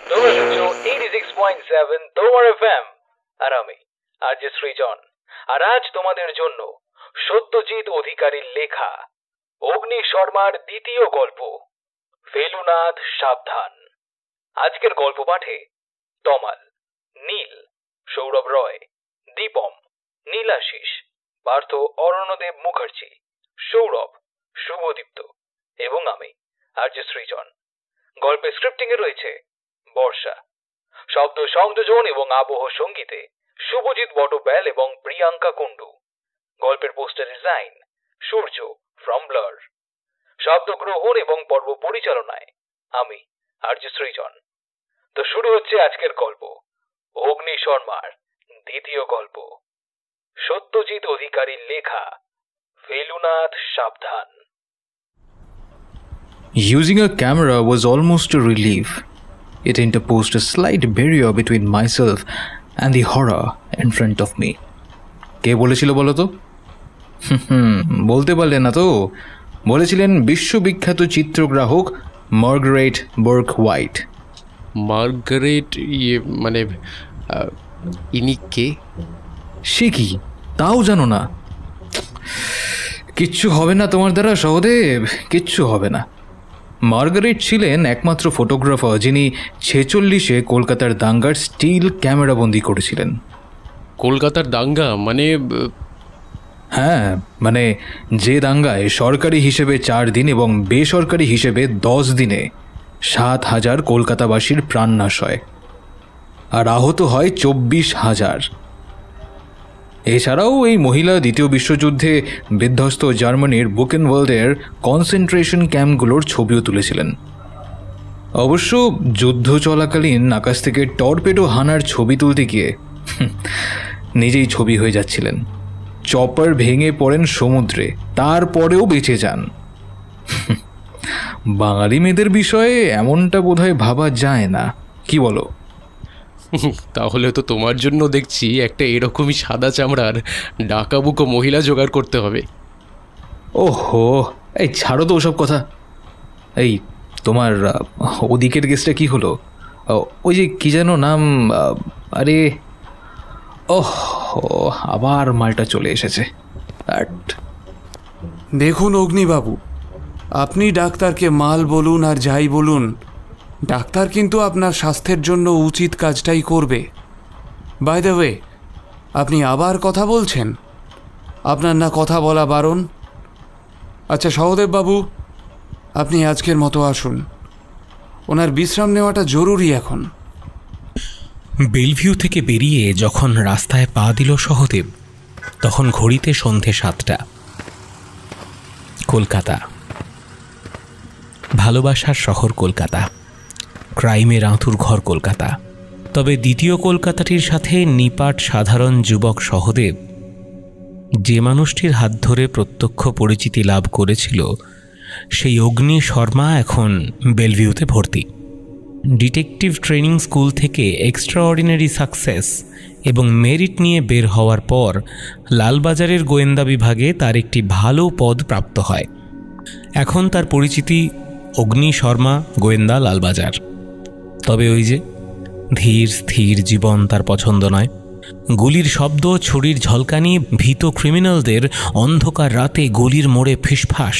তোমরা শুনছো 86.7 তোমার এফএম, আর আমি আরজে সৃজন। আর আজ তোমাদের জন্য সত্যজিৎ অধিকারীর লেখা অগ্নি শর্মার দ্বিতীয় গল্প ফেলুনাথ সাবধান। আজকের গল্প পাঠে তমাল, নীল, সৌরভ রয়, দীপম, নীলাশিস, পার্থ অরণ্যদেব মুখার্জি, সৌরভ, শুভদীপ্ত এবং আমি আরজে সৃজন। গল্পের স্ক্রিপ্টিং এ রয়েছে বর্ষা, শব্দ সংযোজন এবং আবহ সঙ্গীতে শুভজিৎ বটব্যাল এবং প্রিয়াঙ্কা কুন্ডু। গল্পের poster design Surya from blur. শব্দ গ্রহণ এবং পর্ব পরিচালনায় আমি আরজে সৃজন। তো শুরু হচ্ছে আজকের গল্প অগ্নি শর্মার দ্বিতীয় গল্প সত্যজিৎ অধিকারীর লেখা ফেলুনাথ সাবধান। Using a camera was almost a relief. It interposed a slight barrier between myself and the horror in front of me. কে বলেছিল বলো তো? বলতে পারলে না তো? বলেছিলেন বিশ্ববিখ্যাত চিত্রগ্রাহক মার্গারেট বার্ক হোয়াইট। মার্গারেট মানে ইনি কে? সে কি, তাও জানো না? কিচ্ছু হবে না তোমার দ্বারা সহদেব, কিচ্ছু হবে না। মার্গারেট ছিলেন একমাত্র ফটোগ্রাফার যিনি 46-এ কলকাতার দাঙ্গার স্টিল ক্যামেরাবন্দি করেছিলেন। কলকাতার দাঙ্গা মানে? হ্যাঁ, মানে যে দাঙ্গায় সরকারি হিসেবে 4 দিন এবং বেসরকারি হিসেবে 10 দিনে 7,000 কলকাতাবাসীর প্রাণনাশ হয় আর আহত হয় 24,000। এছাড়াও এই মহিলা দ্বিতীয় বিশ্বযুদ্ধে বিধ্বস্ত জার্মানির বুকেনওয়াল্ডের কনসেন্ট্রেশন ক্যাম্পগুলোর ছবিও তুলেছিলেন। অবশ্য যুদ্ধ চলাকালীন আকাশ থেকে টর্পেডো হানার ছবি তুলতে গিয়ে নিজেই ছবি হয়ে যাচ্ছিলেন। চপার ভেঙে পড়েন সমুদ্রে, তারপরেও বেঁচে যান। বাঙালি মেয়েদের বিষয়ে এমনটা বোধহয় ভাবা যায় না, কি বলো? তাহলে তো তোমার জন্য দেখছি একটা এরকমই সাদা চামড়ার ডাকাবুকো মহিলা জোগাড় করতে হবে। ওহো, এই ছাড়ো তো ওসব কথা। এই তোমার ওদিকের গেস্টটা কি হলো? ওই যে কি যেন নাম, আরে ওহ, আবার মালটা চলে এসেছে। দেখুন অগ্নিবাবু, আপনি ডাক্তারকে মাল বলুন আর যাই বলুন, ডাক্তার কিন্তু আপনার স্বাস্থ্যের জন্য উচিত কাজটাই করবে। বাই দ্য ওয়ে, আপনি আবার কথা বলছেন? আপনার না কথা বলা বারণ? আচ্ছা সহদেব বাবু, আপনি আজকের মতো আসুন, ওনার বিশ্রাম নেওয়াটা জরুরি এখন। বেলভিউ থেকে বেরিয়ে যখন রাস্তায় পা দিল সহদেব, তখন ঘড়িতে সন্ধে 7টা। কলকাতা, ভালোবাসার শহর কলকাতা, ক্রাইমের আঁতুর ঘর কলকাতা। তবে দ্বিতীয় কলকাতাটির সাথে নিপাট সাধারণ যুবক সহদেব, যে মানুষটির হাত ধরে প্রত্যক্ষ পরিচিতি লাভ করেছিল, সেই অগ্নি শর্মা এখন বেলভিউতে ভর্তি। ডিটেকটিভ ট্রেনিং স্কুল থেকে এক্সট্রাঅর্ডিনারি সাকসেস এবং মেরিট নিয়ে বের হওয়ার পর লালবাজারের গোয়েন্দা বিভাগে তার একটি ভালো পদ প্রাপ্ত হয়। এখন তার পরিচিতি অগ্নি শর্মা গোয়েন্দা, লালবাজার। তবে ওই যে ধীর স্থির জীবন তার পছন্দ নয়। গুলির শব্দ, ছুরির ঝলকানি, ভীত ক্রিমিনালদের অন্ধকার রাতে গলির মোড়ে ফিসফাস,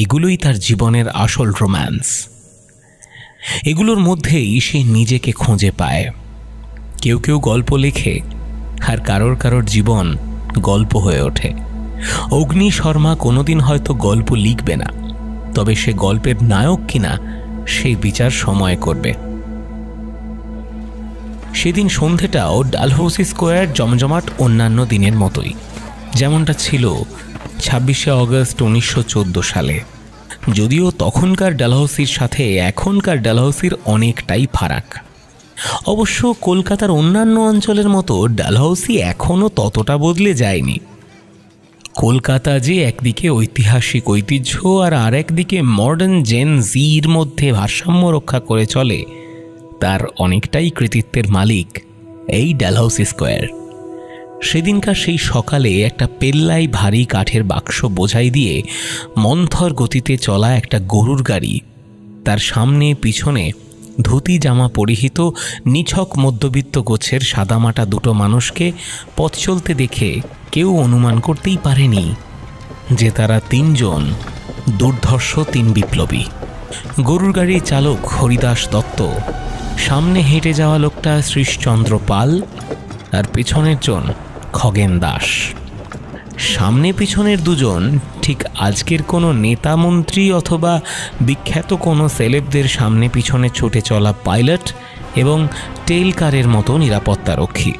এগুলোই তার জীবনের আসল রোম্যান্স। এগুলোর মধ্যেই সে নিজেকে খুঁজে পায়। কেউ কেউ গল্প লেখে, আর কারোর কারোর জীবন গল্প হয়ে ওঠে। অগ্নি শর্মা কোনোদিন হয়তো গল্প লিখবে না, তবে সে গল্পের নায়ক কিনা সেই বিচার সময় করবে। সেদিন সন্ধেটাও ডালহৌসি স্কোয়ার জমজমাট অন্যান্য দিনের মতোই, যেমনটা ছিল 26শে অগস্ট 1914 সালে। যদিও তখনকার ডালহৌসির সাথে এখনকার ডালহৌসির অনেকটাই ফারাক। অবশ্য কলকাতার অন্যান্য অঞ্চলের মতো ডালহৌসি এখনও ততটা বদলে যায়নি। কলকাতা যে একদিকে ঐতিহাসিক ঐতিহ্য আর আরেকদিকে মডার্ন জেন জির মধ্যে ভারসাম্য রক্ষা করে চলে, তার অনেকটাই কৃতিত্বের মালিক এই ডালহৌসি স্কোয়ার। সেদিনকার সেই সকালে একটা পেল্লাই ভারী কাঠের বাক্স বোঝাই দিয়ে মন্থর গতিতে চলা একটা গরুর গাড়ি, তার সামনে পিছনে ধুতি জামা পরিহিত নিছক মধ্যবিত্ত গোছের সাদামাটা দুটো মানুষকে পথ চলতে দেখে কেউ অনুমান করতেই পারেনি যে তারা তিনজন দুর্ধর্ষ তিন বিপ্লবী। গরুর গাড়ির চালক হরিদাস দত্ত, সামনে হেঁটে যাওয়া লোকটা শ্রীশচন্দ্র পাল, আর পিছনের জন খগেন দাস। সামনে পিছনের দুজন ঠিক আজকের কোনো নেতা মন্ত্রী অথবা বিখ্যাত কোনো সেলেবদের সামনে পিছনে ছুটে চলা পাইলট এবং টেইল কারের মতো নিরাপত্তারক্ষী।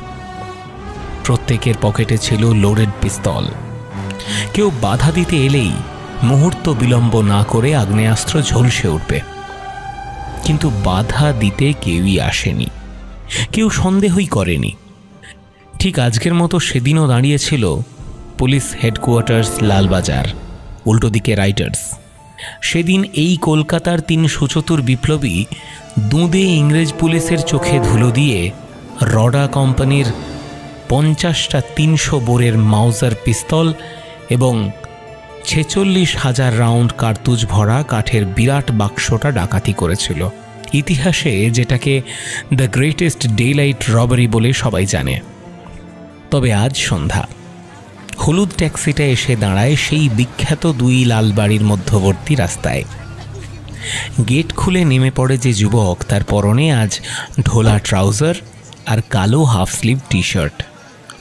প্রত্যেকের পকেটে ছিল লোডেড পিস্তল। কেউ বাধা দিতে এলেই মুহূর্ত বিলম্ব না করে আগ্নেয়াস্ত্র ঝলসে উঠবে। কিন্তু বাধা দিতে কেউই আসেনি, কেউ সন্দেহই করেনি। ঠিক আজকের মতো সেদিনও দাঁড়িয়েছিল পুলিশ হেডকোয়ার্টার্স লালবাজার, উল্টো দিকে রাইটার্স। সেদিন এই কলকাতার তিন সুচতুর বিপ্লবী দুঁদে ইংরেজ পুলিশের চোখে ধুলো দিয়ে রডা কোম্পানির 50টা 300 বোরের মাউজার পিস্তল এবং 46,000 রাউন্ড কার্তুজ ভরা কাঠের বিরাট বাক্সটা ডাকাতি করেছিল। ইতিহাসে যেটাকে the greatest day light robbery বলে সবাই জানে। তবে আজ সন্ধ্যা হলুদ ট্যাক্সিটা এসে দাঁড়ায় সেই বিখ্যাত দুই লালবাড়ির মধ্যবর্তী রাস্তায়। গেট খুলে নেমে পড়ে যে যুবক, তার পরনে আজ ঢোলা ট্রাউজার আর কালো হাফ স্লিভ টি শার্ট।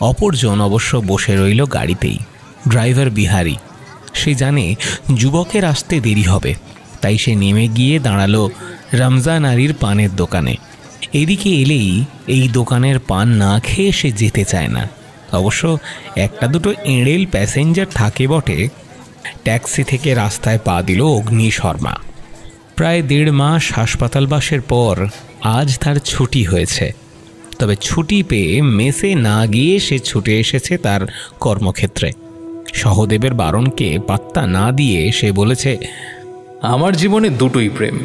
অপরজন অবশ্য বসে রইল গাড়িতেই, ড্রাইভার বিহারি। সে জানে যুবকের আসতে দেরি হবে, তাই সে নেমে গিয়ে দাঁড়ালো রমজান আলীর পানের দোকানে। এদিকে এলেই এই দোকানের পান না খেয়ে সে যেতে চায় না। অবশ্য একটা দুটো এঁড়েল প্যাসেঞ্জার থাকে বটে। ট্যাক্সি থেকে রাস্তায় পা দিল অগ্নি শর্মা। প্রায় 1.5 মাস হাসপাতালবাসের পর আজ তার ছুটি হয়েছে। তবে ছুটি পেয়ে মেসে না গিয়ে সে ছুটে এসেছে তার কর্মক্ষেত্রে। সহদেবের বারণকে পাত্তা না দিয়ে সে বলেছে, আমার জীবনে দুটোই প্রেম,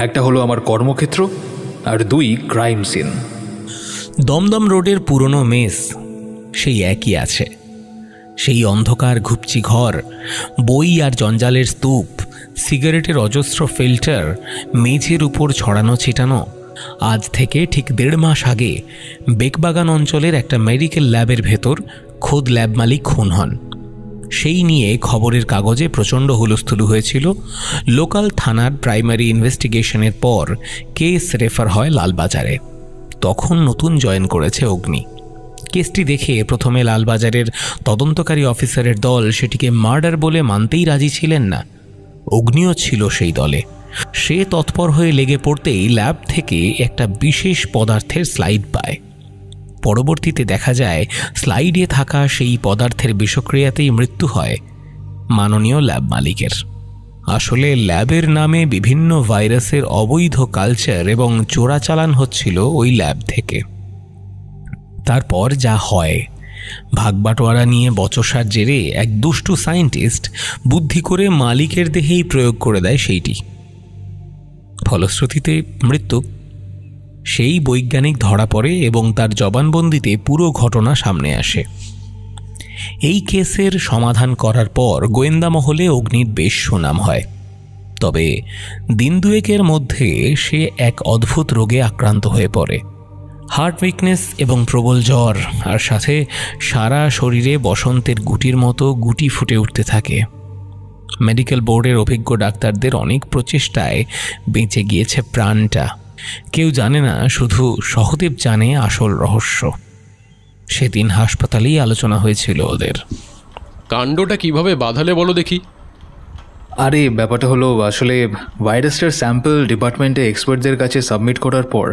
একটা হলো আমার কর্মক্ষেত্র আর 2 ক্রাইম সিন। দমদম রোডের পুরনো মেস সেই একই আছে। সেই অন্ধকার ঘুপচি ঘর, বই আর জঞ্জালের স্তূপ, সিগারেটের অজস্র ফিল্টার মেঝের উপর ছড়ানো ছিটানো। আজ থেকে ঠিক 1.5 মাস আগে বেকবাগান অঞ্চলের একটা মেডিকেল ল্যাবের ভেতর খোদ ল্যাব মালিক খুন হন। সেই নিয়ে খবরের কাগজে প্রচণ্ড হুলস্থুলু হয়েছিল। লোকাল থানার প্রাইমারি ইনভেস্টিগেশনের পর কেস রেফার হয় লালবাজারে। তখন নতুন জয়েন করেছে অগ্নি। কেসটি দেখে প্রথমে লালবাজারের তদন্তকারী অফিসারের দল সেটিকে মার্ডার বলে মানতেই রাজি ছিলেন না। অগ্নিও ছিল সেই দলে। সে তৎপর হয়ে লেগে পড়তেই ল্যাব থেকে একটা বিশেষ পদার্থের স্লাইড পায়। পরবর্তীতে দেখা যায় স্লাইডে থাকা সেই পদার্থের বিষক্রিয়াতেই মৃত্যু হয় মাননীয় ল্যাব মালিকের। আসলে ল্যাবের নামে বিভিন্ন ভাইরাসের অবৈধ কালচার এবং চোরাচালান হচ্ছিল ওই ল্যাব থেকে। তারপর যা হয়, ভাগবাটোয়ারা নিয়ে বচসার জেরে এক দুষ্টু সায়েন্টিস্ট বুদ্ধি করে মালিকের দেহেই প্রয়োগ করে দেয় সেইটি। ফলশ্রুতিতে মৃত্যু। সেই বৈজ্ঞানিক ধরা পড়ে এবং তার জবানবন্দিতে পুরো ঘটনা সামনে আসে। এই কেসের সমাধান করার পর গোয়েন্দা মহলে অগ্নির বেশ সুনাম হয়। তবে দিন দুয়েকের মধ্যে সে এক অদ্ভুত রোগে আক্রান্ত হয়ে পড়ে। হার্ট উইকনেস এবং প্রবল জ্বর, আর সাথে সারা শরীরে বসন্তের গুটির মতো গুটি ফুটে উঠতে থাকে। মেডিকেল বোর্ডের অভিজ্ঞ ডাক্তারদের অনেক প্রচেষ্টায় বেঁচে গিয়েছে প্রাণটা। কেউ জানে না, শুধু সহদেব জানে আসল রহস্য। সেদিন হাসপাতালেই আলোচনা হয়েছিল ওদের। কাণ্ডটা কিভাবে বাঁধালে বলো দেখি। আরে ব্যাপারটা হলো, আসলে ভাইরাসটার স্যাম্পল ডিপার্টমেন্টে এক্সপার্টদের কাছে সাবমিট করার পর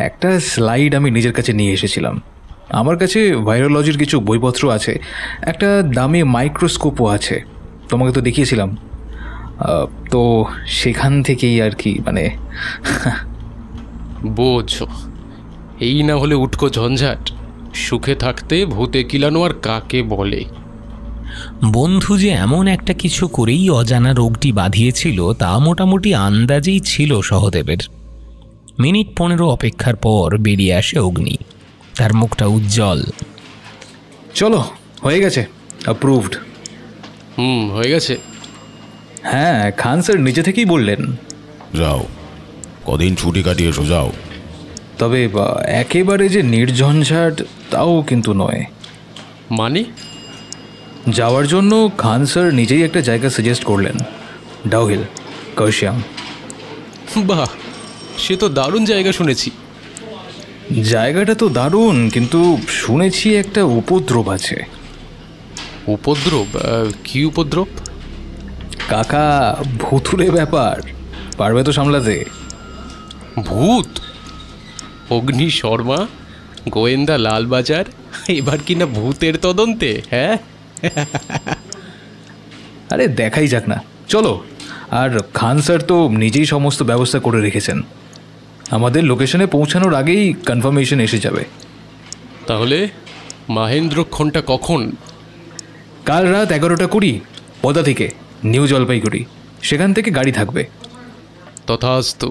একটা স্লাইড আমি নিজের কাছে নিয়ে এসেছিলাম। আমার কাছে ভাইরোলজির কিছু বইপত্র আছে, একটা দামি মাইক্রোস্কোপও আছে, তোমাকে তো দেখিয়েছিলাম। তো সেখান থেকেই আর কি, মানে বোঝো, এই না হলে উটকো ঝঞ্ঝাট। সুখে থাকতে ভূতে কিলানো আর কাকে বলে। বন্ধু যে এমন একটা কিছু করেই অজানা রোগটি বাঁধিয়েছিল তা মোটামুটি আন্দাজেই ছিল সহদেবের। মিনিট 15 অপেক্ষার পর বেরিয়ে আসে অগ্নি। তার মুখটা উজ্জ্বল। চলো, হয়ে গেছে, অ্যাপ্রুভড। হয়ে গেছে। হ্যাঁ, খান স্যার নিজে থেকেই বললেন। যাও, কদিন ছুটি কাটিয়ে এসো, যাও। তবে একেবারে যে নির্ঝঞ্ঝাট তাও কিন্তু নয়। মানে? যাওয়ার জন্য খান স্যার নিজেই একটা জায়গা সাজেস্ট করলেন, ডাউহিল, কার্শিয়াং। বাহ, সে তো দারুণ জায়গা শুনেছি। জায়গাটা তো দারুণ, কিন্তু শুনেছি একটা উপদ্রব আছে। উপদ্রব? কি উপদ্রব? কাকা, ভুতুরে ব্যাপার, পারবে তো সামলাতে? ভূত? অগ্নি শর্মা, গোয়েন্দা লালবাজার, এবার কিনা ভূতের তদন্তে? হ্যাঁ, আরে দেখাই যাক না, চলো। আর খান স্যার তো নিজেই সমস্ত ব্যবস্থা করে রেখেছেন, আমাদের লোকেশনে পৌঁছানোর আগেই কনফার্মেশন এসে যাবে। তাহলে মাহেন্দ্রক্ষণটা কখন? কাল রাত 11:20 পদা থেকে নিউ জলপাইগুড়ি, সেখান থেকে গাড়ি থাকবে। তথাস্তু।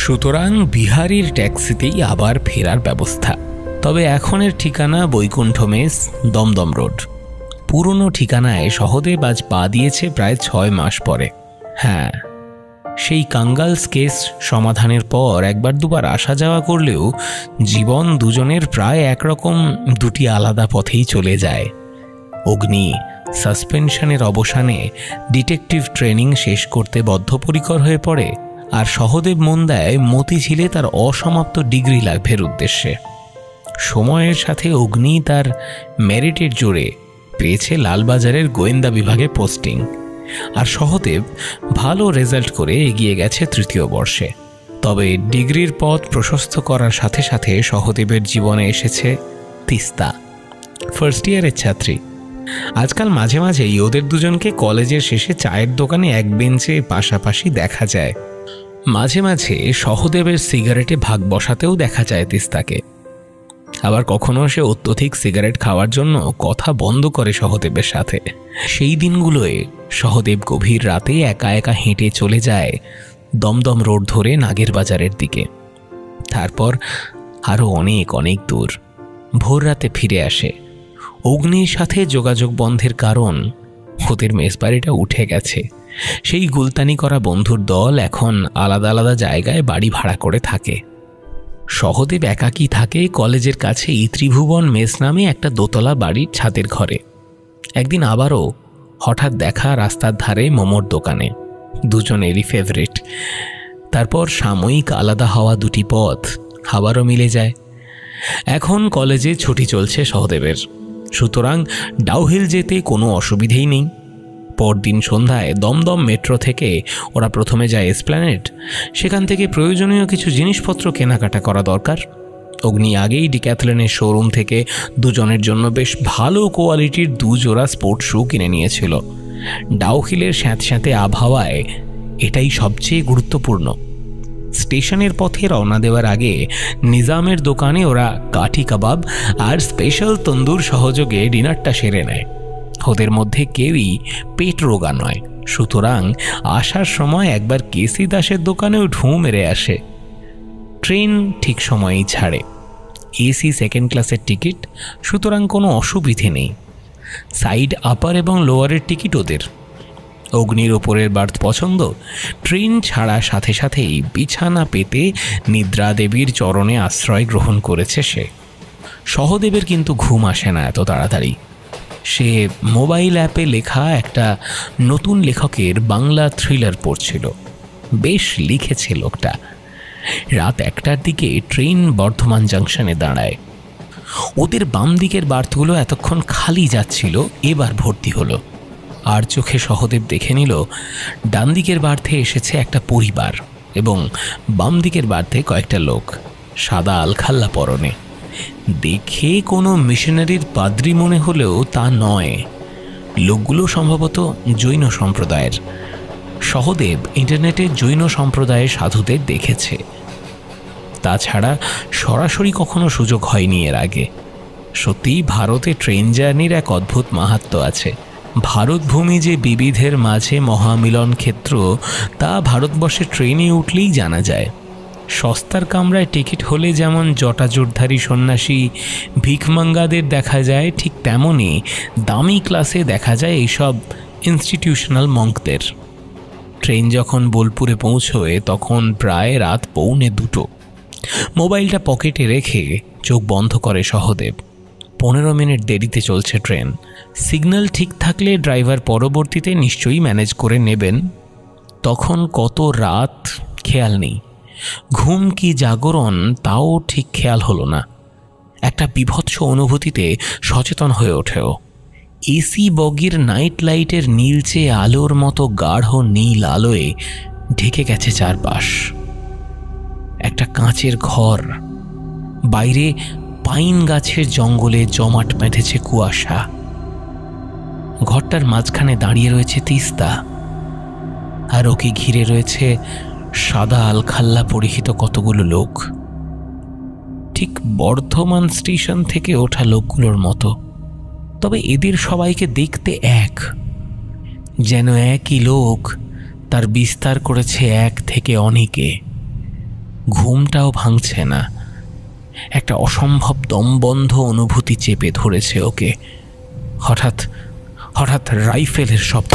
সুতরাং বিহারীর ট্যাক্সিতেই আবার ফেরার ব্যবস্থা। তবে এখনের ঠিকানা বৈকুণ্ঠ মেস, দমদম রোড। পুরনো ঠিকানায় সহদেব আজ পা দিয়েছে প্রায় 6 মাস পরে। হ্যাঁ, সেই কাঙ্গালস কেস সমাধানের পর একবার দুবার আসা যাওয়া করলেও জীবন দুজনের প্রায় একরকম দুটি আলাদা পথেই চলে যায়। অগ্নি সাসপেনশনের অবসানে ডিটেকটিভ ট্রেনিং শেষ করতে বদ্ধপরিকর হয়ে পড়ে, আর সহদেব মন দেয় মতিঝিলে তার অসমাপ্ত ডিগ্রি লাভের উদ্দেশ্যে। সময়ের সাথে অগ্নি তার মেরিটের জোরে পেয়েছে লালবাজারের গোয়েন্দা বিভাগে পোস্টিং, আর সহদেব ভালো রেজাল্ট করে এগিয়ে গেছে 3য় বর্ষে। তবে ডিগ্রির পথ প্রশস্ত করার সাথে সাথে সহদেবের জীবনে এসেছে তিস্তা, ফার্স্ট ইয়ারের ছাত্রী। আজকাল মাঝে মাঝেই ওদের দুজনকে কলেজের শেষে চায়ের দোকানে এক বেঞ্চে পাশাপাশি দেখা যায়। মাঝে মাঝে সহদেবের সিগারেটে ভাগ বসাতেও দেখা যায় তিস্তাকে। আবার কখনো সে অত্যধিক সিগারেট খাওয়ার জন্য কথা বন্ধ করে সহদেবের সাথে। সেই দিনগুলোয় সহদেব গভীর রাতে একা একা হেঁটে চলে যায় দমদম রোড ধরে নাগের বাজারের দিকে। তারপর আরও অনেক অনেক দূর ভোর রাতে ফিরে আসে। অগ্নির সাথে যোগাযোগ বন্ধের কারণ ওদের মেসবাড়িটা উঠে গেছে। সেই গুলতানি করা বন্ধুর দল এখন আলাদা আলাদা জায়গায় বাড়ি ভাড়া করে থাকে। সহদেব একাকী থাকে কলেজের কাছে ত্রিভুবন মেস নামে একটা দোতলা বাড়ির ছাদের ঘরে। একদিন আবারও হঠাৎ দেখা রাস্তার ধারে মোমোর দোকানে, দুজনেরই ফেভারিট। তারপর সাময়িক আলাদা হওয়া দুটি পথ আবারও মিলে যায়। এখন কলেজে ছুটি চলছে সহদেবের, সুতরাং ডাউহিল যেতে কোনো অসুবিধেই নেই। পরদিন সন্ধ্যায় দমদম মেট্রো থেকে ওরা প্রথমে যায় এসপ্ল্যানেড। সেখান থেকে প্রয়োজনীয় কিছু জিনিসপত্র কেনাকাটা করা দরকার। অগ্নি আগেই ডিক্যাথলনের শোরুম থেকে দুজনের জন্য বেশ ভালো কোয়ালিটির 2 জোড়া স্পোর্টস শ্যু কিনে নিয়েছিল। ডাউহিলের স্যাঁতস্যাঁতে আবহাওয়ায় এটাই সবচেয়ে গুরুত্বপূর্ণ। স্টেশনের পথে রওনা দেওয়ার আগে নিজামের দোকানে ওরা কাঠি কাবাব আর স্পেশাল তন্দুর সহযোগে ডিনারটা সেরে নেয়। ওদের মধ্যে কেউই পেট রোগা নয়, সুতরাং আসার সময় একবার কেসি দাসের দোকানেও ঢুঁ মেরে আসে। ট্রেন ঠিক সময়েই ছাড়ে, এসি 2nd ক্লাসের টিকিট, সুতরাং কোনো অসুবিধে নেই। সাইড আপার এবং লোয়ারের টিকিট ওদের। অগ্নির ওপরের বার্থ পছন্দ। ট্রেন ছাড়ার সাথে সাথেই বিছানা পেতে নিদ্রা দেবীর চরণে আশ্রয় গ্রহণ করেছে সে। সহদেবের কিন্তু ঘুম আসে না এত তাড়াতাড়ি। সে মোবাইল অ্যাপে লেখা একটা নতুন লেখকের বাংলা থ্রিলার পড়ছিল। বেশ লিখেছে লোকটা। রাত 1টার দিকে ট্রেন বর্ধমান জাংশনে দাঁড়ায়। ওদের বাম দিকের বার্থগুলো এতক্ষণ খালি যাচ্ছিল, এবার ভর্তি হলো। আর চোখে সহদেব দেখে নিল ডান দিকের বার্থে এসেছে একটা পরিবার এবং বাম দিকের বার্থে কয়েকটা লোক, সাদা আলখাল্লা পরনে। দেখে কোনো মিশনারির পাদ্রী মনে হলেও তা নয়। লোকগুলো সম্ভবত জৈন সম্প্রদায়ের। সহদেব ইন্টারনেটে জৈন সম্প্রদায়ের সাধুদের দেখেছে, তাছাড়া সরাসরি কখনো সুযোগ হয়নি এর আগে। সত্যিই ভারতে ট্রেন জার্নির এক অদ্ভুত মাহাত্ম্য আছে। ভারতভূমি যে বিবিধের মাঝে মহামিলন ক্ষেত্র, তা ভারতবর্ষে ট্রেনে উঠলেই জানা যায়। সস্তার কামরায় টিকিট হলে যেমন জটাজুটধারী সন্ন্যাসী ভিকমাঙ্গাদের দেখা যায়, ঠিক তেমনই দামি ক্লাসে দেখা যায় এইসব ইনস্টিটিউশনাল মঙ্কদের। ট্রেন যখন বোলপুরে পৌঁছয় তখন প্রায় রাত 1:45। মোবাইলটা পকেটে রেখে চোখ বন্ধ করে সহদেব। 15 মিনিট দেরিতে চলছে ট্রেন। সিগন্যাল ঠিক থাকলে ড্রাইভার পরবর্তীতে নিশ্চয়ই ম্যানেজ করে নেবেন। তখন কত রাত খেয়াল নেই, ঘুম কি জাগরণ তাও ঠিক খেয়াল হলো না। একটা বিভৎস অনুভূতিতে সচেতন হয়ে ওঠেও। এসি বগির নাইট লাইটের নীলচে আলোর মতো গাঢ় নীল আলোয় ঢেকে গেছে চারপাশ। একটা কাঁচের ঘর, বাইরে পাইন গাছের জঙ্গলে জমাট বেঁধেছে কুয়াশা। ঘরটার মাঝখানে দাঁড়িয়ে রয়েছে তিস্তা, আর ওকে ঘিরে রয়েছে সাদা আলখাল্লা পরিহিত কতগুলো লোক, ঠিক বর্ধমান স্টেশন থেকে ওঠা লোকগুলোর মতো। তবে এদের সবাইকে দেখতে এক, যেন একই লোক তার বিস্তার করেছে এক থেকে অনেকে। ঘুমটাও ভাঙছে না, একটা অসম্ভব দমবন্ধ অনুভূতি চেপে ধরেছে ওকে। হঠাৎ হঠাৎ রাইফেলের শব্দ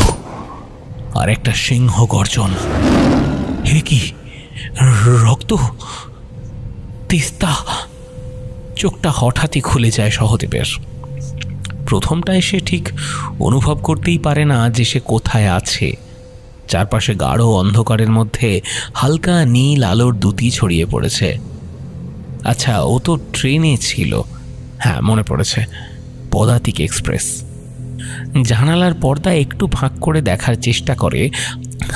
আর একটা সিংহ গর্জন। হে কি রক্ত! তিস্তা! চোখটা হঠাৎই খুলে যায় সহদেবের। প্রথমটায় সে ঠিক অনুভব করতেই পারে না যে সে কোথায় আছে। চারপাশে গাঢ় অন্ধকারের মধ্যে হালকা নীল আলোর দ্যুতি ছড়িয়ে পড়েছে। আচ্ছা, ও তো ট্রেনে ছিল। হ্যাঁ, মনে পড়েছে, পদাতিক এক্সপ্রেস। জানালার পর্দা একটু ফাঁক করে দেখার চেষ্টা করে,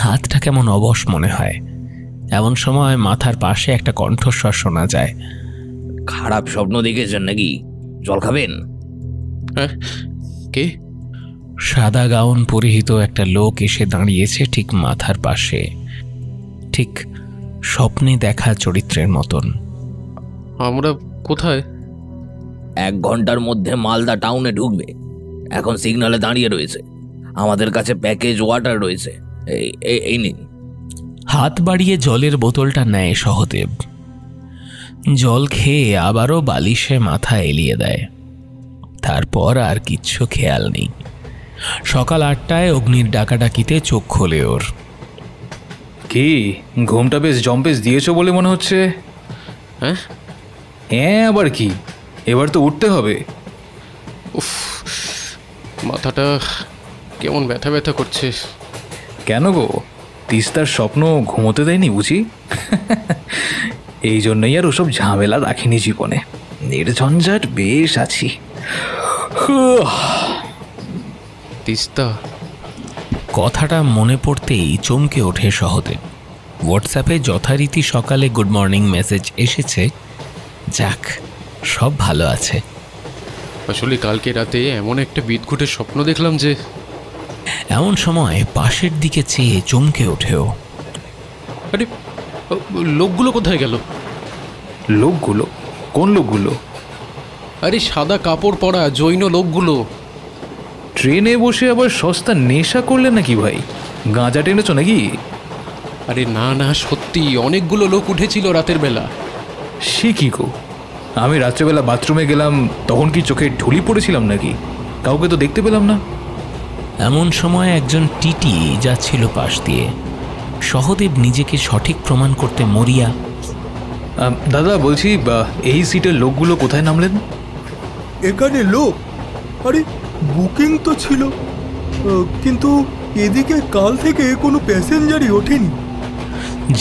হাতটা কেমন অবশ মনে হয়। এমন সময় মাথার পাশে একটা কণ্ঠস্বর শোনা যায়। খারাপ স্বপ্ন দেখেছেন নাকি? জল খাবেন? হ্যাঁ, কে? সাদা গাউন পরিহিত একটা লোক এসে দাঁড়িয়েছে ঠিক মাথার পাশে, ঠিক স্বপ্নে দেখা চরিত্রের মতন। আমরা কোথায়? 1 ঘন্টার মধ্যে মালদা টাউনে ঢুকবে। এখন সিগন্যালে দাঁড়িয়ে রয়েছে। আমাদের কাছে প্যাকেজ ওয়াটার রয়েছে, এই নিন। হাত বাড়িয়ে জলের বোতলটা নেয় সহদেব। জল খেয়ে আবারও বালিশে মাথা এলিয়ে দেয়। তারপর আর কিচ্ছু খেয়াল নেই। সকাল 8টায় অগ্নির ডাকাডাকিতে চোখ খোলে ওর। কি ঘুমটা বেশ জম্পেস দিয়েছো বলে মনে হচ্ছে। হ্যাঁ হ্যাঁ, আবার কি, এবার তো উঠতে হবে। উফ, মাথাটা কেমন ব্যথা ব্যথা করছে। কেন গো, তিস্তার স্বপ্ন ঘুমোতে দেয়নি বুঝি? এই জন্যই আর ওসব ঝামেলা রাখিনি জীবনে। নির্ঝঞ্ঝাট বেশ আছি। তিস্তা কথাটা মনে পড়তেই চমকে ওঠে সহদেব। হোয়াটসঅ্যাপে যথারীতি সকালে গুড মর্নিং মেসেজ এসেছে। যাক, সব ভালো আছে। আসলে কালকে রাতে এমন একটা বিদঘুটের স্বপ্ন দেখলাম যে। এমন সময় পাশের দিকে চেয়ে চমকে ওঠেও। আরে, লোকগুলো কোথায় গেল? লোকগুলো? কোন লোকগুলো? আরে, সাদা কাপড় পরা জৈন লোকগুলো। ট্রেনে বসে আবার সস্তা নেশা করলে নাকি ভাই? গাঁজা টেনেছো নাকি? আরে না না, সত্যি অনেকগুলো লোক উঠেছিল রাতের বেলা। সে কি গো, আমি রাত্রেবেলা বাথরুমে গেলাম, তখন কি চোখে ঢুলি পড়েছিলাম নাকি? কাউকে তো দেখতে পেলাম না। এমন সময় একজন টিটি যাচ্ছিল পাশ দিয়ে। সহদেব নিজেকে সঠিক প্রমাণ করতে মরিয়া। দাদা বলছি, এই সিটের লোকগুলো কোথায় নামলেন? এখানে লোক? আরে বুকিং তো ছিল, কিন্তু এদিকে কাল থেকে কোনো প্যাসেঞ্জারই ওঠেনি।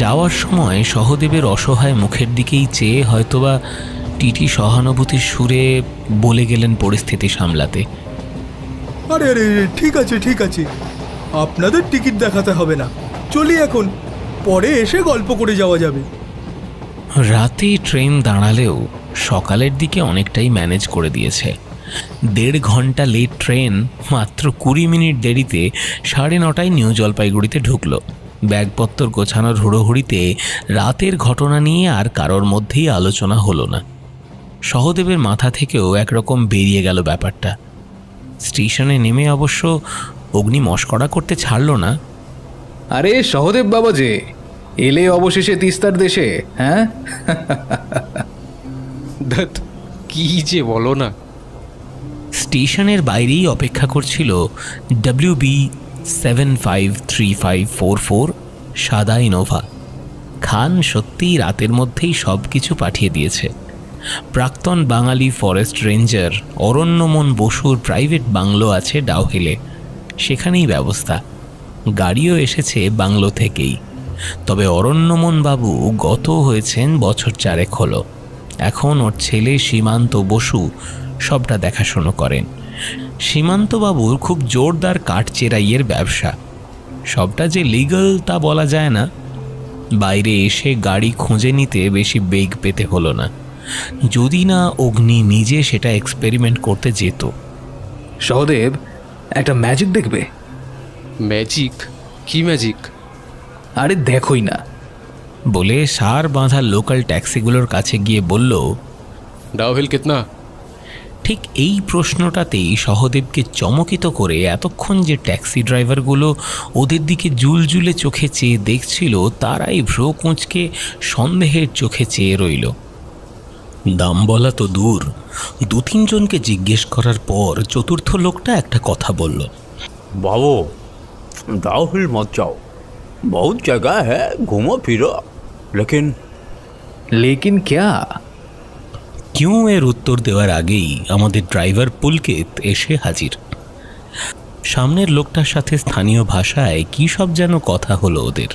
যাওয়ার সময় সহদেবের অসহায় মুখের দিকেই চেয়ে হয়তোবা টিটি সহানুভূতির সুরে বলে গেলেন পরিস্থিতি সামলাতে। আরে আরে ঠিক আছে ঠিক আছে, আপনাদের টিকিট দেখাতে হবে না, চলি এখন, পরে এসে গল্প করে যাওয়া যাবে। রাতে ট্রেন দাঁড়ালেও সকালের দিকে অনেকটাই ম্যানেজ করে দিয়েছে। 1.5 ঘন্টা লেট ট্রেন মাত্র 20 মিনিট দেরিতে 9:30টায় নিউ জলপাইগুড়িতে ঢুকলো। ব্যাগপত্র গোছানোর হুড়োহুড়িতে রাতের ঘটনা নিয়ে আর কারোর মধ্যেই আলোচনা হলো না। সহদেবের মাথা থেকেও একরকম বেরিয়ে গেল ব্যাপারটা। স্টেশনে নেমে অবশ্য অগ্নি মশকরা করতে ছাড়ল না। আরে সহদেব বাবা যে, এলে অবশেষে তিস্তার দেশে, হ্যাঁ? ধ্যাৎ, কি যে বলো না। স্টেশনের বাইরেই অপেক্ষা করছিল WB753544 সাদা ইনোভা। খান সত্যিই রাতের মধ্যেই সব কিছু পাঠিয়ে দিয়েছে। প্রাক্তন বাঙালি ফরেস্ট রেঞ্জার অরণ্যমন বসুর প্রাইভেট বাংলো আছে ডাউহিলে, সেখানেই ব্যবস্থা। গাড়িও এসেছে বাংলো থেকেই। তবে অরণ্যমন বাবু গত হয়েছেন বছর 4 হলো। এখন ওর ছেলে সীমান্ত বসু সবটা দেখাশুনো করেন। সীমান্তবাবুর খুব জোরদার কাঠচেরাইয়ের ব্যবসা। সবটা যে লিগ্যাল তা বলা যায় না। বাইরে এসে গাড়ি খুঁজে নিতে বেশি বেগ পেতে হলো না, যদি না অগ্নি নিজে সেটা এক্সপেরিমেন্ট করতে যেত। সহদেব, একটা ম্যাজিক দেখবে? ম্যাজিক? কি ম্যাজিক? আরে দেখোই না বলে সার বাঁধা লোকাল ট্যাক্সিগুলোর কাছে গিয়ে বলল, ডাউহিল কিতনা? ঠিক এই প্রশ্নটাতেই সহদেবকে চমকিত করে এতক্ষণ যে ট্যাক্সি ড্রাইভারগুলো ওদের দিকে জুলজুলে চোখে চেয়ে দেখছিল, তারাই ভ্রু কুঁচকে সন্দেহের চোখে চেয়ে রইল। দাম বলা তো দূর, 2-3 জনকে জিজ্ঞেস করার পর চতুর্থ লোকটা একটা কথা বলল, बाबू डाउहिल मत जाओ, बहुत जगह है, घूमो फिरो, लेकिन क्या? কিউ এর উত্তর দেওয়ার আগেই আমাদের ড্রাইভার পুলকিত এসে হাজির। সামনের লোকটার সাথে স্থানীয় ভাষায় কি সব যেন কথা হলো ওদের।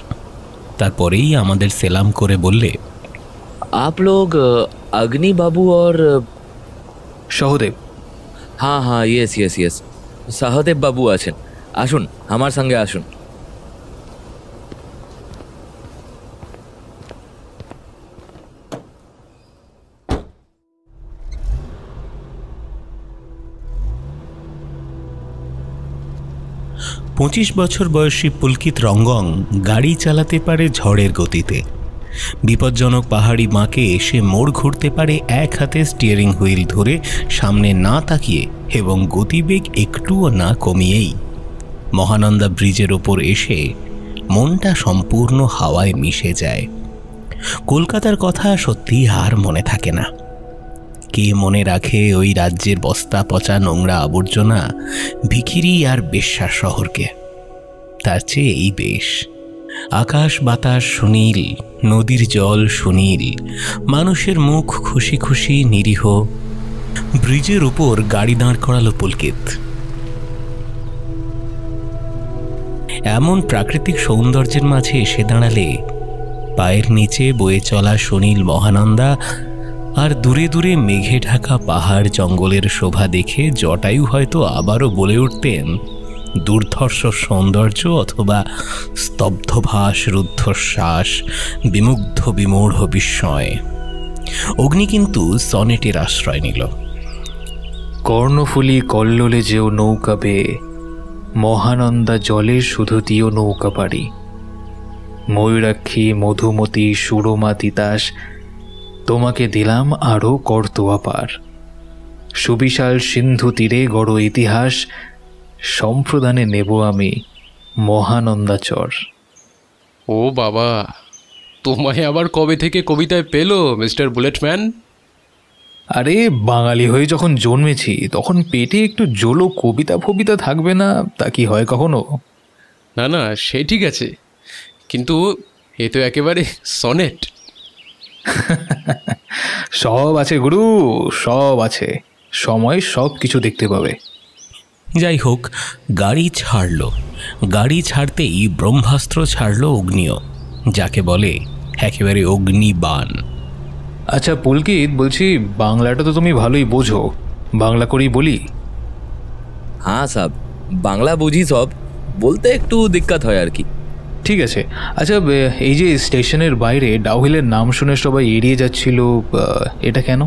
তারপরেই আমাদের সেলাম করে বললে, आप लोग अग्नि बाबू और সহদেব। हाँ हाँ यस यस यस সহদেব বাবু আছেন, আসুন আমার সঙ্গে আসুন। পঁচিশ বছর বয়সী পুলকিত রঙ্গং গাড়ি চালাতে পারে ঝড়ের গতিতে। বিপজ্জনক পাহাড়ি বাঁকে এসে মোড় ঘুরতে পারে এক হাতে স্টিয়ারিং হুইল ধরে, সামনে না তাকিয়ে এবং গতিবেগ একটুও না কমিয়েই। মহানন্দা ব্রিজের ওপর এসে মনটা সম্পূর্ণ হাওয়ায় মিশে যায়। কলকাতার কথা সত্যি আর মনে থাকে না। কে মনে রাখে ওই রাজ্যের বস্তা পচা নোংরা আবর্জনা, ভিখিরি আর বেশ্যার শহরকে? তার চেয়ে এই বেশ। আকাশ বাতাস সুনীল, নদীর জল সুনীল, মানুষের মুখ খুশি খুশি নিরীহ। ব্রিজের উপর গাড়ি দাঁড় করালো পুলকিত। এমন প্রাকৃতিক সৌন্দর্যের মাঝে এসে দাঁড়ালে পায়ের নিচে বয়ে চলা সুনীল মহানন্দা আর দূরে দূরে মেঘে ঢাকা পাহাড় জঙ্গলের শোভা দেখে জটায়ু হয়তো আবারও বলে উঠতেন দুর্ধর্ষ সৌন্দর্য অথবা স্তব্ধভাস রুদ্ধশ্বাস, বিমুগ্ধ বিমূঢ় বিস্ময়। অগ্নি কিন্তু সনেটের আশ্রয় নিল। কর্ণফুলী কল্লোলে যেও নৌকা বেয়ে, মহানন্দা জলে শুধু দিও নৌকা পাড়ি। ময়ূরাক্ষী মধুমতি সুরমা তিতাস, তোমাকে দিলাম আরও করতোয়া পার। সুবিশাল সিন্ধু তীরে গড় ইতিহাস, সম্প্রদানে নেব আমি মহানন্দাচর। ও বাবা, তোমায় আবার কবে থেকে কবিতায় পেলো মিস্টার বুলেটম্যান? আরে বাঙালি হয়ে যখন জন্মেছি তখন পেটে একটু জোলো কবিতা ফবিতা থাকবে না, তা কি হয় কখনো? না না, সে ঠিক আছে, কিন্তু এ তো একেবারে সনেট। সব আছে গুরু, সব আছে, সময় সব কিছু দেখতে পাবে। যাই হোক, গাড়ি ছাড়ল। গাড়ি ছাড়তেই ব্রহ্মাস্ত্র ছাড়ল অগ্নিও, যাকে বলে একেবারে অগ্নিবাণ। আচ্ছা পুলকিত, বলছি বাংলাটা তো তুমি ভালোই বোঝো, বাংলা করেই বলি? হ্যাঁ সাব, বাংলা বুঝি সব, বলতে একটু দিক্কত হয় আর কি। ঠিক আছে। আচ্ছা, এই যে স্টেশনের বাইরে ডাউহিলের নাম শুনে সবাই এড়িয়ে যাচ্ছিল, এটা কেন?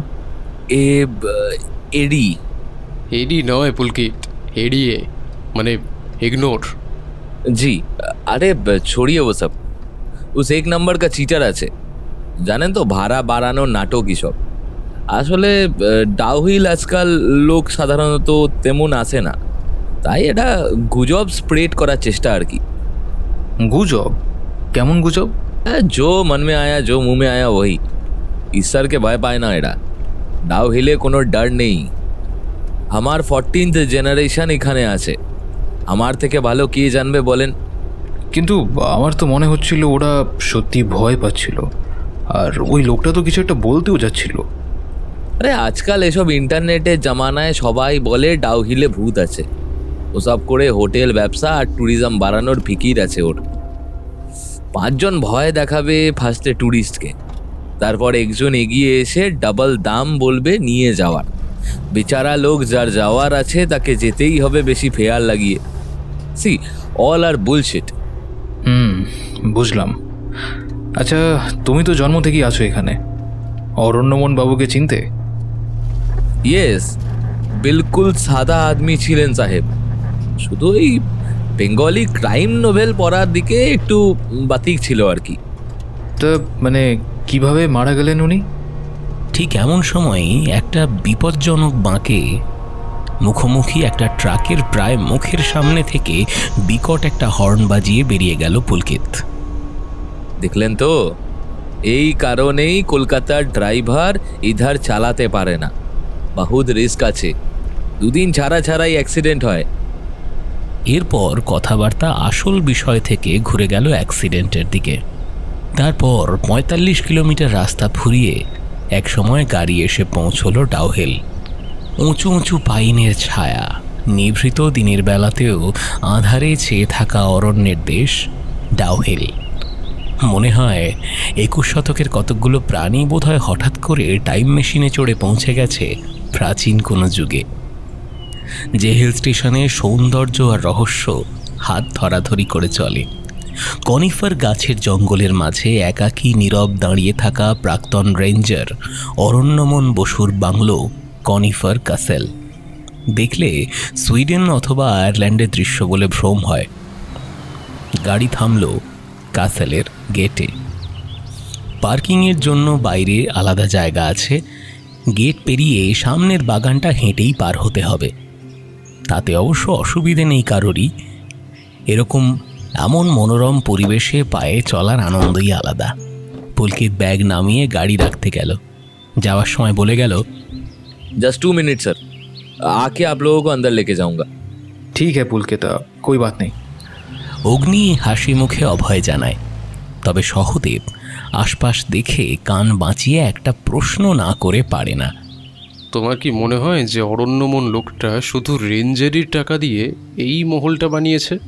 এডি এডি নয় পুলকিত, এড়িয়ে মানে ইগনোর। জি, আরে ছড়িয়ে ও সব, উস এক নম্বর কা চিটার আছে, জানেন তো, ভাড়া বাড়ানোর নাটক সব। আসলে ডাউহিল আজকাল লোক সাধারণত তেমন আসে না, তাই এটা গুজব স্প্রেড করার চেষ্টা আর কি। গুজব? কেমন গুজব? जो मन में आया जो मुंह में आया वही ঈশ্বরকে ভয় পায় না এরা ডাউ হিলে কোনো ডর নেই আমার 14th জেনারেশন এখানে আছে আমার থেকে ভালো কি জানবে বলেন কিন্তু আমার তো মনে হচ্ছিল ওরা সত্যি ভয় পাচ্ছিল আর ওই লোকটা তো কিছু একটা বলতেও যাচ্ছিল আরে আজকাল এসব ইন্টারনেটের জামানায় সবাই বলে ডাউ হিলে ভূত আছে ওসব করে হোটেল ব্যবসা আর ট্যুরিজম বাড়ানোর ফিকির আছে ওর 5 জন ভয় দেখাবে ফার্স্টে ট্যুরিস্টকে তারপর একজন এগিয়ে এসে ডাবল দাম বলবে নিয়ে যাওয়ার বেচারা লোক যার যাওয়ার আছে তাকে যেতেই হবে বেশি ফেয়ার লাগিয়ে সি অল আর বুলশিট বুঝলাম আচ্ছা তুমি তো জন্ম থেকেই আছো এখানে অরণ্যমন বাবুকে চিনতে ইয়েস বিলকুল সাদা আদমি ছিলেন সাহেব শুধু এই বেঙ্গলি ক্রাইম নোভেল পড়ার দিকে একটু বাতিক ছিল আর কি তা মানে কিভাবে মারা গেলেন উনি ঠিক এমন সময়ই একটা বিপজ্জনক বাঁকে মুখোমুখি একটা ট্রাকের প্রায় মুখের সামনে থেকে বিকট একটা হর্ন বাজিয়ে বেরিয়ে গেল পুলকিত দেখলেন তো এই কারণেই কলকাতার ড্রাইভার ইধার চালাতে পারে না বহুত রিস্ক আছে দুদিন ছাড়া ছাড়াই অ্যাক্সিডেন্ট হয় এরপর কথাবার্তা আসল বিষয় থেকে ঘুরে গেল অ্যাক্সিডেন্টের দিকে তারপর ৪৫ কিলোমিটার রাস্তা ফুরিয়ে একসময় গাড়ি এসে পৌঁছল ডাউহিল উঁচু উঁচু পাইনের ছায়া নিভৃত দিনের বেলাতেও আঁধারে চেয়ে থাকা অরণ্যের দেশ ডাউহিল মনে হয় ২১ শতকের কতকগুলো প্রাণী বোধহয় হঠাৎ করে টাইম মেশিনে চড়ে পৌঁছে গেছে প্রাচীন কোনো যুগে যে হিল স্টেশনে সৌন্দর্য আর রহস্য হাত ধরাধরি করে চলে কনিফার গাছের জঙ্গলের মাঝে একাকী নীরব দাঁড়িয়ে থাকা প্রাক্তন রেঞ্জার অরণ্যমন বসুর বাংলো কনিফার ক্যাসেল দেখলে সুইডেন অথবা আয়ারল্যান্ডের দৃশ্য বলে ভ্রম হয় গাড়ি থামল ক্যাসেলের গেটে পার্কিংয়ের জন্য বাইরে আলাদা জায়গা আছে গেট পেরিয়ে সামনের বাগানটা হেঁটেই পার হতে হবে তাতে অবশ্য অসুবিধে নেই কারোরই এরকম এমন মনোরম পরিবেশে পায়ে চলার আনন্দই আলাদা পুলকিত ব্যাগ নামিয়ে গাড়ি রাখতে গেল যাওয়ার সময় বলে গেল जस्ट 2 मिनट सर आके आप लोगों को अंदर लेके जाऊंगा ঠিক है পুলকিতা कोई बात नहीं অগ্নি হাসি মুখে অভয় জানায় তবে সহদেব আশপাশ দেখে কান বাঁচিয়ে একটা প্রশ্ন না করে পারে না তোমার কি মনে হয় যে অরণ্যমন লোকটা শুধু রেঞ্জারির টাকা দিয়ে এই মহলটা বানিয়েছে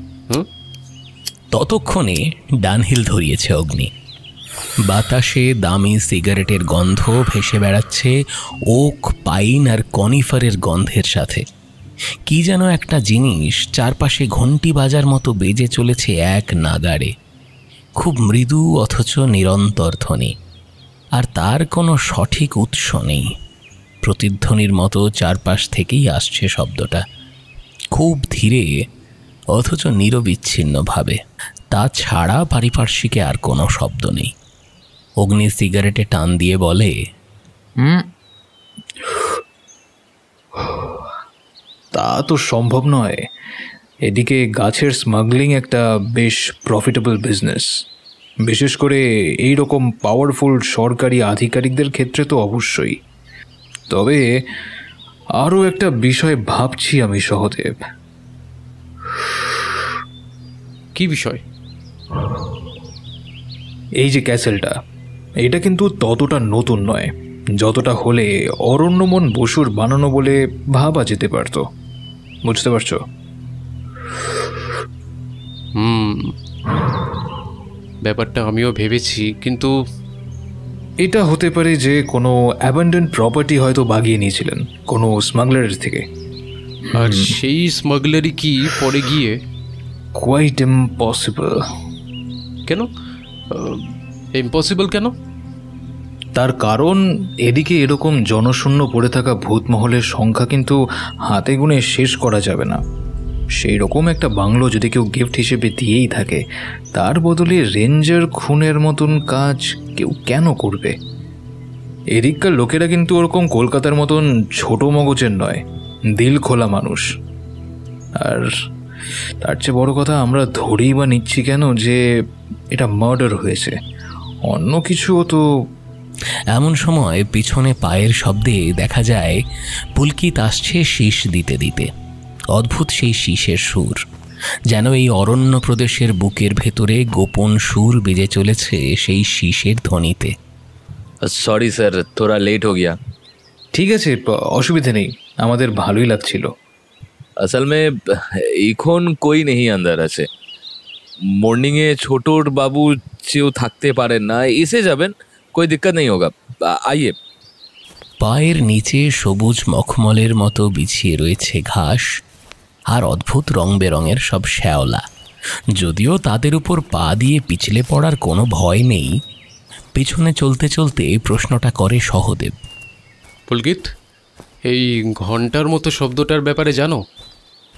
ততক্ষণে ডানহিল ধরিয়েছে অগ্নি বাতাসে দামি সিগারেটের গন্ধ ভেসে বেড়াচ্ছে ওক পাইন আর কনিফারের গন্ধের সাথে কি যেন একটা জিনিস চারপাশে ঘন্টি বাজার মতো বেজে চলেছে এক নাগাড়ে খুব মৃদু অথচ নিরন্তর ধ্বনি আর তার কোনো সঠিক উৎস নেই প্রতিধ্বনির মতো চারপাশ থেকেই আসছে শব্দটা খুব ধীরে অথচ নিরবিচ্ছিন্নভাবে তাছাড়া পারিপার্শ্বিকে আর কোনো শব্দ নেই অগ্নি সিগারেটে টান দিয়ে বলে তা তো সম্ভব নয় এদিকে গাছের স্মাগলিং একটা বেশ প্রফিটেবল বিজনেস বিশেষ করে এই রকম পাওয়ারফুল সরকারি আধিকারিকদের ক্ষেত্রে তো অবশ্যই তবে আরও একটা বিষয় ভাবছি আমি সহদেব কি বিষয় এই যে ক্যাসেলটা এটা কিন্তু ততটা নতুন নয় যতটা হলে অরণ্যমন বসুর বানানো বলে ভাবা যেতে পারত বুঝতে পারছো ব্যাপারটা আমিও ভেবেছি কিন্তু এটা হতে পারে যে কোনো অ্যাবান্ডেন্ট প্রপার্টি হয়তো বাগিয়ে নিয়েছিলেন কোনো স্মাগলারের থেকে আর সেই স্মাগলারই কি পরে গিয়ে কোয়াইট ইম্পসিবল কেন ইম্পসিবল কেন তার কারণ এদিকে এরকম জনশূন্য পড়ে থাকা ভূতমহলের সংখ্যা কিন্তু হাতে গুনে শেষ করা যাবে না সেই রকম একটা বাংলো যদি কেউ গিফট হিসেবে দিয়েই থাকে তার বদলে রেঞ্জার খুনের মতন কাজ কেউ কেন করবে এদিককার লোকেরা কিন্তু ওরকম কলকাতার মতন ছোট মগজের নয় দিল খোলা মানুষ আর তার চেয়ে বড় কথা আমরা ধরেই বা নিচ্ছি কেন যে এটা মার্ডার হয়েছে অন্য কিছুও তো। এমন সময় পিছনে পায়ের শব্দে দেখা যায় পুলকিত আসছে শীষ দিতে দিতে। অদ্ভুত সেই শীষের সুর, যেন এই অরণ্য প্রদেশের বুকের ভেতরে গোপন সুর বেজে চলেছে সেই শীষের ধ্বনিতে। সরি স্যার, থোড়া লেট হো গিয়া। ঠিক আছে, অসুবিধা নেই, আমাদের ভালোই লাগছিল। असल में এখন কই নেই আন্দার আছে। মর্নিংয়ে ছোটর বাবু চেয়েও থাকতে পারেন না, এসে যাবেন, কোই দিক্কত নেই হোগা, আইয়ে। পায়ের নিচে সবুজ মখমলের মতো বিছিয়ে রয়েছে ঘাস আর অদ্ভুত রং বেরঙের সব শ্যাওলা। যদিও তাদের উপর পা দিয়ে পিছলে পড়ার কোনো ভয় নেই। পিছনে চলতে চলতে প্রশ্নটা করে সহদেব। পুলকিত, এই ঘন্টার মতো শব্দটার ব্যাপারে জানো?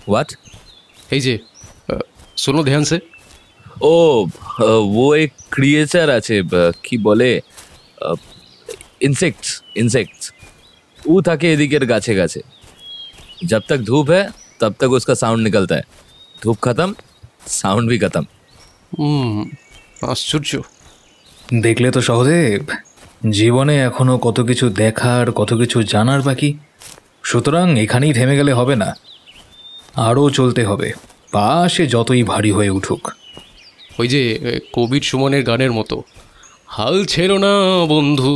হোয়াট? এই যে শোনো ধ্যান সে। ও ও এক ক্রিয়েচার আছে, কি বলে, ইনসেক্টস। ও থাকে এদিকের গাছে গাছে। जब तक धूप है तब तक उसका साउंड निकलता है, धूप खत्म साउंड भी खत्म। আশ্চর্য। দেখলে তো সহদেব, জীবনে এখনো কত কিছু দেখার, কত কিছু জানার বাকি। সুতরাং এখানেই থেমে গেলে হবে না, আরও চলতে হবে, পা সে যতই ভারী হয়ে উঠুক। ওই যে কবির সুমনের গানের মতো, হাল ছেড়ো না বন্ধু,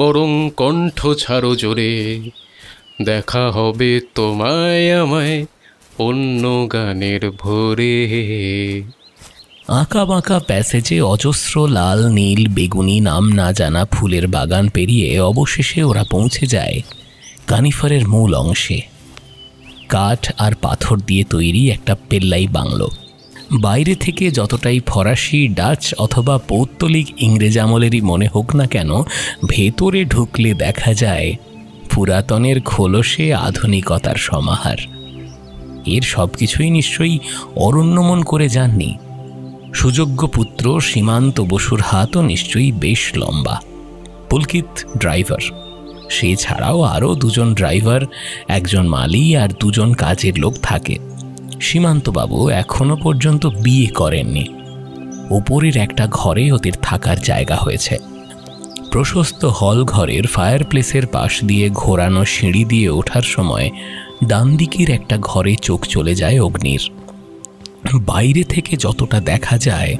বরং কণ্ঠ ছাড়ো জোরে, দেখা হবে তোমায় আমায় অন্য গানের ভোরে। আঁকা বাঁকা প্যাসেজে অজস্র লাল, নীল, বেগুনি নাম না জানা ফুলের বাগান পেরিয়ে অবশেষে ওরা পৌঁছে যায় কানিফারের মূল অংশে। কাঠ আর পাথর দিয়ে তৈরি একটা পেল্লাই বাংলো। বাইরে থেকে যতটাই ফরাসি, ডাচ অথবা পৌত্তলিক ইংরেজ আমলেরই মনে হোক না কেন, ভেতরে ঢুকলে দেখা যায় পুরাতনের খোলসে আধুনিকতার সমাহার। এর সব কিছুই নিশ্চয়ই অরণ্যমন করে যাননি। সুযোগ্য পুত্র সীমান্ত বসুর হাতও নিশ্চয়ই বেশ লম্বা। পুলকিত ড্রাইভার, সে ছাড়াও আরও দুজন ড্রাইভার, একজন মালি আর দুজন কাজের লোক থাকে। সীমান্তবাবু এখনো পর্যন্ত বিয়ে করেননি। ওপরের একটা ঘরে ওদের থাকার জায়গা হয়েছে। প্রশস্ত হল ঘরের ফায়ারপ্লেসের পাশ দিয়ে ঘোরানো সিঁড়ি দিয়ে ওঠার সময় ডান দিকের একটা ঘরে চোখ চলে যায় অগ্নির। বাইরে থেকে যতটা দেখা যায়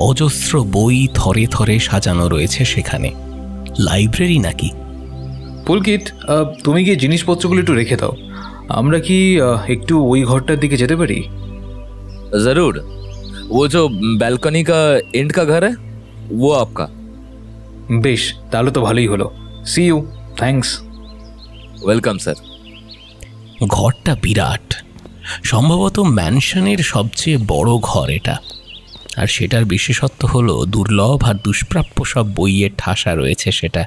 অজস্র বই থরে থরে সাজানো রয়েছে সেখানে। লাইব্রেরি নাকি? পুলকিত, তুমি কি জিনিসপত্রগুলো একটু রেখে দাও, আমরা কি একটু ওই ঘরটার দিকে যেতে পারি? जरूर, वो जो बैल्कनी का एंड का घर है वो आपका। বেশ, তাহলে তো ভালোই হলো। See you, thanks. Welcome sir. ঘরটা বিরাট, সম্ভবত ম্যানশনের সবচেয়ে বড় ঘর এটা। আর সেটার বিশেষত্ব হলো দুর্লভ আর দুষ্প্রাপ্য সব বইয়ের ঠাসা রয়েছে সেটা।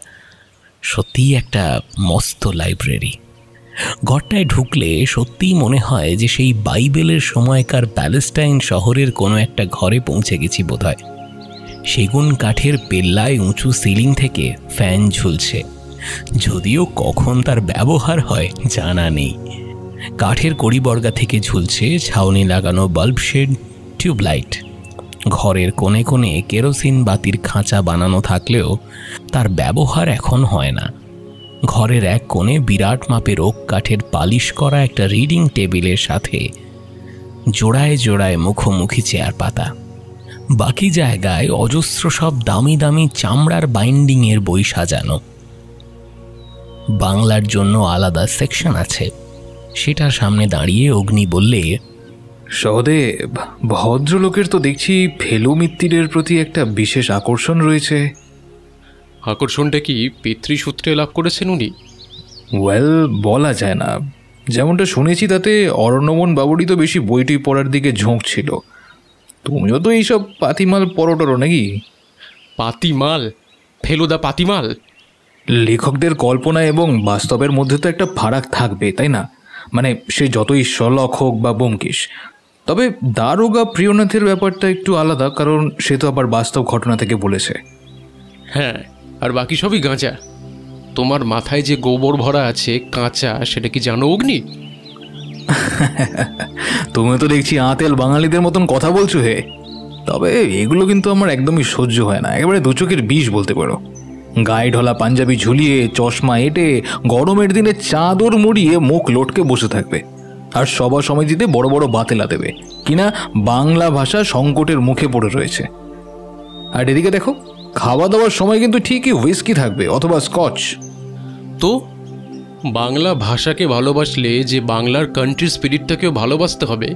সত্যিই একটা মস্ত লাইব্রেরি। ঘরটায় ঢুকলে সত্যিই মনে হয় যে সেই বাইবেলের সময়কার প্যালেস্টাইন শহরের কোনো একটা ঘরে পৌঁছে গেছি বোধহয়। সেগুন কাঠের পেল্লায় উঁচু সিলিং থেকে ফ্যান ঝুলছে, যদিও কখন তার ব্যবহার হয় জানা নেই। কাঠের কড়িবর্গা থেকে ঝুলছে ছাউনি লাগানো বাল্ব শেড, টিউবলাইট। ঘরের কোণে কোণে কেরোসিন বাতির খাঁচা বানানো থাকলেও তার ব্যবহার এখন হয় না। ঘরের এক কোণে বিরাট মাপের ওক কাঠের পালিশ করা একটা রিডিং টেবিলের সাথে জোড়ায় জোড়ায় মুখোমুখি চেয়ার পাতা। বাকি জায়গায় অজস্র সব দামি দামি চামড়ার বাইন্ডিংয়ের বই সাজানো। বাংলার জন্য আলাদা সেকশন আছে। সেটার সামনে দাঁড়িয়ে অগ্নি বললে, সহদেব, ভদ্রলোকের তো দেখছি ফেলু মিত্তিরের প্রতি একটা বিশেষ আকর্ষণ রয়েছে। আকর্ষণটা কি পিতৃসূত্রে লাভ করেছেন উনি? ওয়েল, বলা যায় না। যেমনটা শুনেছি তাতে অরণ্যমন বাবুরই তো বেশি বইটি পড়ার দিকে ঝোঁক ছিল। তুমিও তো এইসব পাতিমাল পড়ো নাকি? পাতিমাল? ফেলুদা পাতিমাল? লেখকদের কল্পনা এবং বাস্তবের মধ্যে তো একটা ফারাক থাকবে, তাই না? মানে সে যতই শলক হোক বা ব্যোমকেশ। তবে দারোগা প্রিয়নাথের ব্যাপারটা একটু আলাদা, কারণ সে তো আবার বাস্তব ঘটনা থেকে বলেছে। হ্যাঁ, আর বাকি সবই গাঁজা। তোমার মাথায় যে গোবর ভরা আছে কাঁচা, সেটা কি জানো অগ্নি? তুমি তো দেখছি আঁতেল বাঙালিদের মতন কথা বলছো হে। তবে এগুলো কিন্তু আমার একদমই সহ্য হয় না, একেবারে দু চোখের বিষ বলতে পারো। গায়ে ঢলা পাঞ্জাবি ঝুলিয়ে, চশমা এঁটে, গরমের দিনে চাদর মুড়িয়ে মুখ লটকে বসে থাকবে, আর সভা সমিতিতে বড় বড় বাতেলা দেবে কিনা বাংলা ভাষা সংকটের মুখে পড়ে রয়েছে। আর এদিকে দেখো, খাওয়া দাওয়ার সময় কিন্তু ঠিকই হুইস্কি থাকবে অথবা স্কচ। তো বাংলা ভাষাকে ভালোবাসলে যে বাংলার কান্ট্রি স্পিরিটটাকেও ভালোবাসতে হবে,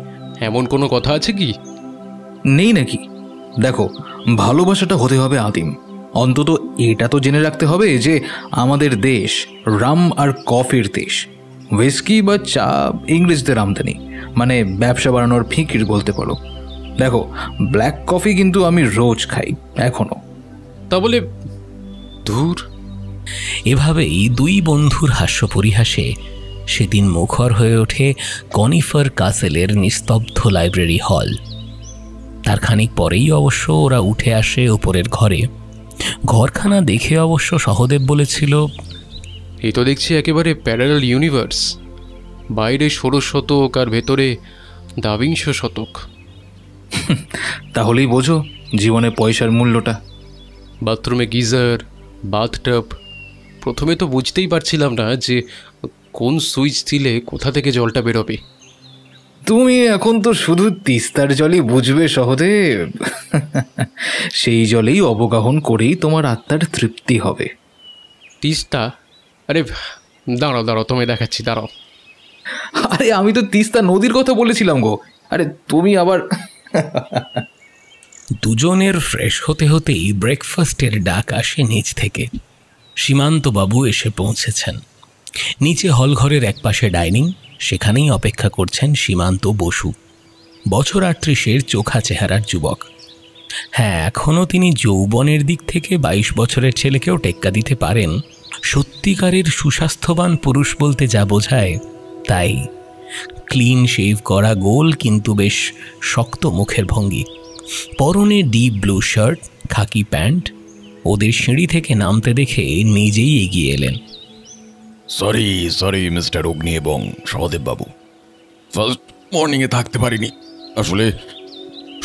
এমন কোনো কথা আছে কি? নেই নাকি? দেখো, ভালোবাসাটা হতে হবে আদিম। অন্তত এটা তো জেনে রাখতে হবে যে আমাদের দেশ রাম আর কফির দেশ। হুইস্কি বা চা ইংরেজদের আমদানি, মানে ব্যবসা বাড়ানোর ফিকির বলতে পারো। দেখো, ব্ল্যাক কফি কিন্তু আমি রোজ খাই এখনো। তা বলে দূর। এভাবেই দুই বন্ধুর হাস্য পরিহাসে সেদিন মুখর হয়ে ওঠে কনিফার কাসেলের নিস্তব্ধ লাইব্রেরি হল। তার খানিক পরেই অবশ্য ওরা উঠে আসে ওপরের ঘরে। ঘরখানা দেখে অবশ্য সহদেব বলেছিল, এই তো দেখছি একেবারে প্যারালাল ইউনিভার্স। বাইরে 16 শতক আর ভেতরে 22 শতক। তাহলেই বোঝো জীবনে পয়সার মূল্যটা। বাথরুমে গিজার, বাথটাব। প্রথমে তো বুঝতেই পারছিলাম না যে কোন সুইচ দিলে কোথা থেকে জলটা বেরোবে। তুমি এখন তো শুধু তিস্তার জলই বুঝবে সহদেব। সেই জলেই অবগাহন করেই তোমার আত্মার তৃপ্তি হবে। তিস্তা? আরে দাঁড়াও তোমায় দেখাচ্ছি, দাঁড়াও। আরে আমি তো তিস্তা নদীর কথা বলেছিলাম গো। আরে তুমি আবার। দুজনের ফ্রেশ হতে হতেই ব্রেকফাস্টের ডাক আসে নিচ থেকে। সীমান্তবাবু এসে পৌঁছেছেন। নিচে হলঘরের একপাশে ডাইনিং, সেখানেই অপেক্ষা করছেন সীমান্ত বসু। বছর 38-এর চোখা চেহারার যুবক। হ্যাঁ, এখনও তিনি যৌবনের দিক থেকে 22 বছরের ছেলেকেও টেক্কা দিতে পারেন। সত্যিকারের সুস্বাস্থ্যবান পুরুষ বলতে যা বোঝায় তাই। ক্লিন শেভ করা, গোল কিন্তু বেশ শক্ত মুখের ভঙ্গি। পরনে ডিপ ব্লু শার্ট, খাকি প্যান্ট। ওদের সিঁড়ি থেকে নামতে দেখে নিজেই এগিয়ে এলেন। সরি মিস্টার অগ্নি এবং সহদেব বাবু, ফার্স্ট মর্নিংয়ে থাকতে পারিনি। আসলে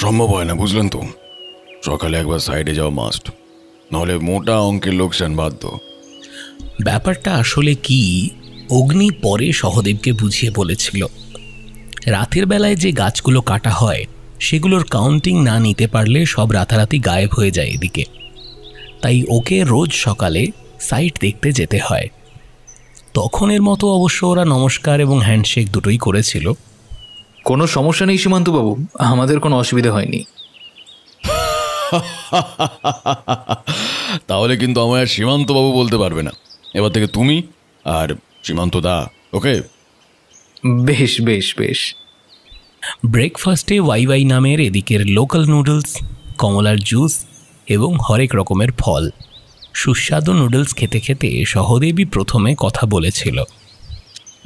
সম্ভব হয় না, বুঝলেন তো। সকালে একবার সাইডে যাওয়া মাস্ট, নাহলে মোটা অঙ্কের লোকসান বাধ্য। ব্যাপারটা আসলে কি, অগ্নি পরে সহদেবকে বুঝিয়ে বলেছিল। রাতের বেলায় যে গাছগুলো কাটা হয় সেগুলোর কাউন্টিং না নিতে পারলে সব রাতারাতি গায়েব হয়ে যায় এদিকে। তাই ওকে রোজ সকালে সাইট দেখতে যেতে হয়। তখনের মতো অবশ্য ওরা নমস্কার এবং হ্যান্ডশেক দুটোই করেছিল। কোনো সমস্যা নেই সীমান্তবাবু, আমাদের কোনো অসুবিধা হয়নি। তাহলে কিন্তু আমায় সীমান্তবাবু বলতে পারবে না, এবার থেকে তুমি আর সীমান্ত দা, ওকে? বেশ বেশ বেশ। ব্রেকফাস্টে ওয়াই নামের এদিকের লোকাল নুডলস, কমলার জুস এবং হরেক রকমের ফল। সুস্বাদু নুডলস খেতে খেতে সহদেবী প্রথমে কথা বলেছিল।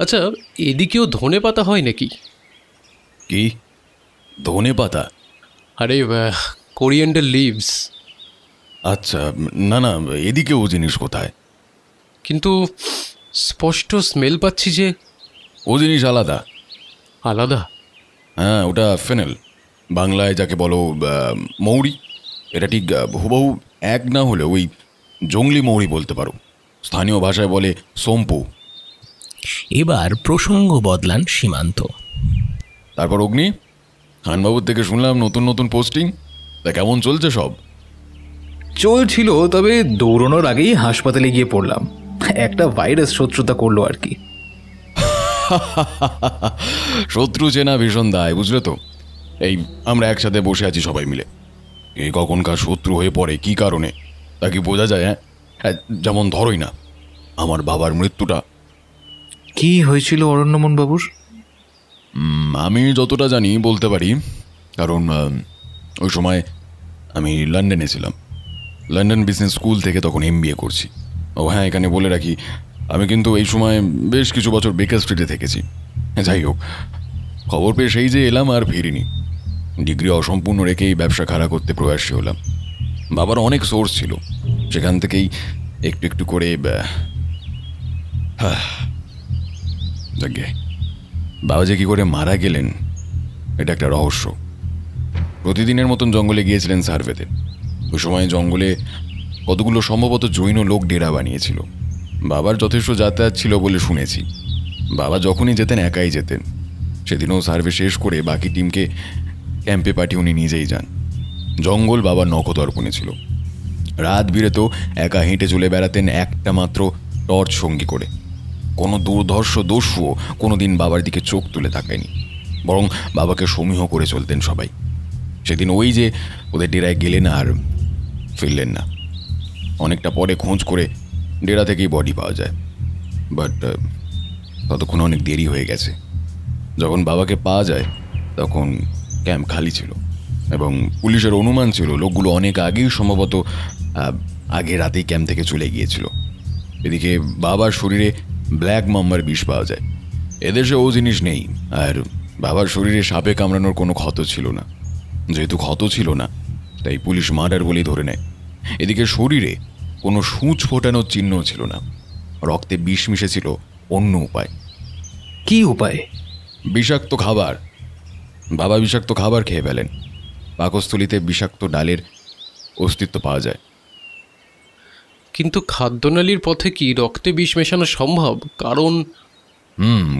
আচ্ছা, এদিকেও ধনে পাতা হয় নাকি? কি ধনে পাতা? আরে কোরিয়েন্ডার লিভস। আচ্ছা, না এদিকেও জিনিস কোথায়? কিন্তু স্পষ্ট স্মেল পাচ্ছি যে। ও জিনিস আলাদা। আলাদা? হ্যাঁ, ওটা ফেনেল, বাংলায় যাকে বলো মৌরি। এটা ঠিক হুবহু এক না হলে ওই জঙ্গলি মৌরি বলতে পারো, স্থানীয় ভাষায় বলে সোম্পু। এবার প্রসঙ্গ বদলান সীমান্ত। তারপর অগ্নি, খানবাবুর থেকে শুনলাম নতুন নতুন পোস্টিং, তা কেমন চলছে সব? চলছিল, তবে দৌড়ানোর আগেই হাসপাতালে গিয়ে পড়লাম। একটা ভাইরাস শত্রুতা করলো আর কি। শত্রু চেনা ভীষণ দায়, বুঝলে তো। এই আমরা একসাথে বসে আছি সবাই মিলে, এই কখনকার শত্রু হয়ে পড়ে কি কারণে তা কি বোঝা যায়? হ্যাঁ, যেমন ধরোই না আমার বাবার মৃত্যুটা। কি হয়েছিল অরণ্যমন বাবুর? আমি যতটা জানি বলতে পারি, কারণ ওই সময় আমি লন্ডনে ছিলাম। লন্ডন বিজনেস স্কুল থেকে তখন MBA করছি। ও হ্যাঁ, এখানে বলে রাখি আমি কিন্তু এই সময় বেশ কিছু বছর বেকার স্ট্রিটে থেকেছি। যাই হোক, খবর পেয়ে সেই যে এলাম আর ফিরিনি। ডিগ্রি অসম্পূর্ণ রেখেই ব্যবসা খাড়া করতে প্রয়াসী হলাম। বাবার অনেক সোর্স ছিল, সেখান থেকেই একটু একটু করে বাবা যে কী করে মারা গেলেন এটা একটা রহস্য। প্রতিদিনের মতন জঙ্গলে গিয়েছিলেন সার্ভেতে। ওই সময় জঙ্গলে কতগুলো সম্ভবত জৈন লোক ডেরা বানিয়েছিল। বাবার যথেষ্ট যাতায়াত ছিল বলে শুনেছি। বাবা যখনই যেতেন একাই যেতেন। সেদিনও সার্ভে শেষ করে বাকি টিমকে ক্যাম্পে পাঠিয়ে উনি নিজেই যান। জঙ্গল বাবার নখদর্পণে ছিল। রাত বিরেতেও একা হেঁটে চলে বেড়াতেন একটা মাত্র টর্চ সঙ্গী করে। কোনো দুর্ধর্ষ দস্যুও কোনো দিন বাবার দিকে চোখ তুলে তাকায়নি, বরং বাবাকে সমীহ করে চলতেন সবাই। সেদিন ওই যে ওদের ডেরায় গেলেন আর ফিরলেন না। অনেকটা পরে খোঁজ করে ডেরা থেকেই বডি পাওয়া যায়, বাট ততক্ষণ অনেক দেরি হয়ে গেছে। যখন বাবাকে পাওয়া যায় তখন ক্যাম্প খালি ছিল এবং পুলিশের অনুমান ছিল লোকগুলো অনেক আগেই সম্ভবত আগে রাতেই ক্যাম্প থেকে চলে গিয়েছিল। এদিকে বাবার শরীরে ব্ল্যাক মাম্বার বিষ পাওয়া যায়। এদেশে ও জিনিস নেই, আর বাবার শরীরে সাপে কামড়ানোর কোনো ক্ষত ছিল না। যেহেতু ক্ষত ছিল না তাই পুলিশ মার্ডার বলেই ধরে নেয়। এদিকে শরীরে কোনো সূঁচ ফোটানোর চিহ্ন ছিল না। রক্তে বিষ মিশেছিল অন্য উপায়। কি উপায়? বিষাক্ত খাবার। বাবা বিষাক্ত খাবার খেয়ে ফেলেন। পাকস্থলিতে বিষাক্ত ডালের অস্তিত্ব পাওয়া যায়। কিন্তু খাদ্যনালীর পথে কি রক্তে বিষ মেশানো সম্ভব?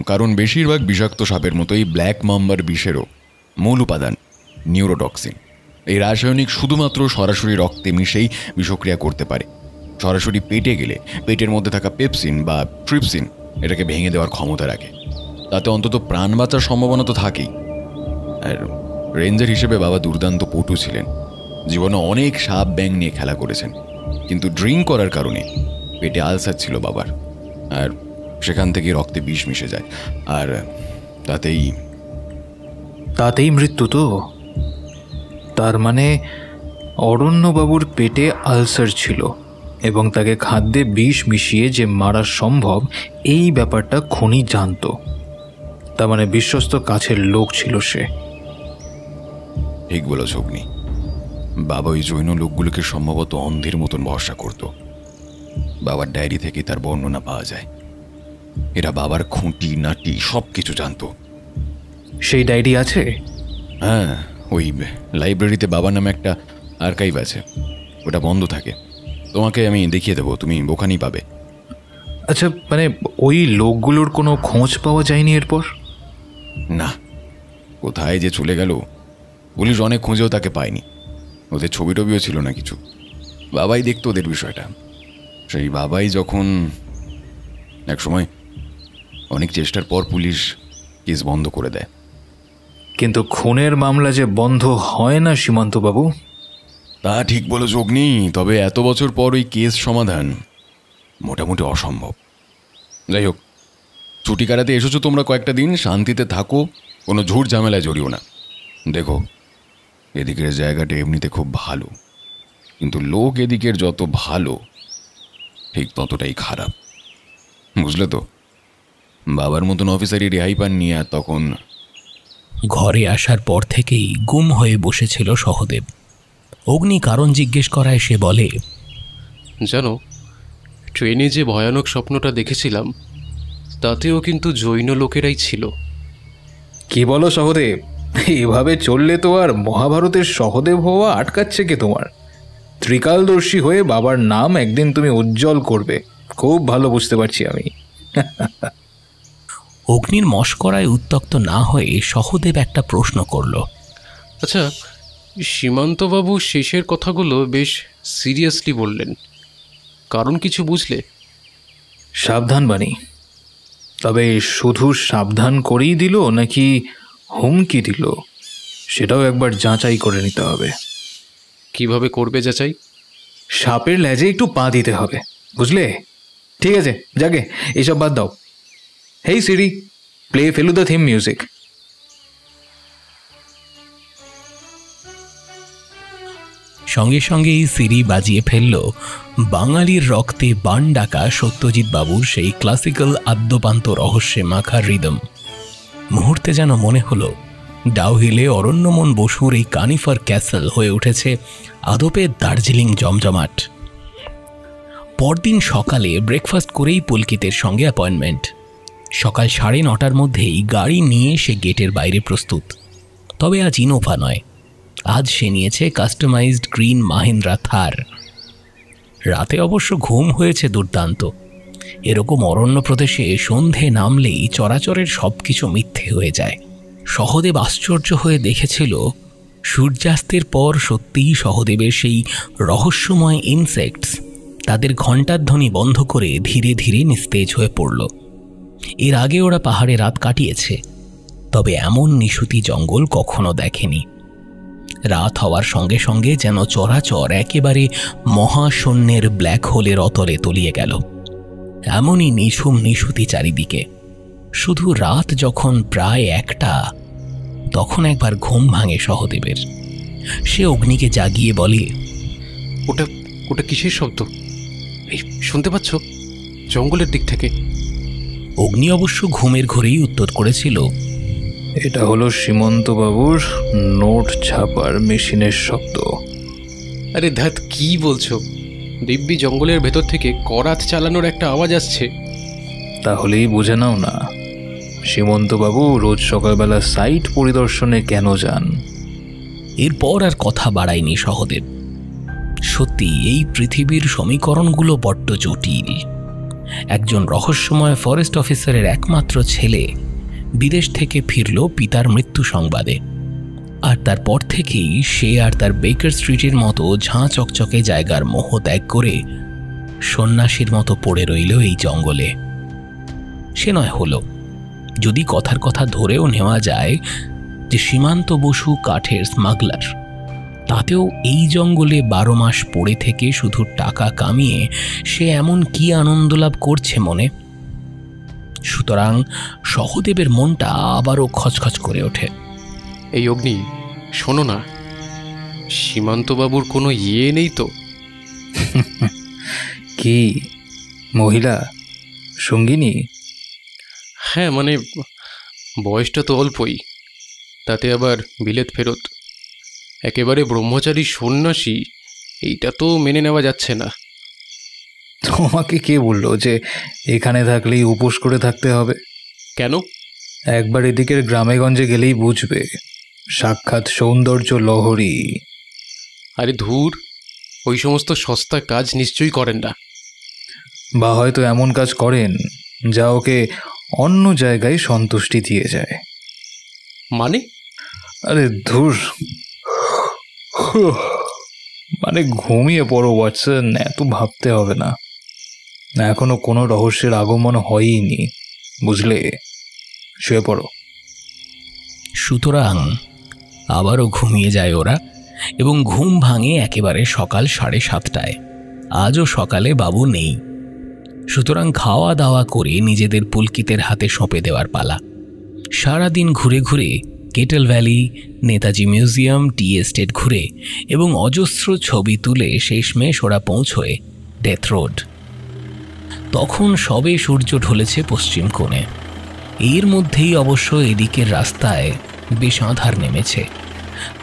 কারণ বেশিরভাগ বিষাক্ত সাপের মতোই ব্ল্যাক মাম্বার বিষেরও মূল উপাদান নিউরোটক্সিন। এই রাসায়নিক শুধুমাত্র সরাসরি রক্তে মিশেই বিষক্রিয়া করতে পারে। সরাসরি পেটে গেলে পেটের মধ্যে থাকা পেপসিন বা ট্রিপসিন এটাকে ভেঙে দেওয়ার ক্ষমতা রাখে। তাতে অন্তত প্রাণ বাঁচার সম্ভাবনা তো থাকেই। আর রেঞ্জার হিসেবে বাবা দুর্দান্ত পটু ছিলেন। জীবনে অনেক সাপ ব্যাং নিয়ে খেলা করেছেন, কিন্তু ড্রিঙ্ক করার কারণে পেটে আলসার ছিল বাবার, আর সেখান থেকে রক্তে বিষ মিশে যায়, আর তাতেই মৃত্যু। তো তার মানে অরণ্যবাবুর পেটে আলসার ছিল এবং তাকে খাদ্যে বিষ মিশিয়ে যে মারা সম্ভব এই ব্যাপারটা খুনি জানত। তার মানে বিশ্বস্ত কাছের লোক ছিল সে। ঠিক বলেছ অগ্নি। বাবা ওই জৈন লোকগুলোকে সম্ভবত অন্ধের মতন ভরসা করত। বাবার ডায়েরি থেকে তার বর্ণনা পাওয়া যায়। এরা বাবার খুঁটি নাটি সব কিছু জানত। সেই ডায়েরি আছে? হ্যাঁ, ওই লাইব্রেরিতে বাবার নামে একটা আর্কাইভ আছে। ওটা বন্ধ থাকে। তোমাকে আমি দেখিয়ে দেবো, তুমি ওখানেই পাবে। আচ্ছা, মানে ওই লোকগুলোর কোনো খোঁজ পাওয়া যায়নি এরপর? না, কোথায় যে চলে গেল। পুলিশ অনেক খুঁজেও তাকে পায়নি। ওদের ছবি টবিও ছিল না কিছু। বাবাই দেখতো ওদের বিষয়টা। সেই বাবাই যখন একসময় অনেক চেষ্টার পর পুলিশ কেস বন্ধ করে দেয়। কিন্তু খুনের মামলা যে বন্ধ হয় না সীমান্তবাবু। তা ঠিক বলো অগ্নি, তবে এত বছর পর ওই কেস সমাধান মোটামুটি অসম্ভব। যাই হোক, ছুটি কাটাতে এসেছো তোমরা কয়েকটা দিন, শান্তিতে থাকো, কোনো ঝুট ঝামেলায় জড়িও না। দেখো, এদিকের জায়গাটা এমনিতে খুব ভালো, কিন্তু লোক এদিকের যত ভালো ঠিক ততটাই খারাপ, বুঝলে তো? বাবার মতন অফিসারই রেহাই পাননি, আর তখন ঘরে আসার পর থেকেই গুম হয়ে বসেছিল সহদেব। অগ্নি কারণ জিজ্ঞেস করায় সে বলে, জানো, ট্রেনে যে ভয়ানক স্বপ্নটা দেখেছিলাম তাতেও কিন্তু জৈন লোকেরাই ছিল। কি বলো সহদেব? এভাবে চললে তো আর মহাভারতের সহদেব হওয়া আটকাচ্ছে কে তোমার? ত্রিকালদর্শী হয়ে বাবার নাম একদিন তুমি উজ্জ্বল করবে, খুব ভালো বুঝতে পারছি আমি। অগ্নির মশকরায় উত্তক্ত না হয়ে সহদেব একটা প্রশ্ন করল। আচ্ছা, সীমান্তবাবু শেষের কথাগুলো বেশ সিরিয়াসলি বললেন, কারণ কিছু বুঝলে? সাবধান বাণী। তবে শুধু সাবধান করেই দিল নাকি হুমকি দিল সেটাও একবার যাচাই করে নিতে হবে। কিভাবে করবে যাচাই? সাপের লেজে একটু পা দিতে হবে, বুঝলে? ঠিক আছে, যাকে এসব বাদ দাও। হেই সিরি, প্লে ফেলুদা থিম মিউজিক। সঙ্গে সঙ্গেই সিরি বাজিয়ে ফেলল বাঙালির রক্তে বান ডাকা সত্যজিৎ বাবুর সেই ক্লাসিক্যাল আদ্যপান্ত রহস্যে মাখা রিদম। মুহূর্তে যেন মনে হলো ডাউহিলে অরণ্যমন বসুর এই কানিফার ক্যাসেল হয়ে উঠেছে আদপে দার্জিলিং জমজমাট। পরদিন সকালে ব্রেকফাস্ট করেই পুলকিতের সঙ্গে অ্যাপয়েন্টমেন্ট। সকাল 9:30 মধ্যেই গাড়ি নিয়ে সে গেটের বাইরে প্রস্তুত। তবে আজ ইনোভা নয়, আজ সে নিয়েছে কাস্টমাইজড গ্রিন মাহিন্দ্রা থার। রাতে অবশ্য ঘুম হয়েছে দুর্দান্ত। এরকম অরণ্য প্রদেশে সন্ধে নামলেই চরাচরের সব কিছু মিথ্যে হয়ে যায়। সহদেব আশ্চর্য হয়ে দেখেছিল সূর্যাস্তের পর সত্যিই সহদেবের সেই রহস্যময় ইনসেক্টস তাদের ঘণ্টার ধ্বনি বন্ধ করে ধীরে ধীরে নিস্তেজ হয়ে পড়ল। এর আগে ওরা পাহাড়ে রাত কাটিয়েছে, তবে এমন নিশুতি জঙ্গল কখনো দেখেনি। রাত হওয়ার সঙ্গে সঙ্গে যেন চরাচর একেবারে মহাশূন্যের ব্ল্যাক হোলের অতলে তলিয়ে গেল। এমনই নিঝুম নিশুতি চারিদিকে। শুধু রাত যখন প্রায় 1টা, তখন একবার ঘুম ভাঙে সহদেবের। সে অগ্নিকে জাগিয়ে বলে, ওটা ওটা কিসের শব্দ? এই শুনতে পাচ্ছ? জঙ্গলের দিক থেকে। অগ্নি অবশ্য ঘুমের ঘরেই উত্তর করেছিল, এটা হলো সীমন্তবাবুর নোট ছাপার মেশিনের শব্দ। আরে ধ্যাত, কি বলছো? দিব্যি জঙ্গলের ভেতর থেকে করাত চালানোর একটা আওয়াজ আসছে। তাহলেই বুঝে নাও না সীমন্তবাবু রোজ সকালবেলা সাইট পরিদর্শনে কেন যান। এরপর আর কথা বাড়ায়নি সহদেব। সত্যি এই পৃথিবীর সমীকরণগুলো বড্ড জটিল। একজন রহস্যময় ফরেস্ট অফিসারের একমাত্র ছেলে বিদেশ থেকে ফিরল পিতার মৃত্যু সংবাদে, আর তারপর থেকেই সে আর তার বেকার স্ট্রিটের মতো ঝাঁ চকচকে জায়গার মোহ ত্যাগ করে সন্ন্যাসীর মতো পড়ে রইল এই জঙ্গলে। সে নয় হলো, যদি কথার কথা ধরেও নেওয়া যায় যে সীমান্ত বসু কাঠের স্মাগলার, তাতেও এই জঙ্গলে 12 মাস পড়ে থেকে শুধু টাকা কামিয়ে সে এমন কি আনন্দ লাভ করছে মনে। সুতরাং সহদেবের মনটা আবারও খচখচ করে ওঠে। এই অগ্নি, শোনো না, সীমান্তবাবুর কোনো ইয়ে নেই তো? কি মহিলা সঙ্গিনী? হ্যাঁ, মানে বয়সটা তো অল্পই, তাতে আবার বিলেত ফেরত, একেবারে ব্রহ্মচারী সন্ন্যাসী। এইটা তো মেনে নেওয়া যাচ্ছে না। তোমাকে কে বললো যে এখানে থাকলেই উপোস করে থাকতে হবে? কেন? একবার এদিকের গ্রামেগঞ্জে গেলেই বুঝবে, সাক্ষাৎ সৌন্দর্য লহরী। আরে ধুর, ওই সমস্ত সস্তা কাজ নিশ্চয়ই করেন না। বা হয়তো এমন কাজ করেন যা ওকে অন্য জায়গায় সন্তুষ্টি দিয়ে যায়। মানে? আরে ধুর, মানে ঘুমিয়ে পড়ো ওয়াটসন, এত ভাবতে হবে না। এখনো কোনো রহস্যের আগমন হয়নি, বুঝলে? শুয়ে পড়ো। সুতরাং আবারও ঘুমিয়ে যায় ওরা, এবং ঘুম ভাঙে একেবারে সকাল 7:30টায়। আজও সকালে বাবু নেই, সুতরাং খাওয়া দাওয়া করে নিজেদের পুলকিতের হাতে সঁপে দেওয়ার পালা। সারাদিন ঘুরে ঘুরে kettle valley, Netaji museum, tea estate ঘুরে এবং অজস্র ছবি তুলে শেষমেশ ওরা পৌঁছয় ডেথ রোড। তখন সবে সূর্য ঢলেছে পশ্চিম কোণে। এর মধ্যেই অবশ্য এদিকের রাস্তায় বেশ আঁধার নেমেছে।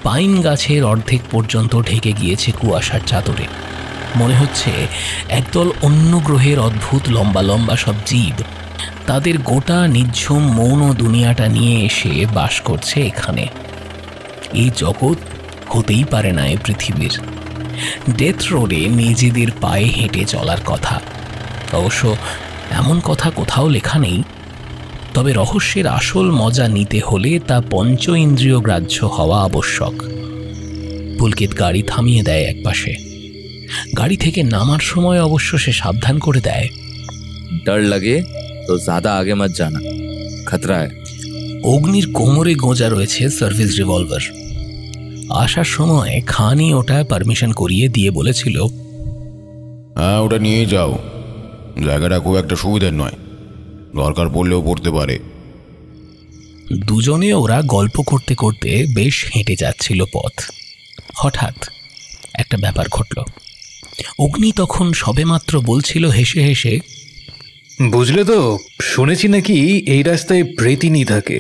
পাইন গাছের অর্ধেক পর্যন্ত ঢেকে গিয়েছে কুয়াশার চাদরে। মনে হচ্ছে একদল অন্য গ্রহের অদ্ভুত লম্বা লম্বা সব জীব তাদের গোটা নিঝুম মৌন দুনিয়াটা নিয়ে এসে বাস করছে এখানে। এই জগৎ হতেই পারে না এ পৃথিবীর। ডেথ রোডে নিজেদের পায়ে হেঁটে চলার কথা, অবশ্য এমন কথা কোথাও লেখা নেই। তবে রহস্যের আসল মজা নিতে হলে তা পঞ্চ ইন্দ্রিয় গ্রাহ্য হওয়া আবশ্যক। পুলকিত গাড়ি থামিয়ে দেয় একপাশে। গাড়ি থেকে নামার সময় অবশ্য সে সাবধান করে দেয়, डर लगे तो ज्यादा आगे मत जाना, खतरा है। অগ্নির কোমরে গোঁজা রয়েছে সার্ভিস রিভলভার। আসার সময় খানি ওটা পারমিশন করিয়ে দিয়ে বলেছিল, হ্যাঁ, ওটা নিয়ে যাও, জায়গাটা খুব একটা সুবিধার নয়, দরকার পড়লেও পড়তে পারে। দুজনে ওরা গল্প করতে করতে বেশ হেঁটে যাচ্ছিল পথ। হঠাৎ একটা ব্যাপার ঘটল। অগ্নি তখন সবেমাত্র বলছিল হেসে হেসে, বুঝলে তো, শুনেছি নাকি এই রাস্তায় প্রেতিনী থাকে,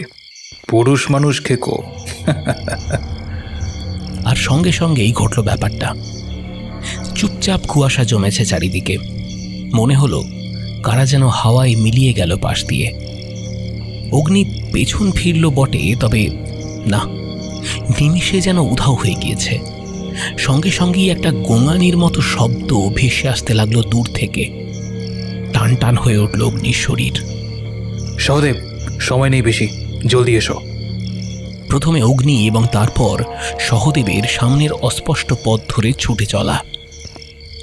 পুরুষ মানুষ খেকো। আর সঙ্গে সঙ্গেই ঘটল ব্যাপারটা। চুপচাপ কুয়াশা জমেছে চারিদিকে। মনে হলো কারা যেন হাওয়ায় মিলিয়ে গেল পাশ দিয়ে। অগ্নি পেছন ফিরল বটে, তবে না, নিমিষে যেন উধাও হয়ে গিয়েছে। সঙ্গে সঙ্গেই একটা গোঙানির মতো শব্দ ভেসে আসতে লাগলো দূর থেকে। টান টান হয়ে উঠল অগ্নির শরীর। সহদেব, সময় নেই বেশি, জলদি এসো। প্রথমে অগ্নি এবং তারপর সহদেবের সামনের অস্পষ্ট পথ ধরে ছুটে চলা,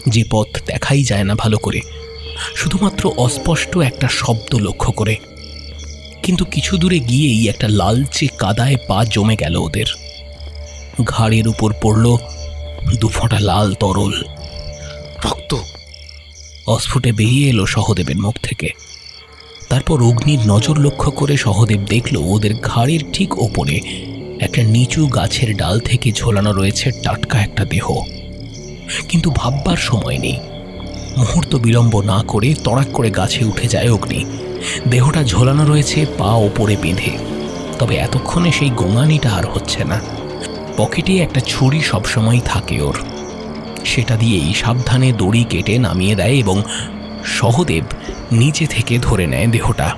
যে পথ দেখাই যায় না ভালো করে, শুধুমাত্র অস্পষ্ট একটা শব্দ লক্ষ্য করে। কিন্তু কিছু দূরে গিয়েই একটা লালচে কাদায় পা জমে গেল ওদের। ঘাড়ের উপর পড়ল দুফোঁটা লাল তরল রক্ত। অস্ফুটে বেরিয়ে এলো সহদেবের মুখ থেকে। তারপর অগ্নির নজর লক্ষ্য করে সহদেব দেখল ওদের ঘাড়ের ঠিক ওপরে একটা নিচু গাছের ডাল থেকে ঝোলানো রয়েছে টাটকা একটা দেহ। কিন্তু ভাববার সময় নেই। মুহূর্ত বিলম্ব না করে তড়াক করে গাছে উঠে যায় অগ্নি। দেহটা ঝোলানো রয়েছে পা ওপরে বেঁধে। তবে এতক্ষণে সেই গোঙানিটা আর হচ্ছে না। পকেটে একটা ছুরি সবসময় থাকে ওর। সেটা দিয়েই সাবধানে দড়ি কেটে নামিয়ে দেয় এবং সহদেব নিচে থেকে ধরে নেয় দেহটা।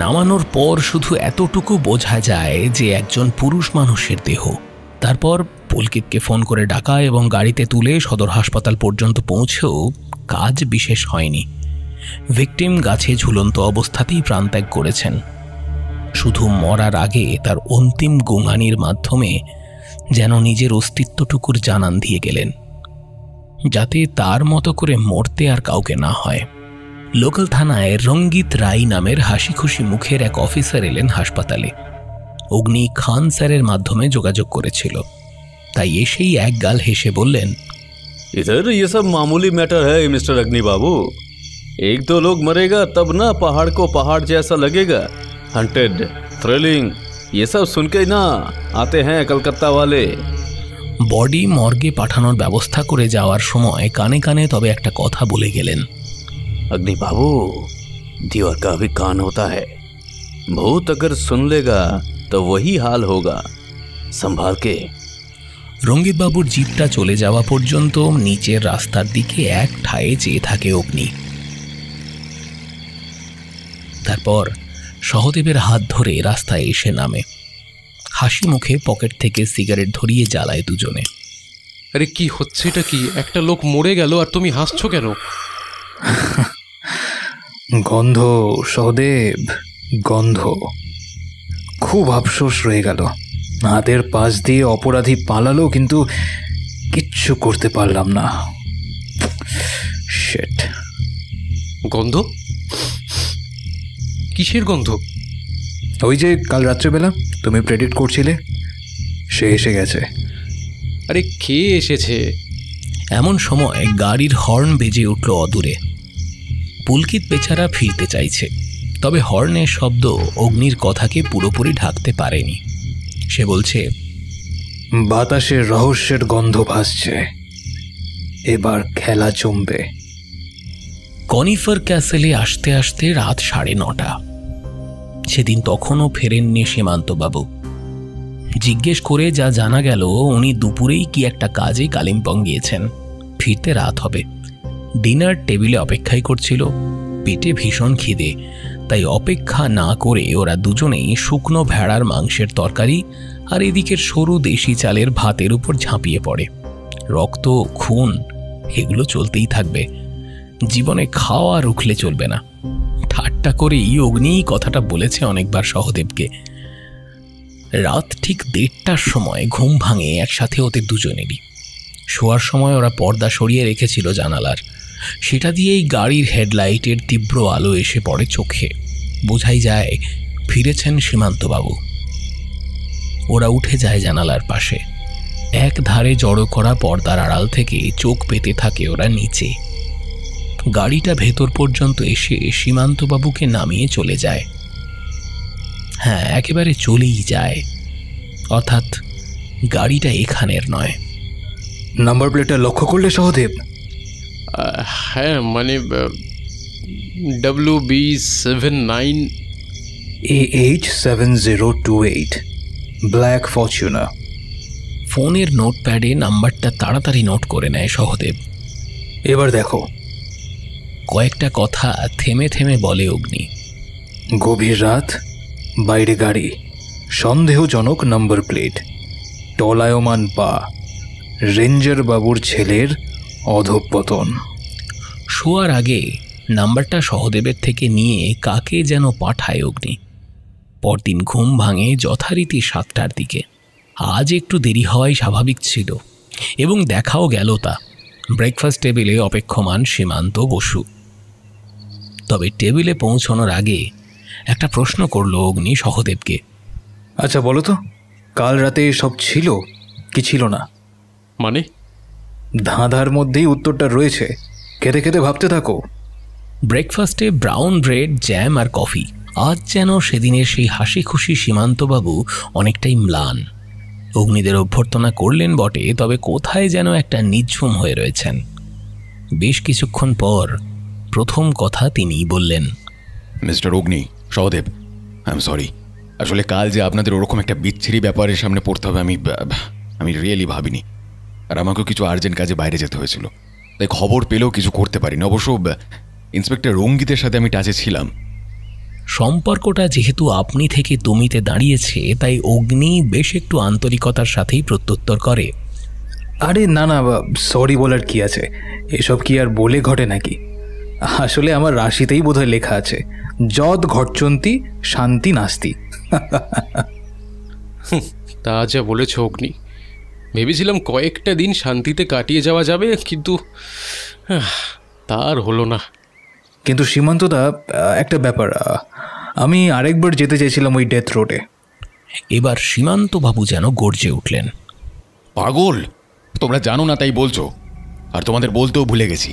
নামানোর পর শুধু এতটুকু বোঝা যায় যে একজন পুরুষ মানুষের দেহ। তারপর পুলকিতকে ফোন করে ডাকা এবং গাড়িতে তুলে সদর হাসপাতাল পর্যন্ত পৌঁছেও কাজ বিশেষ হয়নি। ভিকটিম গাছে ঝুলন্ত অবস্থাতেই প্রাণত্যাগ করেছেন। শুধু মরার আগে তার অন্তিম গোঙানির মাধ্যমে যেন নিজের অস্তিত্বটুকুর জানান দিয়ে গেলেন, যাতে তার মতো করে মরতে আর কাউকে না হয়। লোকাল থানায় রঙ্গিত রায় নামের হাসি খুশি মুখের এক অফিসার এলেন হাসপাতালে। অগ্নি খান স্যারের মাধ্যমে যোগাযোগ করেছিল, তাই এসেই এক গাল হেসে বললেন, इधर ये सब मामूली मैटर है मिस्टर अग्नि बाबू। एक दो लोग मरेगा तब ना पहाड़ को पहाड़ जैसा लगेगा। हंटेड, थ्रिलिंग, ये सब सुन के ना आते हैं कलकत्ता वाले। বডি মর্গে পাঠানোর ব্যবস্থা করে যাওয়ার সময় কানে কানে তবে একটা কথা বলে গেলেন, अग्नि बाबू, दीवार का भी कान होता है। भूत अगर सुन लेगा तो वही हाल होगा, संभाल के। রঙ্গিতবাবুর জিপটা চলে যাওয়া পর্যন্ত নিচের রাস্তার দিকে এক ঠায়ে চেয়ে থাকে অগ্নি। তারপর সহদেবের হাত ধরে রাস্তায় এসে নামে। হাসি মুখে পকেট থেকে সিগারেট ধরিয়ে জ্বালায় দুজনে। আরে কি হচ্ছে এটা কি? একটা লোক মরে গেল আর তুমি হাসছো কেন? গন্ধ সহদেব, গন্ধ। খুব আফসোস রয়ে গেল। হাতের পাশ দিয়ে অপরাধী পালালো, কিন্তু কিচ্ছু করতে পারলাম না। শিট। গন্ধ? কিসের গন্ধ? ওই যে কাল রাত্রেবেলা তুমি প্রেডিক্ট করছিলে, সে এসে গেছে। আরে কে এসেছে? এমন সময় গাড়ির হর্ন বেজে উঠল অদূরে। পুলকিত বেচারা ফিরতে চাইছে, তবে হর্নের শব্দ অগ্নির কথাকে পুরোপুরি ঢাকতে পারেনি। সে বলছে, বাতাসে রহস্যের গন্ধ ভাসছে, এবার খেলা জমবে। কনিফার ক্যাসেলে আসতে আসতে রাত 9:30। সেদিন তখনও ফেরেননি সীমান্তবাবু। জিজ্ঞেস করে যা জানা গেল, উনি দুপুরেই কি একটা কাজে কালিম্পং গিয়েছেন, ফিরতে রাত হবে। ডিনার টেবিলে অপেক্ষাই করছিল। পেটে ভীষণ খিদে, তাই অপেক্ষা না করে ওরা দুজনেই শুকনো ভেড়ার মাংসের তরকারি আর এদিকের সরু দেশি চালের ভাতের উপর ঝাঁপিয়ে পড়ে। রক্ত, খুন এগুলো চলতেই থাকবে। জীবনে খাওয়া রুখলে চলবে না। ঠাট্টা করেই অগ্নি কথাটা বলেছে অনেকবার সহদেবকে। রাত ঠিক 1:30টার সময় ঘুম ভাঙে একসাথে ওদের দুজনেরই। শোয়ার সময় ওরা পর্দা সরিয়ে রেখেছিল জানালার, সেটা দিয়েই গাড়ির হেডলাইটের তীব্র আলো এসে পড়ে চোখে। বোঝাই যায় ফিরেছেন সীমান্তবাবু। ওরা উঠে যায় জানালার পাশে। এক ধারে জড়ো করা পর্দার আড়াল থেকে চোখ পেতে থাকে ওরা নিচে। গাড়িটা ভেতর পর্যন্ত এসে সীমান্তবাবুকে নামিয়ে চলে যায়। হ্যাঁ, একেবারে চলেই যায়, অর্থাৎ গাড়িটা এখানের নয়। নাম্বার প্লেটটা লক্ষ্য করলে সহদেব? হ্যাঁ, মানে WB79 AH7028 ব্ল্যাক ফরচুনার। ফোনের নোটপ্যাডে নাম্বারটা তাড়াতাড়ি নোট করে নেয় সহদেব। এবার দেখো। কয়েকটা কথা থেমে থেমে বলে অগ্নি। গভীর রাত, বাইরে গাড়ি, সন্দেহজনক নাম্বার প্লেট, টলায়মান পা, রেঞ্জার বাবুর ছেলের অধঃপতন। শোয়ার আগে নাম্বারটা সহদেবের থেকে নিয়ে কাকে যেন পাঠায় অগ্নি। পরদিন ঘুম ভাঙে যথারীতি 7টার দিকে। আজ একটু দেরি হওয়াই স্বাভাবিক ছিল এবং দেখাও গেল তা। ব্রেকফাস্ট টেবিলে অপেক্ষমান সীমান্ত বসু। তবে টেবিলে পৌঁছানোর আগে একটা প্রশ্ন করল অগ্নি সহদেবকে। আচ্ছা বলো তো, কাল রাতে সব ছিল কি ছিল না? মানে? ধাঁধার মধ্যেই উত্তরটা রয়েছে, খেতে খেতে ভাবতে থাকো। ব্রেকফাস্টে ব্রাউন ব্রেড, জ্যাম আর কফি। আজ যেন সেদিনের সেই হাসি খুশি সীমান্তবাবু অনেকটাই ম্লান। অগ্নিদের অভ্যর্থনা করলেন বটে, তবে কোথায় যেন একটা নিঝুম হয়ে রয়েছেন। বেশ কিছুক্ষণ পর প্রথম কথা তিনিই বললেন। Mister Agni, Sahadev, I am sorry. আসলে কাল যে আপনাদের ওরকম একটা বিচ্ছিরি ব্যাপারের সামনে পড়তে হবে আমি রিয়েলি ভাবিনি। আর আমাকেও কিছু আর্জেন্ট কাজে বাইরে যেতে হয়েছিল, তাই খবর পেলেও কিছু করতে পারিনি। অবশ্য ইন্সপেক্টর রঙ্গিতের সাথে আমি টাচে ছিলাম। সম্পর্কটা যেহেতু আপনি থেকে তুমিতে দাঁড়িয়েছে, তাই অগ্নি বেশ একটু আন্তরিকতার সাথেই প্রত্যুত্তর করে। আরে না না, সরি বলার কি আছে, এসব কি আর বলে ঘটে নাকি? আসলে আমার রাশিতেই বোধহয় লেখা আছে, যদ ঘটচন্তি শান্তি নাস্তি। তা যা বলেছ অগ্নি, ভেবেছিলাম কয়েকটা দিন শান্তিতে কাটিয়ে যাওয়া যাবে, কিন্তু তার হলো না। কিন্তু সীমান্তদা, একটা ব্যাপার, আমি আরেকবার যেতে চাইছিলাম ওই ডেথ রোডে। এবার সীমান্তবাবু যেন গর্জে উঠলেন। পাগল, তোমরা জানো না তাই বলছো। আর তোমাদের বলতেও ভুলে গেছি,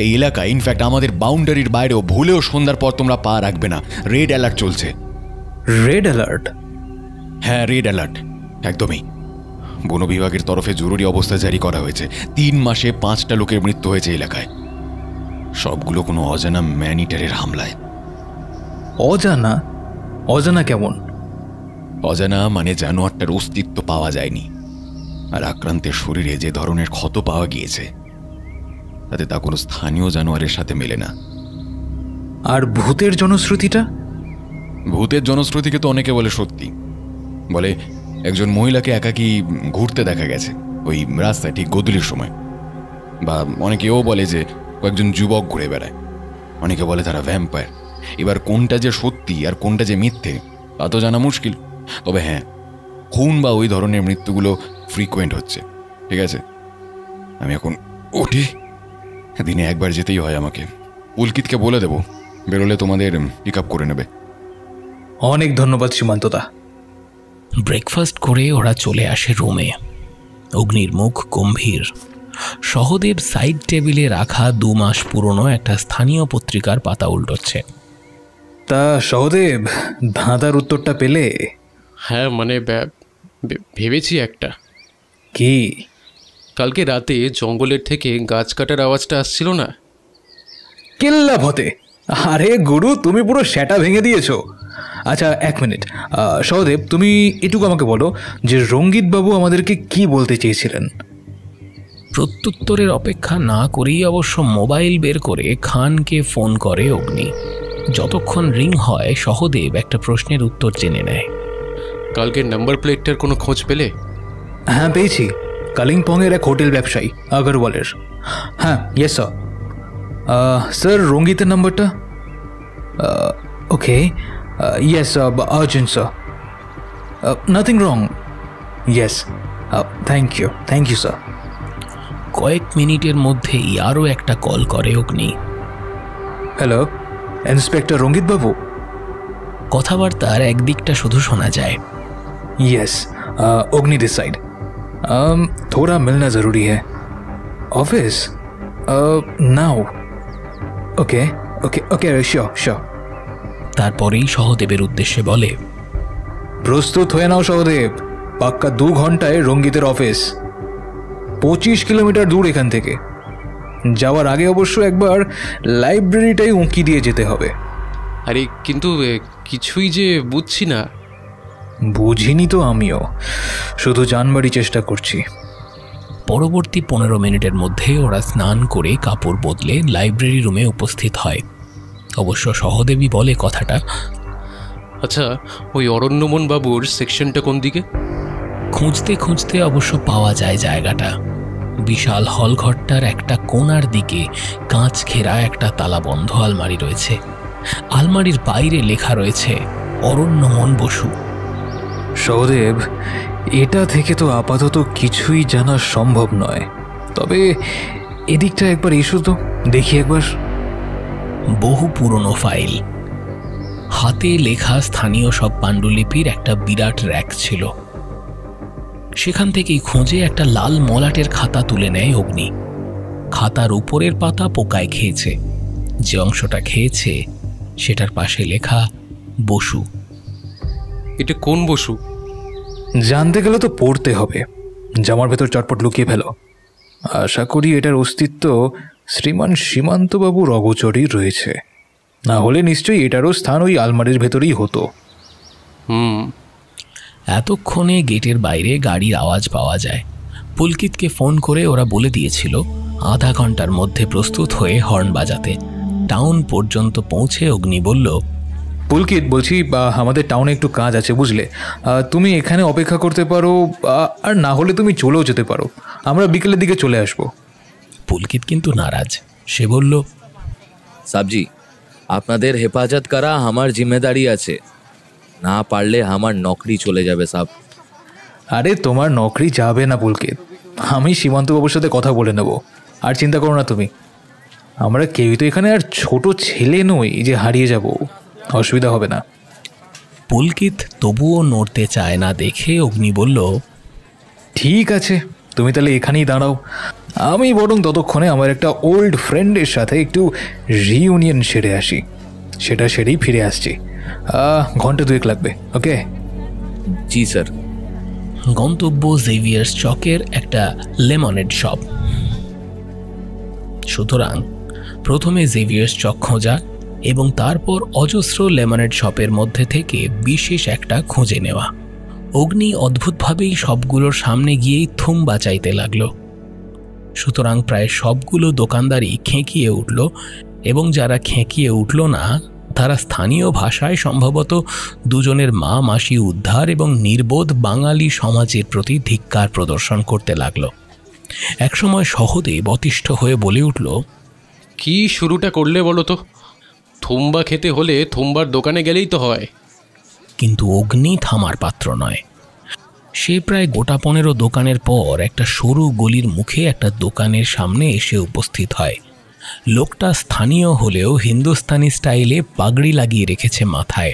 এই এলাকায় ইনফ্যাক্ট আমাদের বাউন্ডারির বাইরেও ভুলেও সন্ধ্যার পর তোমরা পা রাখবে না। রেড অ্যালার্ট চলছে। Red alert? হ্যাঁ, রেড অ্যালার্ট, একদমই। বন বিভাগের তরফে জরুরি অবস্থা জারি করা হয়েছে। 3 মাসে 5টা লোকের মৃত্যু হয়েছে এলাকায়, সবগুলো কোনো অজানা ম্যানিটারের হামলায়। অজানা? অজানা কেমন? অজানা মানে জানোয়ারটার অস্তিত্ব পাওয়া যায়নি, আর আক্রান্তের শরীরে যে ধরনের ক্ষত পাওয়া গিয়েছে তাতে তা কোনো স্থানীয় জানোয়ারের সাথে মেলে না। আর ভূতের জনশ্রুতিটা? ভূতের জনশ্রুতিকে তো অনেকে বলে সত্যি। বলে একজন মহিলাকে একাকী ঘুরতে দেখা গেছে ওই রাস্তায় ঠিক গোধূলির সময়। বা অনেকেও বলে যে কয়েকজন যুবক ঘুরে বেড়ায়। অনেকে বলে তারা ভ্যাম্পায়ার। এবার কোনটা যে সত্যি আর কোনটা যে মিথ্যে তা তো জানা মুশকিল। তবে হ্যাঁ, খুন বা ওই ধরনের মৃত্যুগুলো ফ্রিকোয়েন্ট হচ্ছে। ঠিক আছে, আমি এখন উঠি। দিনে একবার যেতেই হয় আমাকে। পুলকিতকে বলে দেব, বেরোলে তোমাদের পিক আপ করে নেবে। অনেক ধন্যবাদ সীমান্তদা। ব্রেকফাস্ট করে ওরা চলে আসে রুমে। অগ্নির মুখ গম্ভীর। সহদেব সাইড টেবিলে রাখা 2 মাস পুরনো একটা স্থানীয় পত্রিকার পাতা উল্টোচ্ছে। তা সহদেব, ধাঁধার উত্তরটা পেলে? হ্যাঁ, মানে ভেবেছি একটা। কি? কালকে রাতে জঙ্গলের থেকে গাছ কাটার আওয়াজটা আসছিল না? কেল্লা ভতে! আরে গুরু, তুমি পুরো সেটা ভেঙে দিয়েছো। আচ্ছা 1 মিনিট, সহদেব তুমি এটুকু আমাকে বলো যে রঙ্গিত বাবু আমাদেরকে কি বলতে চেয়েছিলেন? প্রত্যুত্তরের অপেক্ষা না করেই অবশ্য মোবাইল বের করে খানকে ফোন করে অগ্নি। যতক্ষণ রিং হয় সহদেব একটা প্রশ্নের উত্তর জেনে নেয়। কালকের নাম্বার প্লেটটার কোনো খোঁজ পেলে? হ্যাঁ পেয়েছি, কালিম্পংয়ের এক হোটেল ব্যবসায়ী আগরওয়ালের। হ্যাঁ, ইয়েস স্যার। স্যার রঙ্গিতের নাম্বারটা? Okay, yes urgent sir. Nothing wrong. Yes, thank you sir. কয়েক মিনিটের মধ্যেই আরও একটা কল করে অগ্নি। হ্যালো, ইন্সপেক্টর রঙ্গিত বাবু? কথাবার্তার একদিকটা শুধু শোনা যায়। यस, अग्नि दिस साइड। थोड़ा मिलना ज़रूरी है। Office now? Okay okay okay, sure. তারপরেই সহদেবের উদ্দেশ্যে বলে, প্রস্তুত হয়ে নাও সহদেব, পাক্কা 2 ঘন্টায় রঙ্গিতের অফিস। 25 কিলোমিটার দূর এখান থেকে। যাওয়ার আগে অবশ্য একবার লাইব্রেরিটাই উঁকি দিয়ে যেতে হবে। আরে কিন্তু কিছুই যে বুঝছি না। বুঝিনি তো আমিও, শুধু জানবারই চেষ্টা করছি। পরবর্তী 15 মিনিটের মধ্যে ওরা স্নান করে কাপড় বদলে লাইব্রেরি রুমে উপস্থিত হয়। অবশ্য সহদেবী বলে কথাটা। আচ্ছা, ওই অরণ্যমন বাবুর সেকশনটা কোন দিকে? খুঁজতে খুঁজতে অবশ্য পাওয়া যায় জায়গাটা। বিশাল হলঘরটার একটা কোণার দিকে কাঁচ ঘেরা একটা তালাবন্ধ আলমারি রয়েছে। আলমারির বাইরে লেখা রয়েছে অরণ্যমন বসু। সহদেব, এটা থেকে তো আপাতত কিছুই জানা সম্ভব নয়, তবে এদিকটা একবার এসো তো, দেখি একবার। বহু পুরনো ফাইল, হাতে লেখা স্থানীয় সব পাণ্ডুলিপির একটা বিরাট র্যাক ছিল। সেখান থেকেই খুঁজে একটা লাল মলাটের খাতা তুলে নেয় অগ্নি। খাতার উপরের পাতা পোকায় খেয়েছে, যে অংশটা খেয়েছে সেটার পাশে লেখা বসু। এটা কোন বসু? জানতে গেলে তো পড়তে হবে। জামার ভেতর চটপট লুকিয়ে ফেলো। আশা করি এটার অস্তিত্ব শ্রীমান সীমান্তবাবুর অগোচরই রয়েছে, না হলে নিশ্চয়ই এটারও স্থান ওই আলমারির ভেতরেই হতো। এতক্ষণে গেটের বাইরে গাড়ির আওয়াজ পাওয়া যায়। পুলকিতকে ফোন করে ওরা বলে দিয়েছিল আধা ঘন্টার মধ্যে প্রস্তুত হয়ে হর্ন বাজাতে। টাউন পর্যন্ত পৌঁছে অগ্নি বলল, পুলকিত বলছি, আমাদের টাউনে একটু কাজ আছে বুঝলে, তুমি এখানে অপেক্ষা করতে পারো, আর না হলে তুমি চলেও যেতে পারো, আমরা বিকেলের দিকে চলে আসবো। পুলকিত কিন্তু নারাজ। সে বলল, সাবজি, আপনাদের হেফাজত করা আমার জিম্মেদারি আছে, না পারলে আমার নকরি চলে যাবে সাব। আরে তোমার নকরি যাবে না পুলকিত, আমি সীমান্তবাবুর সাথে কথা বলে নেব, আর চিন্তা করো না তুমি। আমরা কেউই তো এখানে আর ছোট ছেলে নই যে হারিয়ে যাব, অসুবিধা হবে না। পুলকিত তবুও নড়তে চায় না দেখে অগ্নি বলল, ঠিক আছে, তুমি তাহলে এখানেই দাঁড়াও, আমি বরং ততক্ষণে আমার একটা ওল্ড ফ্রেন্ডের সাথে একটু রিইউনিয়ন সেরে আসি। সেটা সেরেই ফিরে আসছি, ঘন্টা 2 লাগবে। ওকে? জি স্যার। গন্তব্য জেভিয়ার্স চকের একটা লেমনেড শপ। সুতরাং প্রথমে জেভিয়ার্স চক খোঁজা এবং তারপর অজস্র লেমনেড শপের মধ্যে থেকে বিশেষ একটা খুঁজে নেওয়া। অগ্নি অদ্ভুতভাবেই সবগুলোর সামনে গিয়েই থুম বাঁচাইতে লাগলো। সুতরাং প্রায় সবগুলো দোকানদারই খেঁকিয়ে উঠল, এবং যারা খেঁকিয়ে উঠল না তারা স্থানীয় ভাষায় সম্ভবত দুজনের মা মাসি উদ্ধার এবং নির্বোধ বাঙালি সমাজের প্রতি ধিক্কার প্রদর্শন করতে লাগল। একসময় সহদেব অতিষ্ঠ হয়ে বলে উঠল, কি শুরুটা করলে বলো তো? থুম্বা খেতে হলে থুম্বার দোকানে গেলেই তো হয়। কিন্তু অগ্নি থামার পাত্র নয়। সে প্রায় গোটা 15 দোকানের পর একটা সরু গলির মুখে একটা দোকানের সামনে এসে উপস্থিত হয়। লোকটা স্থানীয় হলেও হিন্দুস্তানি স্টাইলে পাগড়ি লাগিয়ে রেখেছে মাথায়।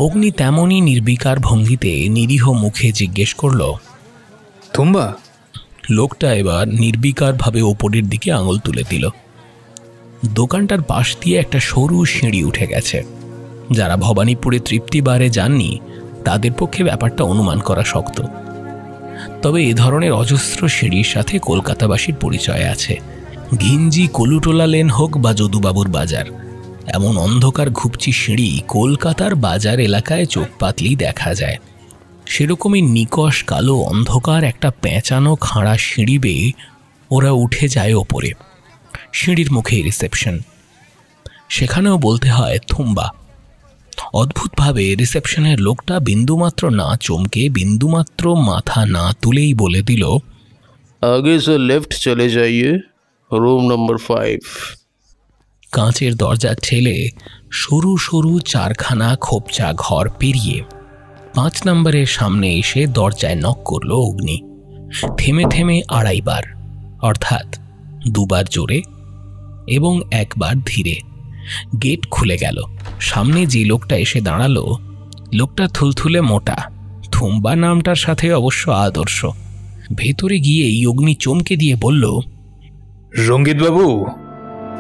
অগ্নি তেমনই নির্বিকার ভঙ্গিতে নিরীহ মুখে জিজ্ঞেস করল, থুম্বা? লোকটা এবার নির্বিকারভাবে ওপরের দিকে আঙুল তুলে দিল। দোকানটার পাশ দিয়ে একটা সরু সিঁড়ি উঠে গেছে। যারা ভবানীপুরে তৃপ্তিবারে যাননি তাদের পক্ষে ব্যাপারটা অনুমান করা শক্ত। তবে এ ধরনের অজস্র সিঁড়ির সাথে কলকাতাবাসীর পরিচয় আছে। ঘিঞ্জি কলুটোলা লেন হোক বা যদুবাবুর বাজার, এমন অন্ধকার ঘুপচি সিঁড়ি কলকাতার বাজার এলাকায় চোখ পাতলেই দেখা যায়। সেরকমই নিকশ কালো অন্ধকার একটা পেঁচানো খাঁড়া সিঁড়ি বেয়ে ওরা উঠে যায় ওপরে। সিঁড়ির মুখে রিসেপশন, সেখানেও বলতে হয় থুম্বা। অদ্ভুতভাবে রিসেপশনের লোকটা বিন্দুমাত্র না চমকে, বিন্দুমাত্র মাথা না তুলেই বলে দিল, আগে সে লেফট চলে যাইয়ে, রুম নম্বর 5। কাঁচের দরজা ঠেলে সরু সরু 4খানা খোপচা ঘর পেরিয়ে 5 নম্বরের সামনে এসে দরজায় নক করল অগ্নি। থেমে থেমে 2.5 বার, অর্থাৎ 2 বার জোরে এবং 1 বার ধীরে। গেট খুলে গেল। সামনে যে লোকটা এসে দাঁড়ালো, লোকটা থুলথুলে মোটা, থুম্বা নামটার সাথে অবশ্য আদর্শ। ভেতরে গিয়েই অগ্নি চমকে দিয়ে বলল, রঙ্গিতবাবু,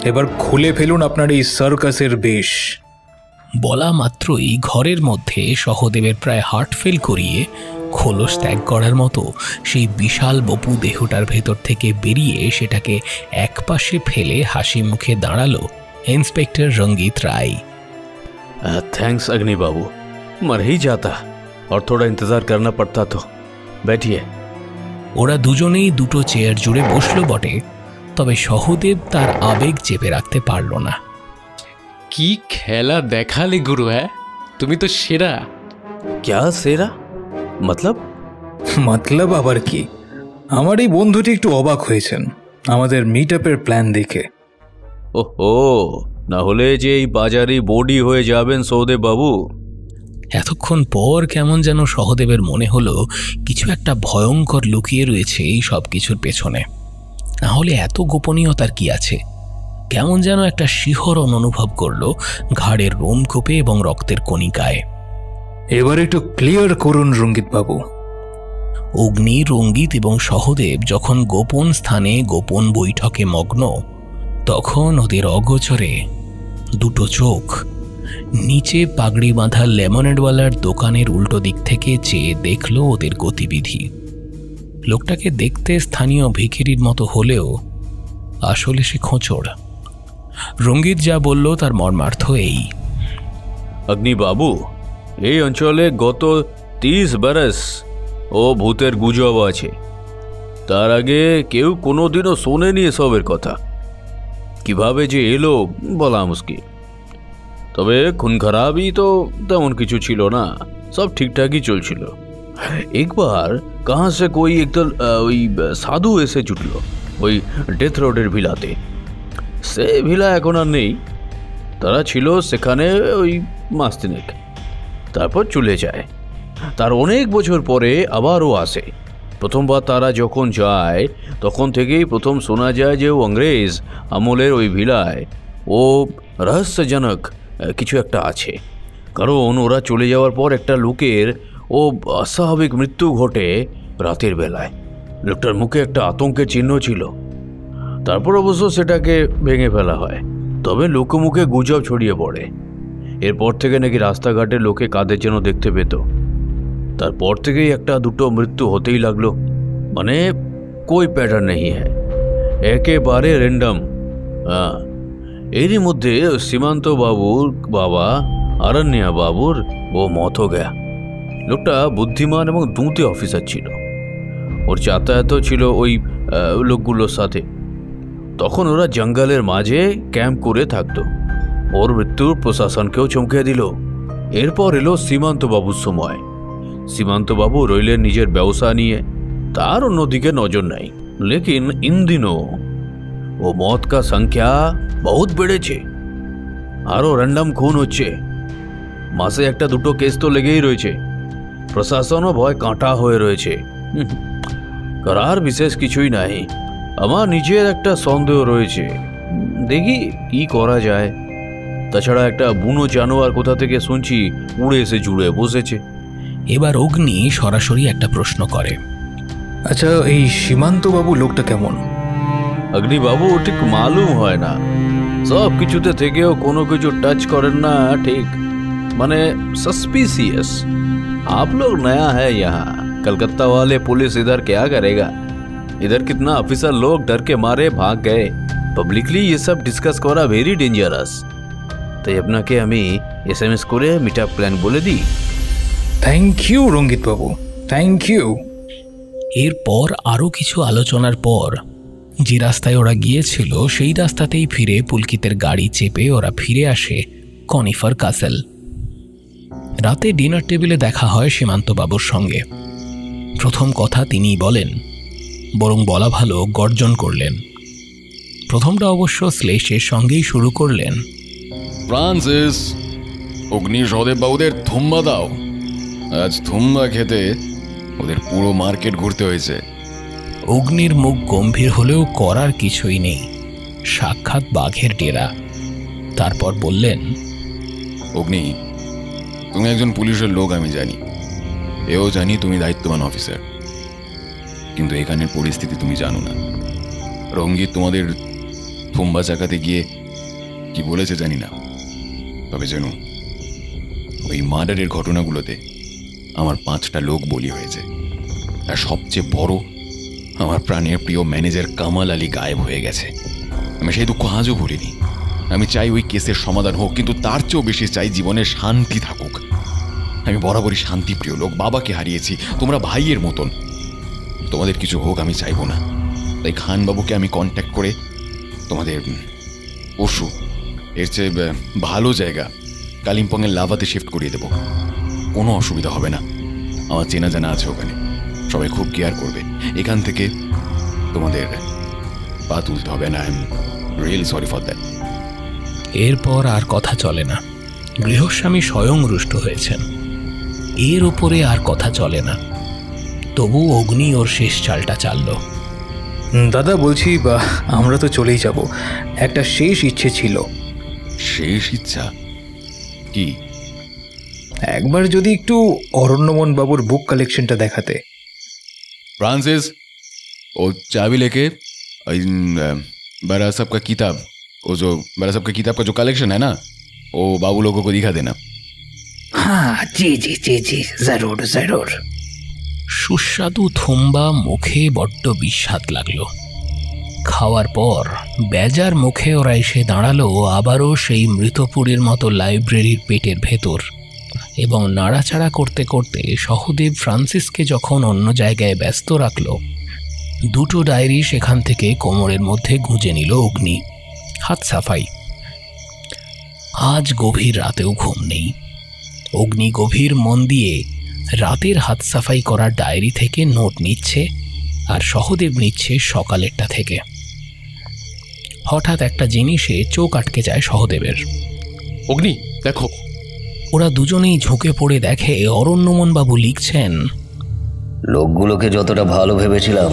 এবার খুলে ফেলুন আপনার এই সার্কাসের বেশ। বলা মাত্রই ঘরের মধ্যে সহদেবের প্রায় হার্ট ফেল করিয়ে খোলস ত্যাগ করার মতো সেই বিশাল বপু দেহটার ভেতর থেকে বেরিয়ে সেটাকে একপাশে ফেলে হাসি মুখে দাঁড়ালো इंस्पेक्टर रंगीत राय। थैंक्स अग्नि बाबू, मर ही जाता और थोड़ा इंतजार करना पड़ता तो। बैठिए। ওরা দুজনেই দুটো চেয়ার জুড়ে বসলো বটে, তবে সহদেব তার আবেগ চেপে রাখতে পারল না। কি খেলা দেখালে গুরু, হ্যাঁ তুমি তো সেরা। क्या सेरा? मतलब? মতলব আবার কি? আমার এই বন্ধুটি একটু অবাক হয়েছেন আমাদের মিট আপের প্ল্যান দেখে। ওহো, না হলে যে এই বাজারে বডি হয়ে যাবেন সৌদেব বাবু। এতক্ষণ পর কেমন যেন সহদেবের মনে হলো কিছু একটা ভয়ঙ্কর লুকিয়ে রয়েছে এই সব কিছুর পেছনে। না হলে এত গোপনীয়তার কি আছে? কেমন যেন একটা শিহরণ অনুভব করলো ঘাড়ের রোমকূপে এবং রক্তের কণিকায়। এবার একটু ক্লিয়ার করুন রঙ্গিত বাবু। অগ্নি, রঙ্গিত এবং সহদেব যখন গোপন স্থানে গোপন বৈঠকে মগ্ন, তখন ওদের অগোচরে দুটো চোখ নিচে পাগড়ি বাঁধা লেমনেডওয়ালার দোকানের উল্টো দিক থেকে চেয়ে দেখল ওদের গতিবিধি। লোকটাকে দেখতে স্থানীয় ভিখিরির মতো হলেও আসলে সে খোঁচড়। রঙ্গিত যা বলল তার মর্মার্থ এই, অগ্নি বাবু, এই অঞ্চলে গত 30 বরস ও ভূতের গুজব আছে। তার আগে কেউ কোনোদিনও শোনেনি এসবের কথা। কিভাবে যে এলো বলা মুশকিল। তবে খুন খারাপই তো তেমন কিছু ছিল না, সব ঠিকঠাকই চলছিল। একবার কাহা সে কই একদল ওই সাধু এসে জুটল ওই ডেথ রোডের ভিলাতে। সে ভিলা এখন আর নেই। তারা ছিল সেখানে ওই মাস তিনেক, তারপর চলে যায়। তার অনেক বছর পরে আবারও আসে। প্রথমবার তারা যখন যায় তখন থেকেই প্রথম শোনা যায় যে ও ইংরেজ আমলের ওই ভিলায় ও রহস্যজনক কিছু একটা আছে। কারণ ওরা চলে যাওয়ার পর একটা লোকের ও অস্বাভাবিক মৃত্যু ঘটে রাতের বেলায়। লোকটার মুখে একটা আতঙ্কের চিহ্ন ছিল। তারপর অবশ্য সেটাকে ভেঙে ফেলা হয়। তবে লোকমুখে গুজব ছড়িয়ে পড়ে। এরপর থেকে নাকি রাস্তাঘাটে লোকে কাদের যেন দেখতে পেত। তারপর থেকেই একটা দুটো মৃত্যু হতেই লাগলো। মানে कोई पैटर्न नहीं है, একেবারে র্যান্ডম। এরই মধ্যে সীমান্ত বাবুর বাবা আরণ্যা বাবুর ও মত হয়ে গেয়া। লোকটা বুদ্ধিমান এবং দুঁতে অফিসার ছিল। ওর যাতায়াতও ছিল ওই লোকগুলোর সাথে। তখন ওরা জঙ্গলের মাঝে ক্যাম্প করে থাকতো। ওর মৃত্যুর প্রশাসনকেও চমকে দিল। এরপর এলো সীমান্ত বাবুর সময়। সীমান্ত বাবু রইলেন নিজের ব্যবসা নিয়ে, তার অন্যদিকে নজর নাই। लेकिन इन दिनों वो मौत का संख्या बहुत বেড়েছে। আরো র্যান্ডম খুন হচ্ছে। মাসে একটা দুটো কেস তো লেগেই রয়েছে। প্রশাসনও ভয় কাঁটা হয়ে রয়েছে। করার বিশেষ কিছুই নাই। আমার নিজের একটা সন্দেহ রয়েছে, দেখি কি করা যায়। তাছাড়া একটা বুনো জানোয়ার কোথা থেকে শুনছি উড়ে এসে জুড়ে বসেছে। এবার অগ্নি সরাসরি একটা প্রশ্ন করে, আচ্ছা এই সীমান্ত বাবু লোকটা কেমন? অগ্নিবাবু ঠিক মালুম হয় না। সব কিছুতে থেকেও কোনো কিছু টাচ করেন না ঠিক, মানে सस्पिशियस। आप लोग नया है यहाँ, कलकत्ता वाले पुलिस इधर क्या करेगा? इधर कितना ऑफिसर लोग डर के मारे भाग गए। पब्लिकली ये सब डिस्कस करा वेरी डेंजारास। তাই আপনাকে আমি SMS করে মিট আপ প্ল্যান বলে দিই। Thank you Rangit Babu, thank you. এরপর আরও কিছু আলোচনার পর যে রাস্তায় ওরা গিয়েছিল সেই রাস্তাতেই ফিরে পুলকিতের গাড়ি চেপে ওরা ফিরে আসে কনিফার কাসেল। রাতে ডিনার টেবিলে দেখা হয় সীমান্তবাবুর সঙ্গে। প্রথম কথা তিনিই বলেন, বরং বলা ভালো গর্জন করলেন। প্রথমটা অবশ্য শ্লেষের সঙ্গেই শুরু করলেন, ফ্রান্সিস, অগ্নি সহদেব বাবুদের থুম্বা দাও। আজ থুম্বা খেতে ওদের পুরো মার্কেট ঘুরতে হয়েছে। অগ্নির মুখ গম্ভীর হলেও করার কিছুই নেই, সাক্ষাৎ বাঘের ডেরা। তারপর বললেন, অগ্নি, তুমি একজন পুলিশের লোক আমি জানি, এও জানি তুমি দায়িত্ববান অফিসার। কিন্তু এখানের পরিস্থিতি তুমি জানো না। রঙ্গিত তোমাদের থুম্বা চাকাতে গিয়ে কি বলেছে জানি না, তবে যেন ওই মার্ডারের ঘটনাগুলোতে আমার 5টা লোক বলি হয়েছে। আর সবচেয়ে বড়, আমার প্রাণের প্রিয় ম্যানেজার কামাল আলী গায়েব হয়ে গেছে। আমি সেই দুঃখ আজও ভুলিনি। আমি চাই ওই কেসের সমাধান হোক, কিন্তু তার চেয়েও বেশি চাই জীবনে শান্তি থাকুক। আমি বরাবরই শান্তিপ্রিয় লোক, বাবাকে হারিয়েছি, তোমরা ভাইয়ের মতন। তোমাদের কিছু হোক আমি চাইবো না। তাই খানবাবুকে আমি কন্ট্যাক্ট করে তোমাদের পরশু এর চেয়ে ভালো জায়গা কালিম্পংয়ের লাভাতে শিফট করিয়ে দেবো। কোনো অসুবিধা হবে না, আমার চেনা জানা আছে ওখানে। সবাই খুব কেয়ার করবে। এখান থেকে তোমাদের পা তুলতে হবে না। I am really sorry for that. এরপর আর কথা চলে না। গৃহস্বামী স্বয়ং রুষ্ট হয়েছেন, এর ওপরে আর কথা চলে না। তবু অগ্নি ওর শেষ চালটা চালল। দাদা বলছি, আমরা তো চলেই যাব, একটা শেষ ইচ্ছে ছিল। শেষ ইচ্ছা কি? একবার যদি একটু অরণ্যমোহন বাবুর বুক কালেকশনটা দেখাতে। फ्रांसिस, वो चाबी लेके बड़ा साहब का किताब, वो जो बड़ा साहब का किताब का जो कलेक्शन है ना, वो बाबू लोगों को दिखा देना। हाँ जी जी जी जी जरूर जरूर। সুস্বাদু থুম্বা মুখে বড্ড বিস্বাদ লাগলো। খাওয়ার পর বেজার মুখে ওরা এসে দাঁড়ালো আবারও সেই মৃতপুরীর মতো লাইব্রেরির পেটের ভেতর, এবং নাড়াচাড়া করতে করতে সহদেব ফ্রান্সিসকে যখন অন্য জায়গায় ব্যস্ত রাখল, দুটো ডায়েরি সেখান থেকে কোমরের মধ্যে গুঁজে নিল অগ্নি। হাত সাফাই। আজ গভীর রাতেও ঘুম নেই। অগ্নি গভীর মন দিয়ে রাতের হাত সাফাই করা ডায়েরি থেকে নোট নিচ্ছে, আর সহদেব নিচ্ছে সকালেরটা থেকে। হঠাৎ একটা জিনিসে চোখ আটকে যায় সহদেবের। অগ্নি দেখো। ওরা দুজনেই ঝুঁকে পড়ে দেখে অরণ্যমোহনবাবু লিখছেন, লোকগুলোকে যতটা ভালো ভেবেছিলাম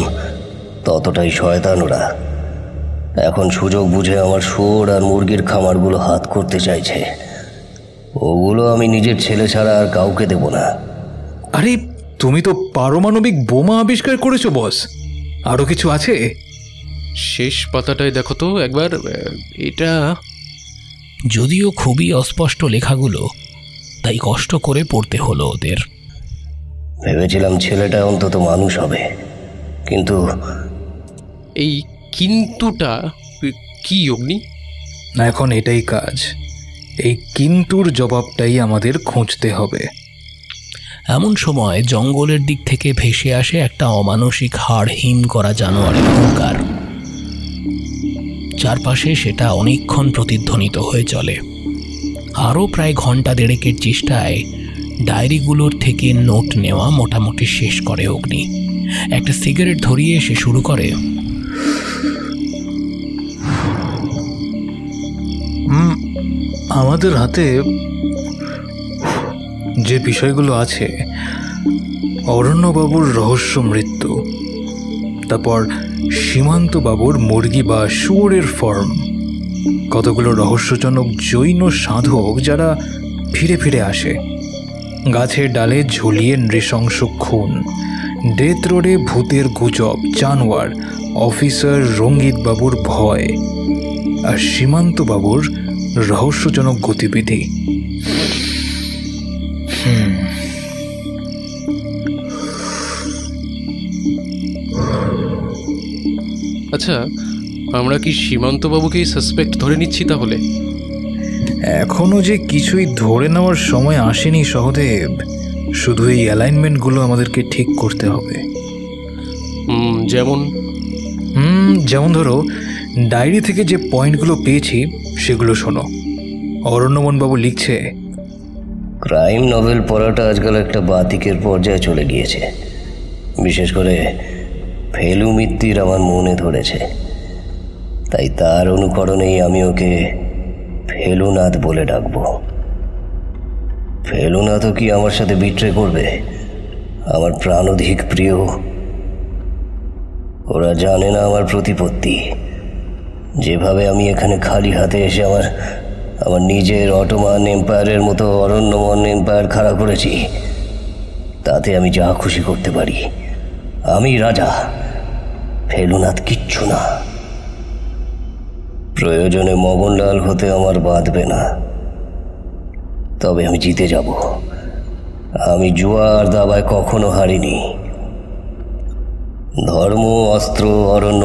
ততটাই শয়তান ওরা। এখন সুযোগ বুঝে আমার শুয়োর আর মুরগির খামারগুলো হাত করতে চাইছে। ওগুলো আমি নিজের ছেলে ছাড়া আর কাউকে দেব না। আরে তুমি তো পারমাণবিক বোমা আবিষ্কার করেছো বস, আরো কিছু আছে? শেষ পাতাটায় দেখো তো একবার। এটা যদিও খুবই অস্পষ্ট লেখাগুলো, তাই কষ্ট করে পড়তে হলো ওদের। ভেবেছিলাম ছেলেটা অন্তত মানুষ হবে, কিন্তু এই কিন্তুটা কি অগ্নি? এখন এটাই কাজ, এই কিন্তুর জবাবটাই আমাদের খুঁজতে হবে। এমন সময় জঙ্গলের দিক থেকে ভেসে আসে একটা অমানসিক হাড় হিম করা জানোয়ারের হুঙ্কার। চারপাশে সেটা অনেকক্ষণ প্রতিধ্বনিত হয়ে চলে। আরও প্রায় ঘন্টা দেড়েকের চেষ্টায় ডায়েরিগুলোর থেকে নোট নেওয়া মোটামুটি শেষ করে অগ্নি। একটা সিগারেট ধরিয়ে সে শুরু করে, আমাদের হাতে যে বিষয়গুলো আছে, অরণ্যবাবুর রহস্য মৃত্যু, তারপর সীমান্তবাবুর মুরগি বা শুয়োরের ফার্ম, কতগুলো রহস্যজনক জৈন সাধক যারা ফিরে ফিরে আসে, গাছের ডালে ঝুলিয়ে নৃশংস খুন, ডেথ রোডে ভূতের গুজব, জানোয়ার, অফিসার রঙ্গিতবাবুর ভয়, আর সীমান্তবাবুর রহস্যজনক গতিবিধি। আচ্ছা, আমরা কি সীমান্তবাবুকেই সাসপেক্ট ধরে নিচ্ছি তাহলে? এখনো যে কিছুই ধরে নেওয়ার সময় আসেনি সহদেব, শুধু এই অ্যালাইনমেন্টগুলো আমাদেরকে ঠিক করতে হবে। যেমন ধরো, ডায়েরি থেকে যে পয়েন্টগুলো পেয়েছি সেগুলো শোনো। অরণ্যমোহনবাবু লিখছে, ক্রাইম নভেল পড়াটা আজকাল একটা বাতিকের পর্যায়ে চলে গিয়েছে। বিশেষ করে ফেলু মিত্তির আমার মনে ধরেছে, তাই তার অনুকরণেই আমি ওকে ফেলুনাথ বলে ডাকবো। ফেলুনাথও কি আমার সাথে বিট্রে করবে? আমার প্রাণাধিক প্রিয়। ওরা জানে না আমার প্রতিপত্তি। যেভাবে আমি এখানে খালি হাতে এসে আমার নিজের অটোমান এম্পায়ারের মতো অরণ্যমোহন এম্পায়ার খাড়া করেছি, তাতে আমি যা খুশি করতে পারি। আমি রাজা, ফেলুনাথ কিচ্ছু না। প্রয়োজনে মগনলাল হতে আমার বাঁধবে না, তবে আমি জিতে যাব। আমি জুয়া আর দাবায় কখনো হারিনি। ধর্ম, অস্ত্র, অরণ্য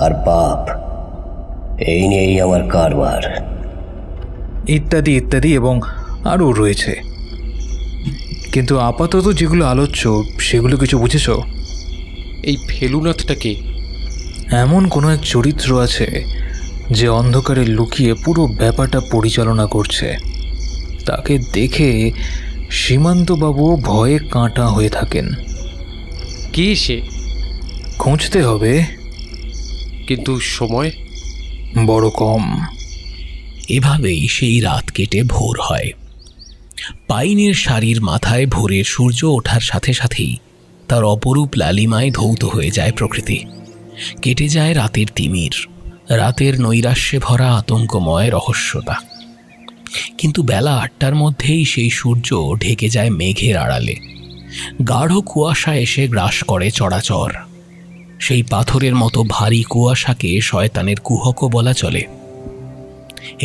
আর পাপ, এই নিয়েই আমার কারবার। ইত্যাদি ইত্যাদি এবং আরও রয়েছে। কিন্তু আপাতত যেগুলো আলোচ্য সেগুলো কিছু বুঝেছ? এই ফেলুনাথটা কে? এমন কোনো এক চরিত্র আছে যে অন্ধকারে লুকিয়ে পুরো ব্যাপারটা পরিচালনা করছে। তাকে দেখে সীমান্তবাবুও ভয়ে কাঁটা হয়ে থাকেন। কে সে? খুঁজতে হবে, কিন্তু সময় বড় কম। এভাবেই সেই রাত কেটে ভোর হয়। পাইনের সারির মাথায় ভোরের সূর্য ওঠার সাথে সাথেই তার অপরূপ লালিমায় ধৌত হয়ে যায় প্রকৃতি। কেটে যায় রাতের তিমির, রাতের নৈরাশ্যে ভরা আতঙ্কময় রহস্যতা। কিন্তু বেলা 8টার মধ্যেই সেই সূর্য ঢেকে যায় মেঘের আড়ালে। গাঢ় কুয়াশা এসে গ্রাস করে চরাচর। সেই পাথরের মতো ভারী কুয়াশাকে শয়তানের কুহকও বলা চলে।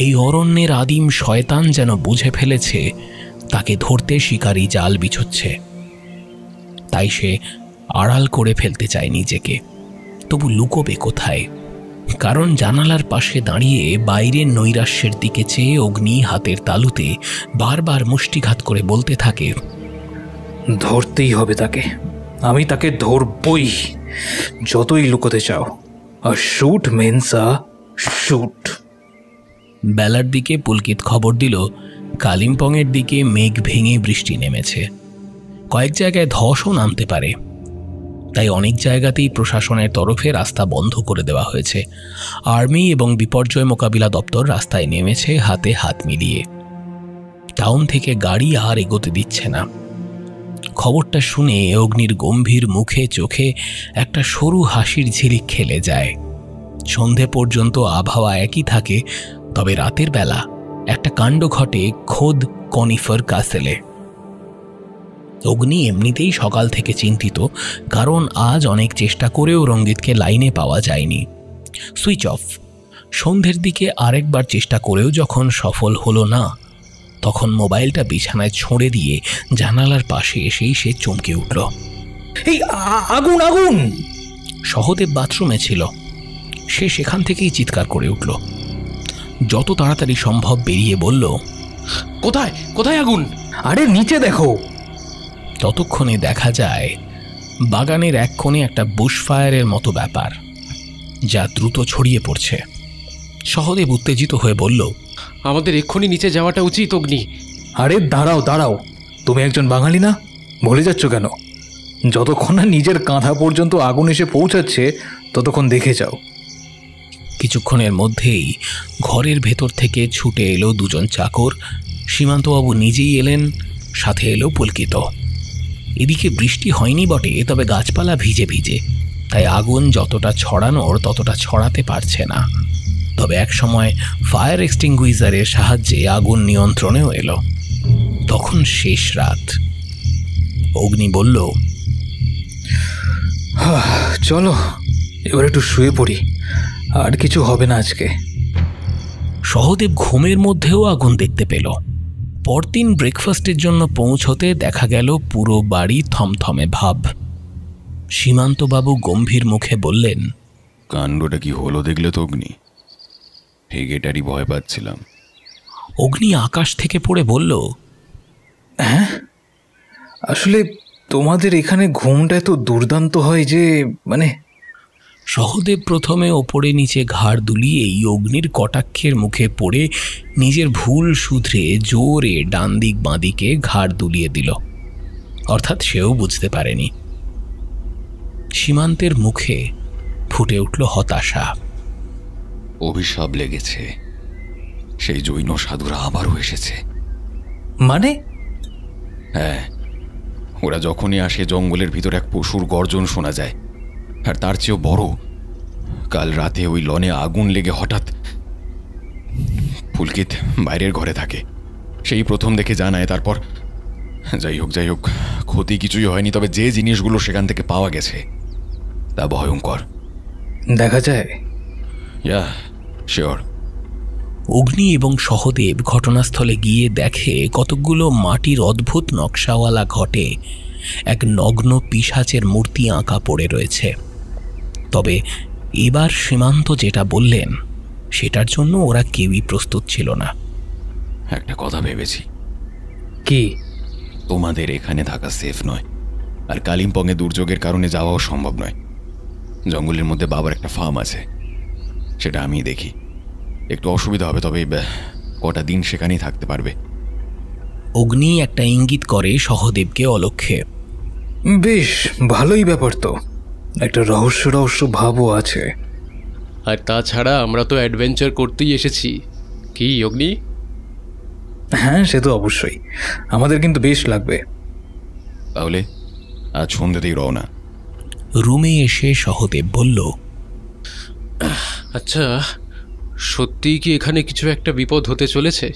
এই অরণ্যের আদিম শয়তান যেন বুঝে ফেলেছে তাকে ধরতে শিকারী জাল বিছোচ্ছে। তাই সে আড়াল করে ফেলতে চায় নিজেকে, তবু লুকোবে কোথায়? কারণ জানালার পাশে দাঁড়িয়ে বাইরের নৈরাশ্যের দিকে চেয়ে অগ্নি হাতের তালুতে বারবার মুষ্টিঘাত করে বলতে থাকে, ধরতেই হবে তাকে, আমি তাকে ধরবই, যতই লুকোতে চাও। আর শুট মেনসা শুট। বেলার দিকে পুলকিত খবর দিল কালিম্পংয়ের দিকে মেঘ ভেঙে বৃষ্টি নেমেছে। কয়েক জায়গায় ধসও নামতে পারে। তাই অনেক জায়গাতেই প্রশাসনের তরফে রাস্তা বন্ধ করে দেওয়া হয়েছে। আর্মি এবং বিপর্যয় মোকাবিলা দপ্তর রাস্তায় নেমেছে হাতে হাত মিলিয়ে। টাউন থেকে গাড়ি আর এগোতে দিচ্ছে না। খবরটা শুনে অগ্নির গম্ভীর মুখে চোখে একটা সরু হাসির ঝিলিক খেলে যায়। সন্ধে পর্যন্ত আবহাওয়া একই থাকে, তবে রাতের বেলা একটা কাণ্ড ঘটে খোদ কনিফার কাসেলে। অগ্নি এমনিতেই সকাল থেকে চিন্তিত, কারণ আজ অনেক চেষ্টা করেও রঙ্গিতকে লাইনে পাওয়া যায়নি। Switch off. সন্ধ্যের দিকে আরেকবার চেষ্টা করেও যখন সফল হলো না, তখন মোবাইলটা বিছানায় ছড়ে দিয়ে জানালার পাশে এসেই সে চমকে উঠল। এই আগুন আগুন! সহদেব বাথরুমে ছিল। সে সেখান থেকেই চিৎকার করে উঠল। যত তাড়াতাড়ি সম্ভব বেরিয়ে বলল, কোথায় কোথায় আগুন? আরে নিচে দেখো। ততক্ষণে দেখা যায় বাগানের এক কোণে একটা বুশফায়ারের মতো ব্যাপার, যা দ্রুত ছড়িয়ে পড়ছে। সহদেব উত্তেজিত হয়ে বলল, আমাদের এক্ষুনি নিচে যাওয়াটা উচিত অগ্নি। আরে দাঁড়াও দাঁড়াও, তুমি একজন বাঙালি না? ভুলে যাচ্ছ কেন? যতক্ষণ না নিজের কাঁধা পর্যন্ত আগুন এসে পৌঁছাচ্ছে ততক্ষণ দেখে যাও। কিছুক্ষণের মধ্যেই ঘরের ভেতর থেকে ছুটে এলো দুজন চাকর। সীমান্তবাবু নিজেই এলেন, সাথে এলো পুলকিত। এদিকে বৃষ্টি হয়নি বটে, তবে গাছপালা ভিজে ভিজে, তাই আগুন যতটা ছড়ানোর ততটা ছড়াতে পারছে না। তবে একসময় ফায়ার এক্সটিংগুইজারের সাহায্যে আগুন নিয়ন্ত্রণেও এলো। তখন শেষ রাত। অগ্নি বলল, চলো এবার একটু শুয়ে পড়ি, আর কিছু হবে না আজকে। সহদেব ঘুমের মধ্যেও আগুন দেখতে পেল। পরদিন ব্রেকফাস্টের জন্য পৌঁছতে দেখা গেল পুরো বাড়ি থমথমে ভাব। সীমান্তবাবু গম্ভীর মুখে বললেন, কাণ্ডটা কি হলো দেখলে তো অগ্নি? ঠিক এটারই ভয় পাচ্ছিলাম। অগ্নি আকাশ থেকে পড়ে বলল, হ্যাঁ, আসলে তোমাদের এখানে ঘুমটা এত দুর্দান্ত হয় যে সহদেব প্রথমে ওপরে নিচে ঘাড় দুলিয়েই অগ্নির কটাক্ষের মুখে পড়ে নিজের ভুল শুধরে জোরে ডান দিক বাঁ দিকে ঘাড় দুলিয়ে দিল। অর্থাৎ সেও বুঝতে পারেনি। সীমান্তের মুখে ফুটে উঠল হতাশা। অভিশাপ লেগেছে, সেই জৈন সাধুরা আবারও এসেছে। মানে? হ্যাঁ, ওরা যখনই আসে জঙ্গলের ভিতর এক পশুর গর্জন শোনা যায়। আর তার চেয়েও বড়, কাল রাতে ওই লনে আগুন লেগে হঠাৎ পুলকিত বাইরের ঘরে থাকে, সেই প্রথম দেখে জানায়। তারপর যাই হোক ক্ষতি কিছুই হয়নি, তবে যে জিনিসগুলো সেখান থেকে পাওয়া গেছে তা ভয়ঙ্কর। দেখা যায়? Yeah sure. অগ্নি এবং সহদেব ঘটনাস্থলে গিয়ে দেখে কতকগুলো মাটির অদ্ভুত নকশাওয়ালা ঘটে এক নগ্ন পিশাচের মূর্তি আঁকা পড়ে রয়েছে। তবে এবার সীমান্ত যেটা বললেন সেটার জন্য ওরা কেউই প্রস্তুত ছিল না। একটা কথা ভেবেছি। কি? তোমাদের এখানে থাকা সেফ নয়, আর কালিম্পংয়ে দুর্যোগের কারণে যাওয়াও সম্ভব নয়। জঙ্গলের মধ্যে বাবার একটা ফার্ম আছে, সেটা আমি দেখি। একটু অসুবিধা হবে, তবে কটা দিন সেখানেই থাকতে পারবে। অগ্নি একটা ইঙ্গিত করে সহদেবকে অলক্ষ্যে। বেশ ভালোই ব্যাপার তো, একটা রহস্য রহস্য ভাবও আছে। আর তাছাড়া আমরা তো অ্যাডভেঞ্চার করতেই এসেছি, কি অগ্নি? হ্যাঁ, সে তো অবশ্যই, আমাদের কিন্তু বেশ লাগবে। তাহলে আজ সন্ধ্যেতেই রওনা। রুমে এসে সহদেব বলল, আচ্ছা, সত্যিই কি এখানে কিছু একটা বিপদ হতে চলেছে?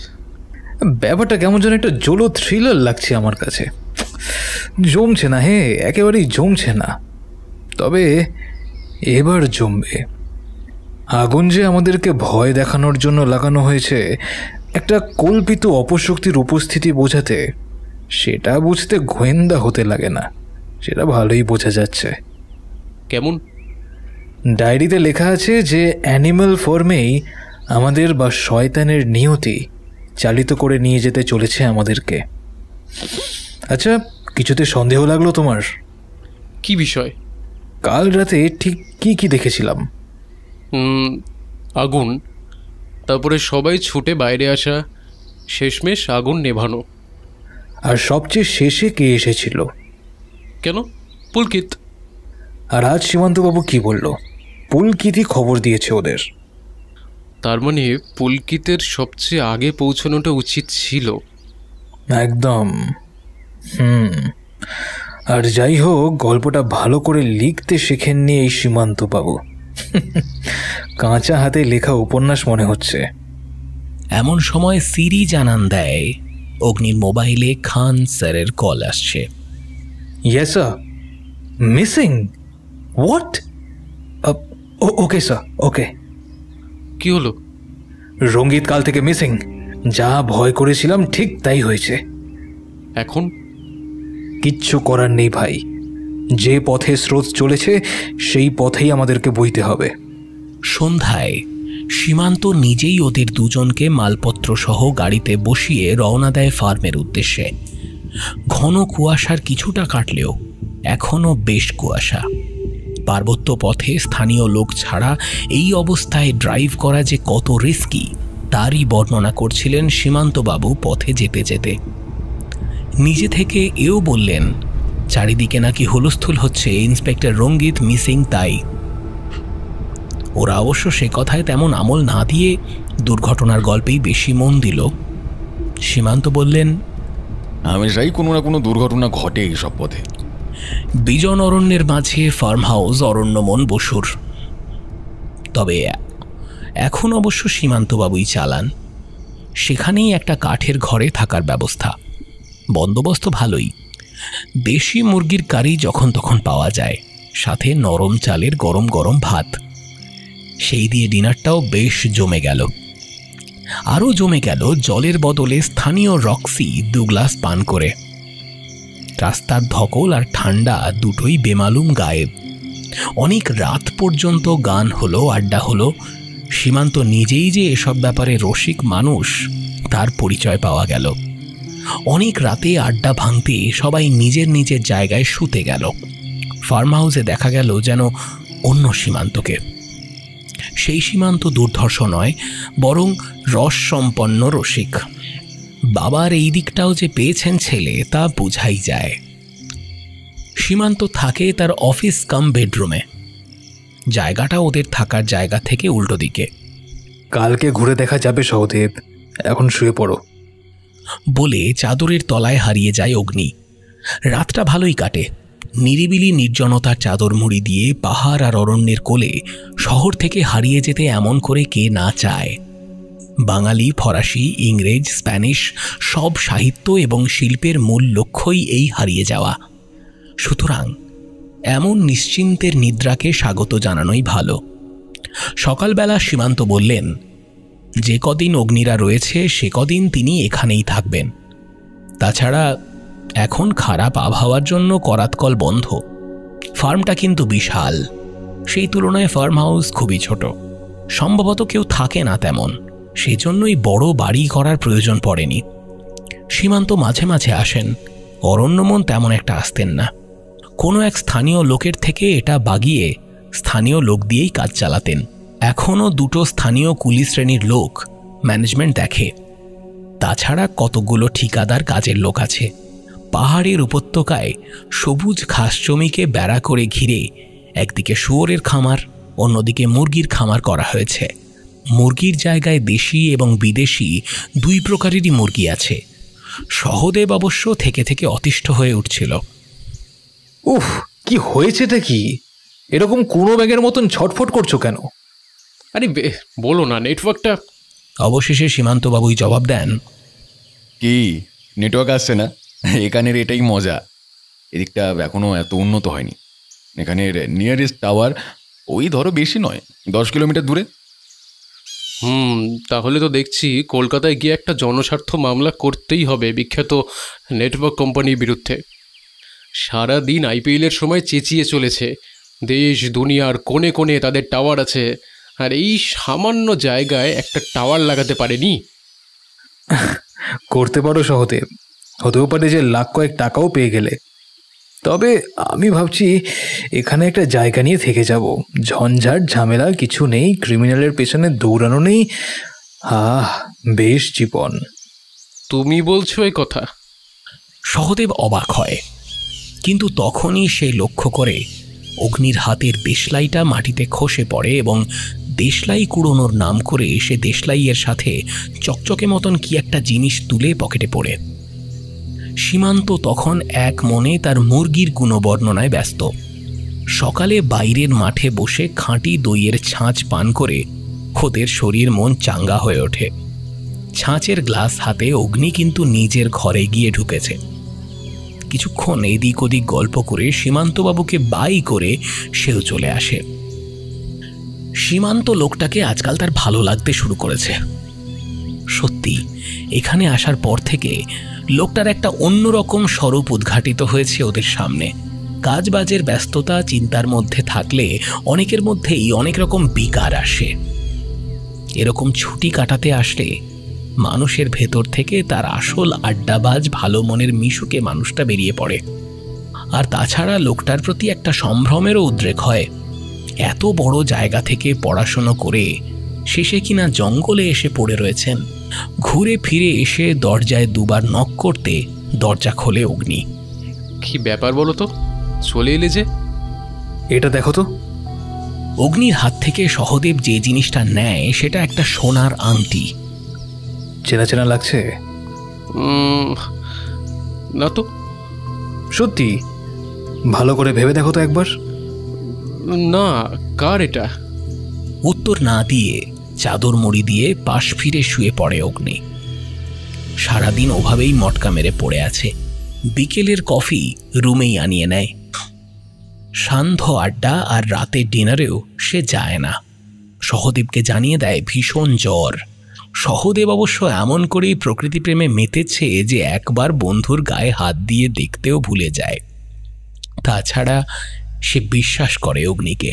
ব্যাপারটা কেমন যেন একটা জলো থ্রিলার লাগছে আমার কাছে। জমছে না, হে, একেবারেই জমছে না। তবে এবার জমবে। আগুন যে আমাদেরকে ভয় দেখানোর জন্য লাগানো হয়েছে, একটা কল্পিত অপশক্তির উপস্থিতি বোঝাতে, সেটা বুঝতে গোয়েন্দা হতে লাগে না, সেটা ভালোই বোঝা যাচ্ছে। কেমন? ডায়েরিতে লেখা আছে যে অ্যানিম্যাল ফর্মেই আমাদের বা শয়তানের নিয়তি চালিত করে নিয়ে যেতে চলেছে আমাদেরকে। আচ্ছা, কিছুতে সন্দেহ লাগলো তোমার? কি বিষয়? কাল রাতে ঠিক কি কি দেখেছিলাম? আগুন, তারপরে সবাই ছুটে বাইরে আসা, শেষমেশ আগুন নেভানো। আর সবচেয়ে শেষে কে এসেছিল? কেন? পুলকিত। আর আজ সীমান্তবাবু কি বলল? পুলকিতই খবর দিয়েছে ওদের। তার মানে পুলকিতের সবচেয়ে আগে পৌঁছানোটা উচিত ছিল। একদম। আর যাই হোক, গল্পটা ভালো করে লিখতে শেখেননি এই সীমান্তবাবু। কাঁচা হাতে লেখা উপন্যাস মনে হচ্ছে। এমন সময় সিরি জানান দেয় অগ্নির মোবাইলে খান স্যারের কল আসছে। Yes sir, missing. What? Okay sir, okay. কি হলো? রঙ্গিত কাল থেকে মিসিং। যা ভয় করেছিলাম ঠিক তাই হয়েছে। এখন কিচ্ছু করার নেই ভাই, যে পথে স্রোত চলেছে সেই পথেই আমাদেরকে বইতে হবে। সন্ধ্যায় সীমান্ত নিজেই ওদের দুজনকে মালপত্র সহ গাড়িতে বসিয়ে রওনা দেয় ফার্মের উদ্দেশ্যে। ঘন কুয়াশার কিছুটা কাটলেও এখনও বেশ কুয়াশা। পার্বত্য পথে স্থানীয় লোক ছাড়া এই অবস্থায় ড্রাইভ করা যে কত রিস্কি তারই বর্ণনা করছিলেন সীমান্তবাবু পথে যেতে যেতে। নিজে থেকে এও বললেন চারিদিকে নাকি হুলস্থুল হচ্ছে, ইন্সপেক্টর রঙ্গিত মিসিং তাই। ওরা অবশ্য সে কথায় তেমন আমল না দিয়ে দুর্ঘটনার গল্পেই বেশি মন দিল। সীমান্ত বললেন, হামেশাই কোনো না কোনো দুর্ঘটনা ঘটে এইসব পথে। বিজন অরণ্যের মাঝে ফার্ম হাউস অরণ্যমন বসুর। তবে এখন অবশ্য সীমান্তবাবুই চালান। সেখানেই একটা কাঠের ঘরে থাকার ব্যবস্থা, বন্দোবস্ত ভালোই। দেশি মুরগির কারি যখন তখন পাওয়া যায়, সাথে নরম চালের গরম গরম ভাত। সেই দিয়ে ডিনারটাও বেশ জমে গেল। আরও জমে গেল জলের বদলে স্থানীয় রক্সি 2 গ্লাস পান করে। রাস্তার ধকল আর ঠান্ডা দুটোই বেমালুম গায়েব। অনেক রাত পর্যন্ত গান হলো, আড্ডা হলো। সীমান্ত নিজেই যে এসব ব্যাপারে রসিক মানুষ তার পরিচয় পাওয়া গেল। অনেক রাতে আড্ডা ভাঙতে সবাই নিজের নিজের জায়গায় শুতে গেল। ফার্ম হাউসে দেখা গেল যেন অন্য সীমান্তকে। সেই সীমান্ত দুর্ধর্ষ নয়, বরং রসসম্পন্ন রসিক। বাবার এই দিকটাও যে পেয়েছেন ছেলে তা বোঝাই যায়। সীমান্ত থাকে তার অফিস কাম বেডরুমে। জায়গাটা ওদের থাকার জায়গা থেকে উল্টো দিকে। কালকে ঘুরে দেখা যাবে সহদেব, এখন শুয়ে পড়ো বলে চাদরের তলায় হারিয়ে যায় অগ্নি। রাতটা ভালোই কাটে। নিরিবিলি নির্জনতার চাদর মুড়ি দিয়ে পাহাড় আর অরণ্যের কোলে শহর থেকে হারিয়ে যেতে এমন করে কে না চায়। বাঙালি, ফরাসি, ইংরেজ, স্প্যানিশ সব সাহিত্য এবং শিল্পের মূল লক্ষ্যই এই হারিয়ে যাওয়া। সুতরাং এমন নিশ্চিন্তের নিদ্রাকে স্বাগত জানানোই ভালো। সকালবেলা সীমান্ত বললেন, যে কদিন অগ্নিরা রয়েছে সে কদিন তিনি এখানেই থাকবেন। তাছাড়া এখন খারাপ আবহাওয়ার জন্য করাতকল বন্ধ। ফার্মটা কিন্তু বিশাল, সেই তুলনায় ফার্ম হাউস খুবই ছোট। সম্ভবত কেউ থাকে না তেমন, সেজন্যই বড় বাড়ি করার প্রয়োজন পড়েনি। সীমান্ত মাঝে মাঝে আসেন, অরণ্যমন তেমন একটা আসতেন না। কোনো এক স্থানীয় লোকের থেকে এটা বাগিয়ে স্থানীয় লোক দিয়েই কাজ চালাতেন। এখনও 2টো স্থানীয় কুলি শ্রেণীর লোক ম্যানেজমেন্ট দেখে। তাছাড়া কতগুলো ঠিকাদার কাজের লোক আছে। পাহাড়ের উপত্যকায় সবুজ ঘাস জমিকে বেড়া করে ঘিরে একদিকে শুয়োরের খামার, অন্যদিকে মুরগির খামার করা হয়েছে। মুরগির জায়গায় দেশি এবং বিদেশি দুই প্রকারেরই মুরগি আছে। সহদেব অবশ্য থেকে থেকে অতিষ্ঠ হয়ে উঠছিল। উফ, কি হয়েছেটা কি? এরকম কোনো ব্যাগের মতন ছটফট করছো কেন? আরে বলো না, নেটওয়ার্কটা। অবশেষে সীমান্তবাবুই জবাব দেন, কি নেটওয়ার্ক আসছে না? এখানের এটাই মজা, এদিকটা এখনও এত উন্নত হয়নি। এখানের নিয়ারেস্ট টাওয়ার ওই ধরো বেশি নয়, 10 কিলোমিটার দূরে। তাহলে তো দেখছি কলকাতায় গিয়ে একটা জনস্বার্থ মামলা করতেই হবে বিখ্যাত নেটওয়ার্ক কোম্পানির বিরুদ্ধে। সারাদিন আইপিএলের সময় চেঁচিয়ে চলেছে দেশ দুনিয়ার কোণে কোণে তাদের টাওয়ার আছে, আর এই সামান্য জায়গায় একটা টাওয়ার লাগাতে পারেনি। করতে পারো সহদেব, হতেও পারে যে লাখ কয়েক টাকাও পেয়ে গেলে। তবে আমি ভাবছি এখানে একটা জায়গা নিয়ে থেকে যাব, ঝঞ্ঝাট ঝামেলা কিছু নেই, ক্রিমিনালের পেছনে দৌড়ানো নেই, বেশ জীবন। তুমি বলছো এই কথা? সহদেব অবাক হয়, কিন্তু তখনই সে লক্ষ্য করে অগ্নির হাতের দেশলাইটা মাটিতে খসে পড়ে এবং দেশলাই কুড়োনোর নাম করে সে দেশলাইয়ের সাথে চকচকে মতন কি একটা জিনিস তুলে পকেটে পড়ে। সীমান্ত তখন এক মনে তার মুরগির গুণবর্ণনায় ব্যস্ত। সকালে বাইরের মাঠে বসে খাঁটি দইয়ের ছাঁচ পান করে ওদের শরীর মন চাঙ্গা হয়ে ওঠে। ছাঁচের গ্লাস হাতে অগ্নি কিন্তু নিজের ঘরে গিয়ে ঢুকেছে। কিছুক্ষণ এদিক ওদিক গল্প করে সীমান্তবাবুকে বাই করে সেও চলে আসে। সীমান্ত লোকটাকে আজকাল তার ভালো লাগতে শুরু করেছে। সত্যি এখানে আসার পর থেকে লোকটার একটা অন্যরকম স্বরূপ উদ্ঘাটিত হয়েছে ওদের সামনে। কাজবাজের ব্যস্ততা চিন্তার মধ্যে থাকলে অনেকের মধ্যেই অনেক রকম বিকার আসে। এরকম ছুটি কাটাতে আসলে মানুষের ভেতর থেকে তার আসল আড্ডাবাজ ভালো মনের মিশুকে মানুষটা বেরিয়ে পড়ে। আর তাছাড়া লোকটার প্রতি একটা সম্ভ্রমেরও উদ্রেক হয়। এত বড় জায়গা থেকে পড়াশুনো করে শেষে কিনা জঙ্গলে এসে পড়ে রয়েছেন। ঘুরে ফিরে এসে দরজায় দুবার নক করতে দরজা খোলে অগ্নি। কি ব্যাপার বলো তো, চলে এলে যে? এটা দেখো তো। অগ্নির হাত থেকে সহদেব যে জিনিসটা নেয় সেটা একটা সোনার আংটি। চেনা চেনা লাগছে না তো। সত্যি? ভালো করে ভেবে দেখো তো একবার। না, কার এটা? উত্তর না দিয়ে চাদর মুড়ি দিয়ে পাশ ফিরে শুয়ে পড়ে অগ্নি। সারাদিন ওভাবেই মটকা মেরে পড়ে আছে। বিকেলের কফি রুমেই আনিয়ে নেয়। সান্ধ্য আড্ডা আর রাতের ডিনারেও সে যায় না। সহদেবকে জানিয়ে দেয় ভীষণ জ্বর। সহদেব অবশ্য এমন করেই প্রকৃতিপ্রেমে মেতেছে যে একবার বন্ধুর গায়ে হাত দিয়ে দেখতেও ভুলে যায়। তাছাড়া সে বিশ্বাস করে অগ্নিকে।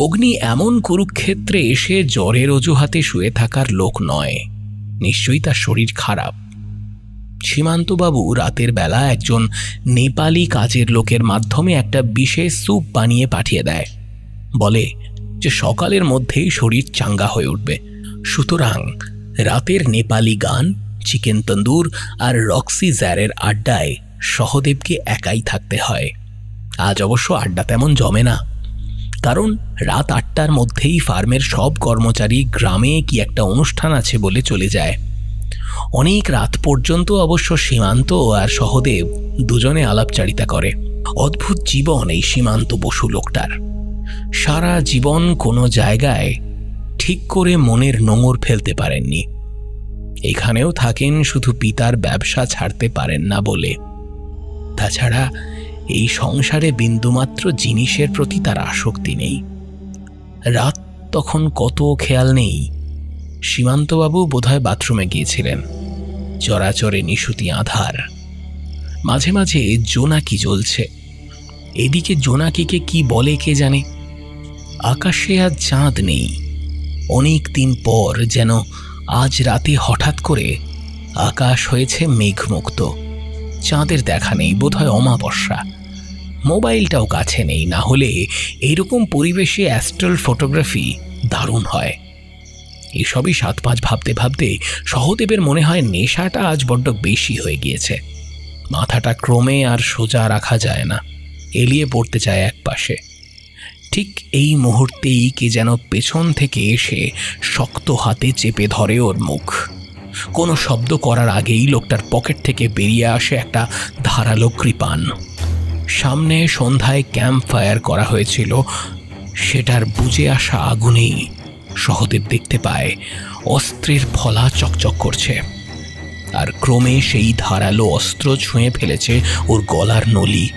অগ্নি এমন কুরুক্ষেত্রে এসে জ্বরের অজুহাতে শুয়ে থাকার লোক নয়। নিশ্চয়ই তার শরীর খারাপ। সীমান্তবাবু রাতের বেলা একজন নেপালি কাজের লোকের মাধ্যমে একটা বিশেষ স্যুপ বানিয়ে পাঠিয়ে দেয়। বলে যে সকালের মধ্যেই শরীর চাঙ্গা হয়ে উঠবে। সুতরাং রাতের নেপালি গান, চিকেন তন্দুর আর রক্সি জ্যারের আড্ডায় সহদেবকে একাই থাকতে হয়। আজ অবশ্য আড্ডা তেমন জমে না, কারণ রাত 8টার মধ্যেই ফার্মের সব কর্মচারী গ্রামে কি একটা অনুষ্ঠান আছে বলে চলে যায়। অনেক রাত পর্যন্ত অবশ্য সীমান্ত আর সহদেব দুজনে আলাপচারিতা করে। অদ্ভুত জীবন এই সীমান্ত বসু লোকটার। সারা জীবন কোনো জায়গায় ঠিক করে মনের নোঙর ফেলতে পারেননি। এখানেও থাকেন শুধু পিতার ব্যবসা ছাড়তে পারেন না বলে। তাছাড়া এই সংসারে বিন্দুমাত্র জিনিসের প্রতি তার আসক্তি নেই। রাত তখন কত খেয়াল নেই। সীমান্তবাবু বোধহয় বাথরুমে গিয়েছিলেন। চরাচরে নিশুতি আধার। মাঝে মাঝে জোনাকি জ্বলছে। এদিকে জোনাকিকে কি বলে কে জানে। আকাশে আজ চাঁদ নেই। অনেক দিন পর যেন আজ রাতে হঠাৎ করে আকাশ হয়েছে মেঘমুক্ত। চাঁদের দেখা নেই, বোধহয় অমাবস্যা। মোবাইলটাও কাছে নেই, না হলে এইরকম পরিবেশে অ্যাস্ট্রাল ফটোগ্রাফি দারুণ হয়। এসবই 7-5 ভাবতে ভাবতে সহদেবের মনে হয় নেশাটা আজ বড্ড বেশি হয়ে গিয়েছে। মাথাটা ক্রমে আর সোজা রাখা যায় না, এলিয়ে পড়তে চায় একপাশে। ঠিক এই মুহূর্তেই কে যেন পেছন থেকে এসে শক্ত হাতে চেপে ধরে ওর মুখ। কোনো শব্দ করার আগেই লোকটার পকেট থেকে বেরিয়ে আসে একটা ধারালো কৃপাণ। সামনে সন্ধ্যায় ক্যাম্প ফায়ার করা হয়েছিল, সেটার বুঝে আসা আগুনেই সহদেব দেখতে পায় অস্ত্রের ফলা চকচক করছে, আর ক্রমে সেই ধারালো অস্ত্র ছুঁয়ে ফেলেছে ওর গলার নলি।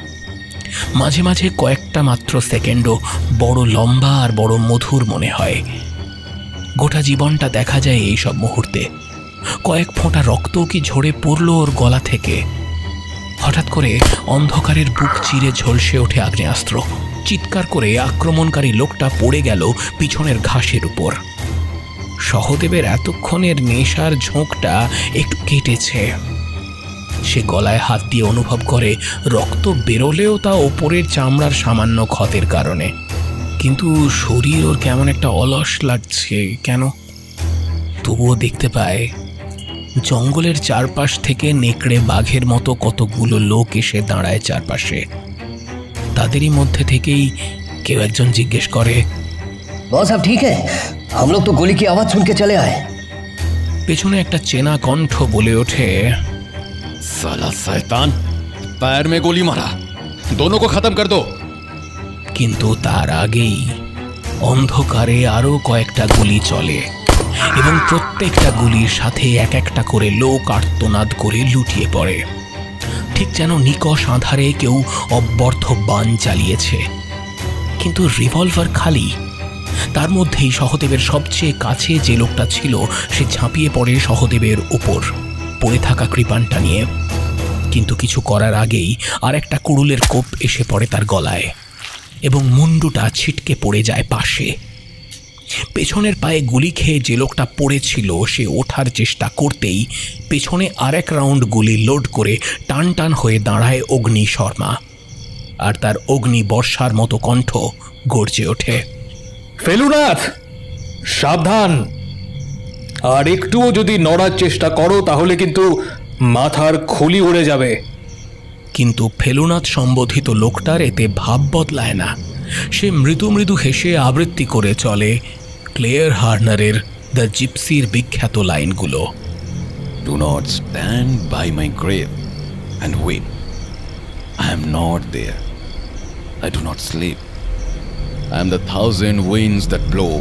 মাঝে মাঝে কয়েকটা মাত্র সেকেন্ডও বড় লম্বা আর বড় মধুর মনে হয়। গোটা জীবনটা দেখা যায় এই সব মুহূর্তে। কয়েক ফোঁটা রক্তও কি ঝরে পড়ল ওর গলা থেকে। হঠাৎ করে অন্ধকারের বুক চিরে ঝলসে ওঠে আগ্নেয়াস্ত্র। চিৎকার করে আক্রমণকারী লোকটা পড়ে গেল পিছনের ঘাসের উপর। সহদেবের এতক্ষণের নেশার ঝোঁকটা একটু কেটেছে। সে গলায় হাত দিয়ে অনুভব করে রক্ত বেরোলেও তা ওপরের চামড়ার সামান্য ক্ষতের কারণে, কিন্তু শরীর ওর কেমন একটা অলস লাগছে কেন। তবুও দেখতে পায় জঙ্গলের চারপাশ থেকে নেকড়ে বাঘের মতো কতগুলো লোক এসে দাঁড়ায় চারপাশে। তাদেরই মধ্যে থেকেই কেউ একজন জিজ্ঞেস করে, বস সাহেব ঠিক হ্যাঁ, हम लोग तो गोली की आवाज सुन के चले आए। পেছনে একটা চেনা কণ্ঠ বলে ওঠে, साला शैतान, पैर में गोली मारा, दोनों को खत्म कर दो। কিন্তু তার আগেই অন্ধকারে আরো কয়েকটা গুলি চলে এবং প্রত্যেকটা গুলির সাথে এক একটা করে লোক আর্তনাদ করে লুটিয়ে পড়ে, ঠিক যেন নিকষ আঁধারে কেউ অব্যর্থ বাণ চালিয়েছে। কিন্তু রিভলভার খালি। তার মধ্যেই সহদেবের সবচেয়ে কাছে যে লোকটা ছিল সে ঝাঁপিয়ে পড়ে সহদেবের উপর পড়ে থাকা কৃপাণটা নিয়ে। কিন্তু কিছু করার আগেই আর একটা কুড়ুলের কোপ এসে পড়ে তার গলায় এবং মুন্ডুটা ছিটকে পড়ে যায় পাশে। পেছনের পায়ে গুলি খেয়ে যে লোকটা পড়েছিল সে ওঠার চেষ্টা করতেই পেছনে আরেক রাউন্ড গুলি লোড করে টান টান হয়ে দাঁড়ায় অগ্নি শর্মা, আর তার অগ্নি বর্ষার মতো কণ্ঠ গর্জে ওঠে, ফেলুনাথ সাবধান, আর একটুও যদি নড়ার চেষ্টা করো তাহলে কিন্তু মাথার খুলি উড়ে যাবে। কিন্তু ফেলুনাথ সম্বোধিত লোকটার এতে ভাব বদলায় না। সে মৃদু মৃদু হেসে আবৃত্তি করে চলে ক্লেয়ার হার্নারের দ্য জিপসির বিখ্যাত লাইনগুলো। Do not stand by my grave and weep. I am not there. I do not sleep. I am the thousand winds that blow.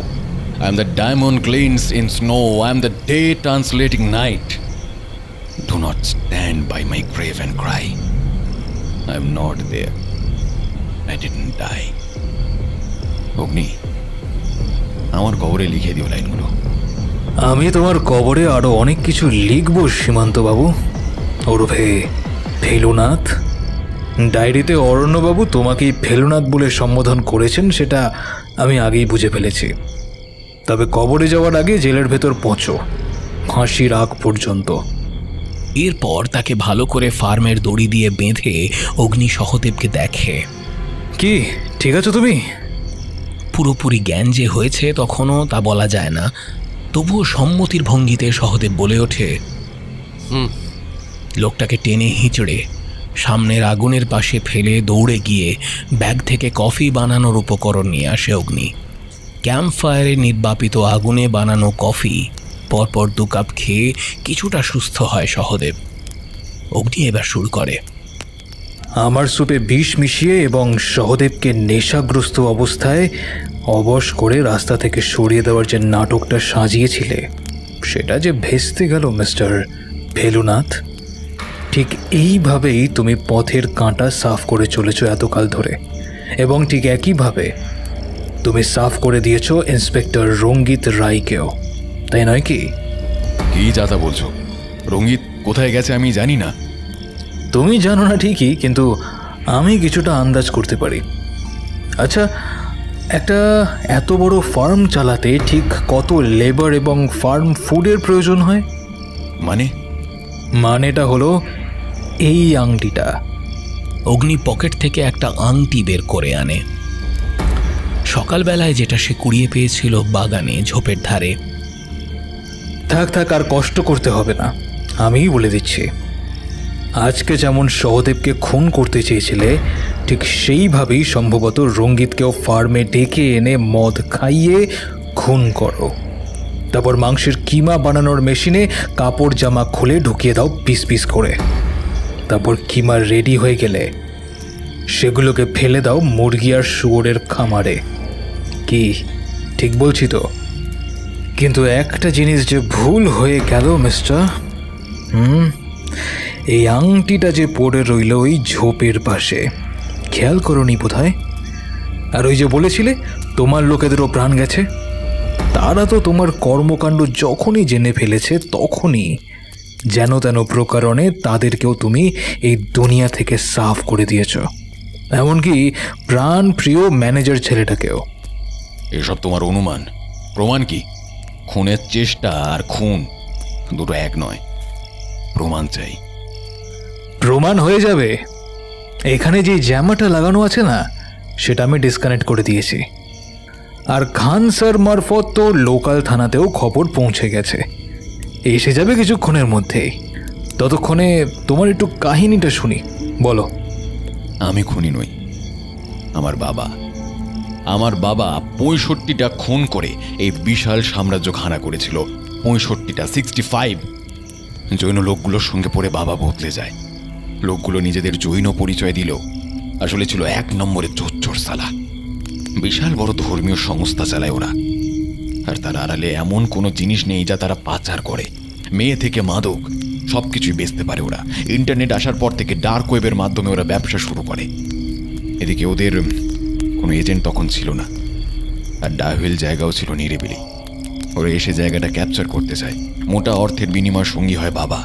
I am the diamond glints in snow. I am the day translating night. Do not stand by my grave and cry. I am not there. I didn't die. অগ্নি, আমার কবরে লিখে দিও লাইনগুলো। আমি তোমার কবরে আরো অনেক কিছু লিখব সীমান্তবাবু, ওরফে ফেলুনাথ। ডায়েরিতে অরণ্যবাবু তোমাকেই ফেলুনাথ বলে সম্বোধন করেছেন সেটা আমি আগেই বুঝে ফেলেছি। তবে কবরে যাওয়ার আগে জেলের ভেতর পচো, ফাঁসির আগ পর্যন্ত। এরপর তাকে ভালো করে ফার্মের দড়ি দিয়ে বেঁধে অগ্নি সহদেবকে দেখে। কি ঠিক আছো তুমি? পুরোপুরি জ্ঞান যে হয়েছে তখনও তা বলা যায় না, তবুও সম্মতির ভঙ্গিতে সহদেব বলে ওঠে, লোকটাকে টেনে হিঁচড়ে সামনের আগুনের পাশে ফেলে দৌড়ে গিয়ে ব্যাগ থেকে কফি বানানোর উপকরণ নিয়ে আসে অগ্নি। ক্যাম্প ফায়ারে নির্বাপিত আগুনে বানানো কফি পরপর 2 কাপ খেয়ে কিছুটা সুস্থ হয় সহদেব। অগ্নি এবার শুরু করে, আমার সুপে বিষ মিশিয়ে এবং সহদেবকে নেশাগ্রস্ত অবস্থায় অবশ করে রাস্তা থেকে সরিয়ে দেওয়ার যে নাটকটা সাজিয়েছিলে সেটা যে ভেস্তে গেল মিস্টার ফেলুনাথ। ঠিক এইভাবেই তুমি পথের কাঁটা সাফ করে চলেছ এতকাল ধরে, এবং ঠিক একইভাবে তুমি সাফ করে দিয়েছ ইন্সপেক্টর রঙ্গিত রায়কেও, তাই নয় কি? কি যাতা বলছো? রঙ্গিত কোথায় গেছে আমি জানি না। তুমি জানো না ঠিকই, কিন্তু আমি কিছুটা আন্দাজ করতে পারি। আচ্ছা, একটা এত বড় ফার্ম চালাতে ঠিক কত লেবার এবং ফার্ম ফুডের প্রয়োজন হয়? মানেটা হলো এই আংটিটা। অগ্নি পকেট থেকে একটা আংটি বের করে আনে। সকালবেলায় যেটা সে কুড়িয়ে পেয়েছিল বাগানে ঝোপের ধারে। থাক আর কষ্ট করতে হবে না, আমিই বলে দিচ্ছি। আজকে যেমন সহদেবকে খুন করতে চেয়েছিলে, ঠিক সেইভাবেই সম্ভবত রঙ্গিতকেও ফার্মে ডেকে এনে মদ খাইয়ে খুন করো। তারপর মাংসের কিমা বানানোর মেশিনে কাপড় জামা খুলে ঢুকিয়ে দাও পিস পিস করে। তারপর কিমা রেডি হয়ে গেলে সেগুলোকে ফেলে দাও মুরগি আর শুয়োরের খামারে। কি ঠিক বলছি তো? কিন্তু একটা জিনিস যে ভুল হয়ে গেল মিস্টার, এই আংটিটা যে পড়ে রইল ওই ঝোপের পাশে, খেয়াল করোনি বোধহয়? আর ওই যে বলেছিলে তোমার লোকেদেরও প্রাণ গেছে, তারা তো তোমার কর্মকাণ্ড যখনই জেনে ফেলেছে তখনই যেন তেন প্রকারণে তাদেরকেও তুমি এই দুনিয়া থেকে সাফ করে দিয়েছ, এমনকি প্রাণ প্রিয় ম্যানেজার ছেলেটাকেও। এসব তোমার অনুমান, প্রমাণ কি? খুনের চেষ্টা আর খুন দুটো এক নয়, প্রমাণ চাই। প্রমাণ হয়ে যাবে। এখানে যে জ্যামাটা লাগানো আছে না, সেটা আমি ডিসকানেক্ট করে দিয়েছি। আর খান স্যার মারফত তো লোকাল থানাতেও খবর পৌঁছে গেছে, এসে যাবে কিছুক্ষণের মধ্যেই। ততক্ষণে তোমার একটু কাহিনীটা শুনি, বলো। আমি খুনি নই, আমার বাবা 65টা খুন করে এই বিশাল সাম্রাজ্য খাড়া করেছিল। 65টা, 65। জৈন লোকগুলোর সঙ্গে পড়ে বাবা বদলে যায়। লোকগুলো নিজেদের জৈন পরিচয় দিল, আসলে ছিল 1 নম্বরের চোর সালা। বিশাল বড় ধর্মীয় সংস্থা চালায় ওরা, আর তার আড়ালে এমন কোনো জিনিস নেই যা তারা পাচার করে। মেয়ে থেকে মাদক সবকিছুই বেচতে পারে ওরা। ইন্টারনেট আসার পর থেকে ডার্ক ওয়েবের মাধ্যমে ওরা ব্যবসা শুরু করে। এদিকে ওদের কোনো এজেন্ট তখন ছিল না, আর ডাহুইল জায়গাও ছিল নিরিবিলি। ওরা এসে জায়গাটা ক্যাপচার করতে চায়। মোটা অর্থের বিনিময় সঙ্গী হয় বাবা।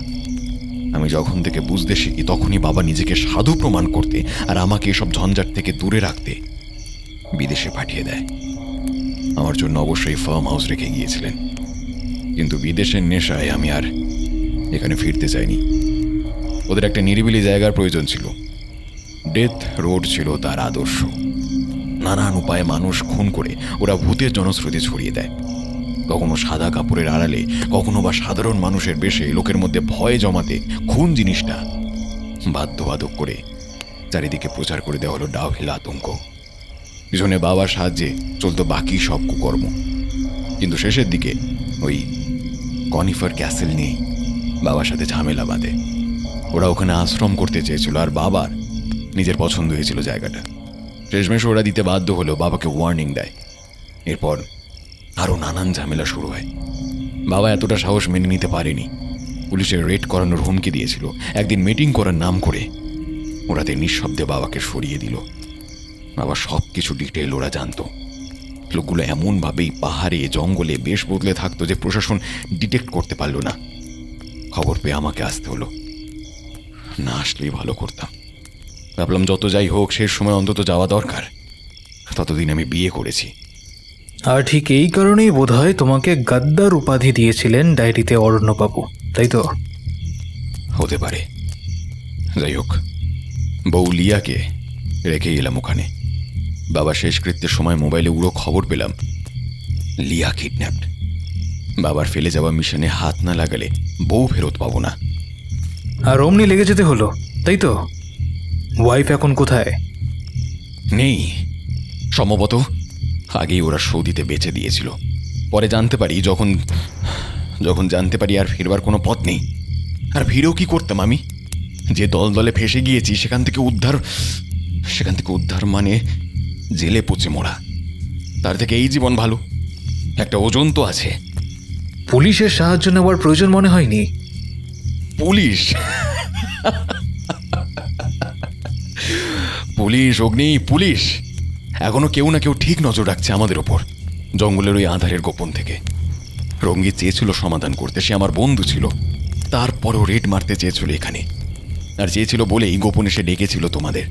আমি যখন থেকে বুঝতে শিখি তখনই বাবা নিজেকে সাধু প্রমাণ করতে আর আমাকে এসব ঝঞ্ঝাট থেকে দূরে রাখতে বিদেশে পাঠিয়ে দেয়। আমার জন্য অবশ্যই ফার্ম হাউস রেখে গিয়েছিলেন, কিন্তু বিদেশের নেশায় আমি আর এখানে ফিরতে চাইনি। ওদের একটা নিরিবিলি জায়গার প্রয়োজন ছিল। ডেথ রোড ছিল তার আদর্শ। নানান উপায়ে মানুষ খুন করে ওরা ভূতের জনশ্রুতি ছড়িয়ে দেয়। কখনো সাদা কাপড়ের আড়ালে, কখনো বা সাধারণ মানুষের বেশে লোকের মধ্যে ভয় জমাতে খুন জিনিসটা বাধ্যবাধক করে চারিদিকে প্রচার করে দেওয়া হলো ডাউহিল আতঙ্ক। পিছনে বাবার সাহায্যে চলতো বাকি সব কুকর্ম। কিন্তু শেষের দিকে ওই কনিফার ক্যাসেল নিয়েই বাবার সাথে ঝামেলা বাঁধে। ওরা ওখানে আশ্রম করতে চেয়েছিল, আর বাবার নিজের পছন্দ হয়েছিল জায়গাটা। শেষমেশ ওরা দিতে বাধ্য হলো, বাবাকে ওয়ার্নিং দেয়। এরপর আরও নানান ঝামেলা শুরু হয়। বাবা এতটা সাহস মেনে নিতে পারেনি, পুলিশের রেড করানোর হুমকি দিয়েছিল। একদিন মিটিং করার নাম করে ওরাতে নিঃশব্দে বাবাকে সরিয়ে দিল। বাবা সব কিছু ডিটেল ওরা জানতো। লোকগুলো এমনভাবেই পাহাড়ে জঙ্গলে বেশ বদলে থাকতো যে প্রশাসন ডিটেক্ট করতে পারল না। খবর পেয়ে আমাকে আসতে হলো, না আসলেই ভালো করতাম। ভাবলাম যত যাই হোক শেষ সময় অন্তত যাওয়া দরকার। ততদিন আমি বিয়ে করেছি। আর ঠিক এই কারণেই বোধহয় তোমাকে গাদ্দার উপাধি দিয়েছিলেন ডায়েরিতে অরণ্যবাবু, তাই তো? হতে পারে। যাই হোক, বউ লিয়াকে রেখে এলাম ওখানে। বাবা শেষকৃত্যের সময় মোবাইলে উড়ো খবর পেলাম লিয়া কিডন্যাপড। বাবার ফেলে যাওয়া মিশনে হাত না লাগালে বউ ফেরত পাবো না। আর অমনি লেগে যেতে হলো, তাই তো? ওয়াইফ এখন কোথায়? নেই, সম্ভবত আগেই ওরা সৌদিতে বেচে দিয়েছিল। পরে জানতে পারি, যখন জানতে পারি আর ফিরবার কোনো পথ নেই। আর ফিরেও কি করতাম আমি? যে দলে ফেসে গিয়েছি সেখান থেকে উদ্ধার মানে জেলে পচে মোড়া। তার থেকে এই জীবন ভালো। একটা ওজন তো আছে। পুলিশের সাহায্য নেওয়ার প্রয়োজন মনে হয়নি? পুলিশ অগ্নি, পুলিশ এখনো কেউ না কেউ ঠিক নজর রাখছে আমাদের ওপর, জঙ্গলের ওই আধারের গোপন থেকে। রঙ্গিত চেয়েছিল সমাধান করতে, সে আমার বন্ধু ছিল। তারপরও রেড মারতে চেয়েছিল এখানে, আর চেয়েছিল বলেই গোপনে সে ডেকেছিল তোমাদের।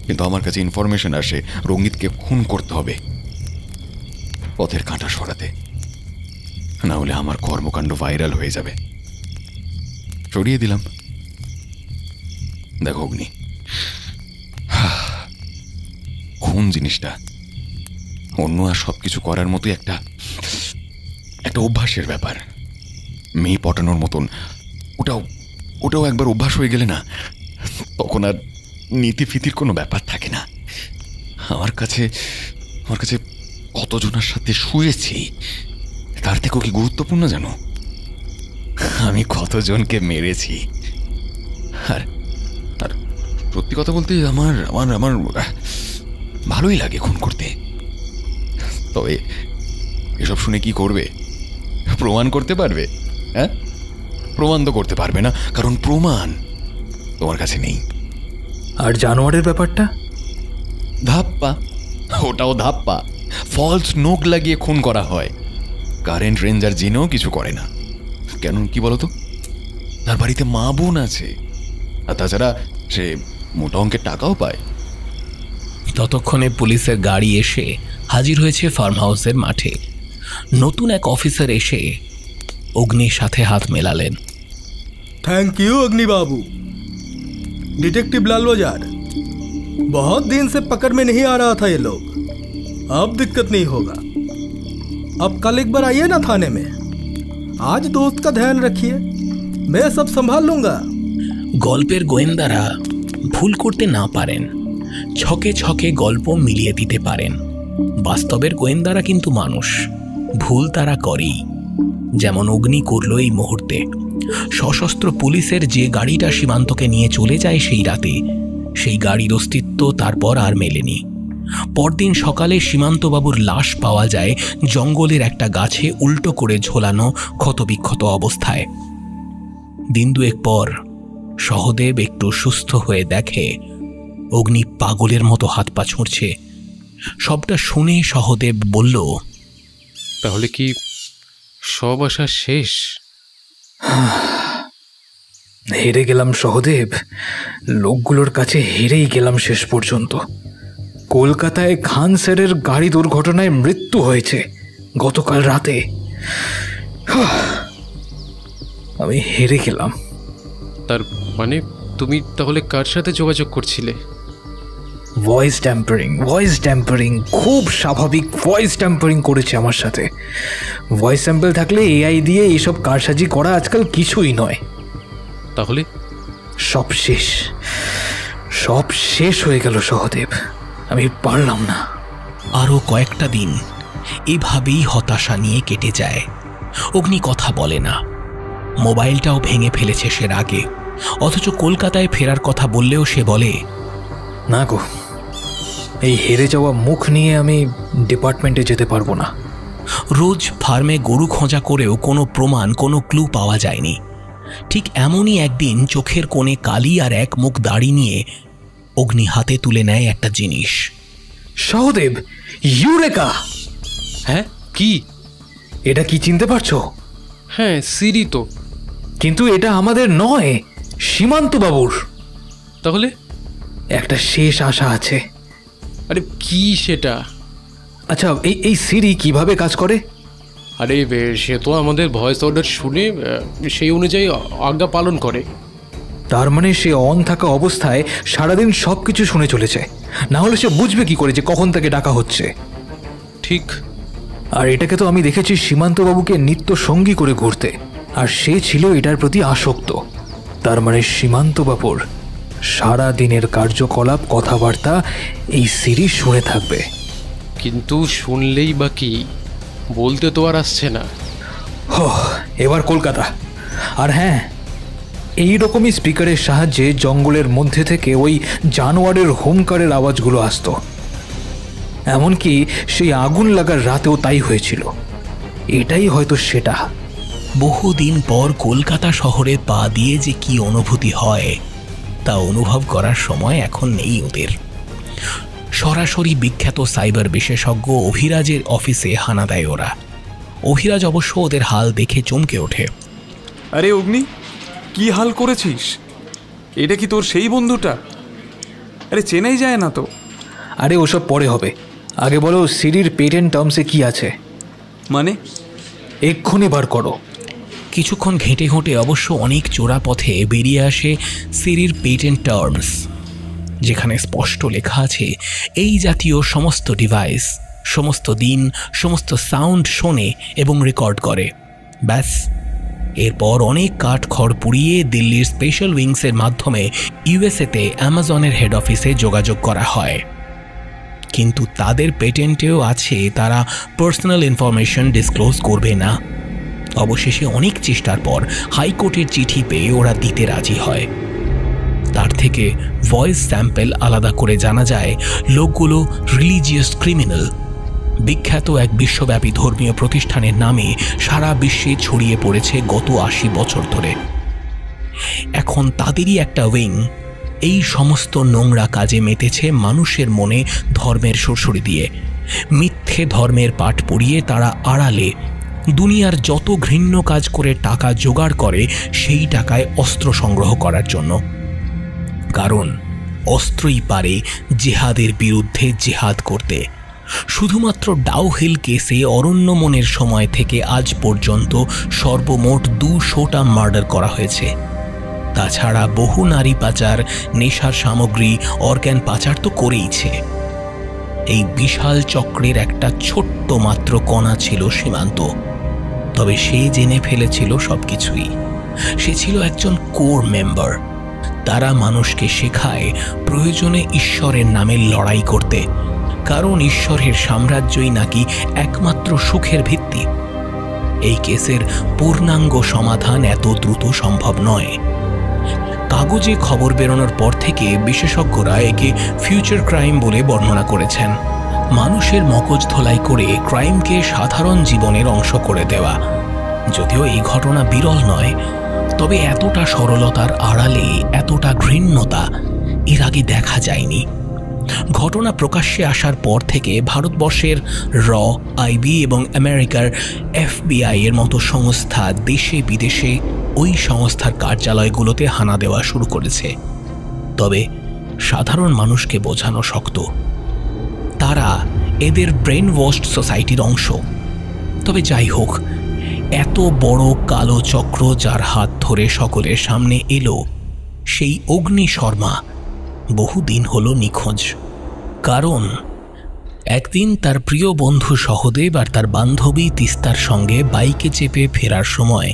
কিন্তু আমার কাছে ইনফরমেশন আসে রঙ্গিতকে খুন করতে হবে পথের কাঁটা সরাতে, না হলে আমার কর্মকাণ্ড ভাইরাল হয়ে যাবে। সরিয়ে দিলাম। দেখো অগ্নি, খুন জিনিসটা অন্য আর সবকিছু করার মতো একটা অভ্যাসের ব্যাপার। মেয়ে পটানোর মতন ওটাও একবার অভ্যাস হয়ে গেলে না, তখন আর নীতি ফিতির কোনো ব্যাপার থাকে না। আমার কাছে কতজনের সাথে শুয়েছি তার থেকেও কি গুরুত্বপূর্ণ জানো, আমি কতজনকে মেরেছি। আর আর সত্যি কথা বলতে আমার আমার আমার ভালোই লাগে খুন করতে। তবে এসব শুনে কি করবে? প্রমাণ করতে পারবে? হ্যাঁ, প্রমাণ তো করতে পারবে না, কারণ প্রমাণ তোমার কাছে নেই। আর জানোয়ারের ব্যাপারটা? ধাপ্পা, ওটাও ধাপ্পা। ফলস নোক লাগিয়ে খুন করা হয়। কারেন্ট রেঞ্জার জেনেও কিছু করে না। কেন কি বলতো? তার বাড়িতে মা বোন আছে, আর তাছাড়া সে মোটা অঙ্কের টাকাও পায়। ততক্ষণে পুলিশের গাড়ি এসে হাজির হয়েছে ফার্ম হাউসের মাঠে। নতুন এক অফিসার এসে অগ্নির সাথে হাত মেলালেন। थैंक यू अग्नि बाबू। डिटेक्टिव लाल बाजार, बहुत दिन से पकड़ में नहीं आ रहा था ये लोग। अब दिक्कत नहीं होगा। अब कल एक बार आइए ना थाने में। आज दोस्त का ध्यान रखिए, मैं सब संभाल लूंगा। গল্পের গোয়েন্দারা ভুল করতে না পারেন, ছকে ছকে গল্প মিলিয়ে দিতে পারেন। বাস্তবের গোয়েন্দারা কিন্তু মানুষ, ভুল তারা করেই। যেমন অগ্নি করল এই মুহূর্তে। সশস্ত্র পুলিশের যে গাড়িটা সীমান্তকে নিয়ে চলে যায় সেই রাতে, সেই গাড়ির অস্তিত্ব তারপর আর মেলেনি। পরদিন সকালে সীমান্তবাবুর লাশ পাওয়া যায় জঙ্গলের একটা গাছে উল্টো করে ঝোলানো ক্ষতবিক্ষত অবস্থায়। দিন দুয়েক পর সহদেব একটু সুস্থ হয়ে দেখে অগ্নি পাগলের মতো হাত পা ছুঁড়ছে। সবটা শুনে সহদেব বলল, তাহলে কি সব আশা শেষ? হেরে গেলাম সহদেব, লোকগুলোর কাছে হেরেই গেলাম শেষ পর্যন্ত। কলকাতায় খান স্যারের গাড়ি দুর্ঘটনায় মৃত্যু হয়েছে গতকাল রাতে। আমি হেরে গেলাম। তার মানে তুমি তাহলে কার সাথে যোগাযোগ করছিলে? ভয়েস ট্যাম্পারিং, খুব স্বাভাবিক ভয়েস ট্যাম্পারিং করেছে আমার সাথে। ভয়েস স্যাম্পল থাকলে এআই দিয়ে এইসব কারসাজি করা আজকাল কিছুই নয়। তাহলে সব শেষ হয়ে গেল সহদেব, আমি পারলাম না। আরও কয়েকটা দিন এভাবেই হতাশা নিয়ে কেটে যায়। অগ্নি কথা বলে না, মোবাইলটাও ভেঙে ফেলেছে সে রাগে। অথচ কলকাতায় ফেরার কথা বললেও সে বলে, না গো, এই হেরে যাওয়া মুখ নিয়ে আমি ডিপার্টমেন্টে যেতে পারবো না। রোজ ফার্মে গরু খোঁজা করেও কোনো প্রমাণ, কোনো ক্লু পাওয়া যায়নি। ঠিক এমনই একদিন চোখের কোণে কালি আর এক মুখ দাড়ি নিয়ে অগ্নি হাতে তুলে নেয় একটা জিনিস। সহদেব, ইউরেকা! হ্যাঁ, কি এটা? কি চিনতে পারছো? হ্যাঁ, সিরি তো। কিন্তু এটা আমাদের নয়, সীমান্ত বাবুর। তাহলে একটা শেষ আশা আছে। আরে কি সেটা? আচ্ছা, এই সিরি কিভাবে কাজ করে? আরে সে তো আমাদের ভয়েস অর্ডার শুনে সেই অনুযায়ী আজ্ঞা পালন করে। তার মানে সে অন থাকা অবস্থায় সারাদিন সব কিছু শুনে চলেছে, না হলে সে বুঝবে কি করে যে কখন তাকে ডাকা হচ্ছে? ঠিক। আর এটাকে তো আমি দেখেছি সীমান্তবাবুকে নিত্য সঙ্গী করে ঘুরতে, আর সে ছিল এটার প্রতি আসক্ত। তার মানে সীমান্তবাবুর সারা দিনের কার্যকলাপ, কথাবার্তা এই সিরি শুনে থাকবে। কিন্তু শুনলেই বা কি, বলতে তো আর আসছে না। এবার কলকাতা। আর হ্যাঁ, এই রকমই স্পিকারের সাহায্যে জঙ্গলের মধ্যে থেকে ওই জানোয়ারের হুঙ্কারের আওয়াজগুলো আসতো। এমনকি সেই আগুন লাগার রাতেও তাই হয়েছিল। এটাই হয়তো সেটা। বহুদিন পর কলকাতা শহরে পা দিয়ে যে কি অনুভূতি হয় তা অনুভব করার সময় এখন নেই ওদের। সরাসরি বিখ্যাত সাইবার বিশেষজ্ঞ অভিরাজের অফিসে হানা দেয় ওরা। অভিরাজ অবশ্য ওদের হাল দেখে চমকে ওঠে। আরে অগ্নি, কি হাল করেছিস? এটা কি তোর সেই বন্ধুটা? আরে চেনাই যায় না তো। আরে ওসব পরে হবে, আগে বলো সিরির পেটেন্ট টার্মসে কি আছে? মানে এক্ষুনি বার করো। কিছুক্ষণ ঘেঁটে ঘেঁটে অবশ্য অনেক চোরা পথে বেরিয়ে আসে সিরির পেটেন্ট টার্মস, যেখানে স্পষ্ট লেখা আছে এই জাতীয় সমস্ত ডিভাইস সমস্ত দিন সমস্ত সাউন্ড শোনে এবং রেকর্ড করে। ব্যাস, এরপর অনেক কাঠ খড় পুড়িয়ে দিল্লির স্পেশাল উইংসের মাধ্যমে ইউএসএতে অ্যামাজনের হেড অফিসে যোগাযোগ করা হয়। কিন্তু তাদের পেটেন্টেও আছে তারা পার্সোনাল ইনফরমেশন ডিসক্লোজ করবে না। অবশেষে অনেক চেষ্টার পর হাইকোর্টের চিঠি পেয়ে ওরা দিতে রাজি হয়। তার থেকে ভয়েস স্যাম্পল আলাদা করে জানা যায় লোকগুলো রিলিজিয়াস ক্রিমিনাল। বিখ্যাত এক বিশ্বব্যাপী ধর্মীয় প্রতিষ্ঠানের নামে সারা বিশ্বে ছড়িয়ে পড়েছে গত ৮০ বছর ধরে। এখন তাদেরই একটা উইং এই সমস্ত নোংরা কাজে মেতেছে মানুষের মনে ধর্মের সুরসুরি দিয়ে। মিথ্যে ধর্মের পাঠ পড়িয়ে তারা আড়ালে দুনিয়ার যত ঘৃণ্য কাজ করে টাকা জোগাড় করে সেই টাকায় অস্ত্র সংগ্রহ করার জন্য। কারণ অস্ত্রই পারে জেহাদের বিরুদ্ধে জেহাদ করতে। শুধুমাত্র ডাউহিল কেসে অরণ্যমনের সময় থেকে আজ পর্যন্ত সর্বমোট ২০০টা মার্ডার করা হয়েছে। তাছাড়া বহু নারী পাচার, নেশার সামগ্রী, অর্গান পাচার তো করেইছে। এই বিশাল চক্রের একটা ছোট্ট মাত্র কণা ছিল সীমান্ত। তবে সে জেনে ফেলেছিল সবকিছুই। সে ছিল একজন কোর মেম্বার। তারা মানুষকে শেখায় প্রয়োজনে ঈশ্বরের নামে লড়াই করতে, কারণ ঈশ্বরের সাম্রাজ্যই নাকি একমাত্র সুখের ভিত্তি। এই কেসের পূর্ণাঙ্গ সমাধান এত দ্রুত সম্ভব নয়। কাগজে খবর বেরোনোর পর থেকে বিশেষজ্ঞরা একে ফিউচার ক্রাইম বলে বর্ণনা করেছেন। মানুষের মগজ ধোলাই করে ক্রাইমকে সাধারণ জীবনের অংশ করে দেওয়া। যদিও এই ঘটনা বিরল নয়, তবে এতটা সরলতার আড়ালে এতটা ঘৃণ্যতা এর আগে দেখা যায়নি। ঘটনা প্রকাশ্যে আসার পর থেকে ভারতবর্ষের র, আইবি এবং আমেরিকার FBI এর মতো সংস্থা দেশে বিদেশে ওই সংস্থার কার্যালয়গুলোতে হানা দেওয়া শুরু করেছে। তবে সাধারণ মানুষকে বোঝানো শক্ত। তারা এদের ব্রেন ওয়াশড সোসাইটির অংশ। তবে যাই হোক, এত বড় কালো চক্র যার হাত ধরে সকলের সামনে এলো, সেই অগ্নি শর্মা বহুদিন হলো নিখোঁজ। কারণ একদিন তার প্রিয় বন্ধু সহদেব আর তার বান্ধবী তিস্তার সঙ্গে বাইকে চেপে ফেরার সময়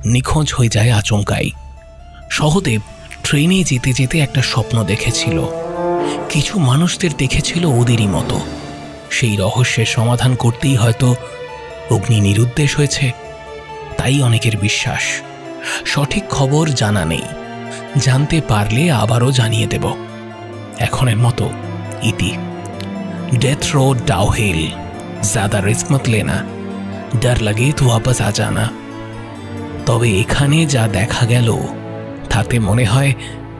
নিখোঁজ হয়ে যায় আচমকাই। সহদেব ট্রেনে যেতে যেতে একটা স্বপ্ন দেখেছিল। কিছু মানুষদের দেখেছিল ওদেরই মতো। সেই রহস্যের সমাধান করতেই হয়তো অগ্নি নিরুদ্দেশ হয়েছে, তাই অনেকের বিশ্বাস। সঠিক খবর জানা নেই, জানতে পারলে আবারও জানিয়ে দেব। এখনের মতো ইতি। डेथ रोड डाउहिल, ज्यादा रिस्क मत लेना, डर लगे तो वापस आ जाना। তবে এখানে যা দেখা গেল তাতে মনে হয়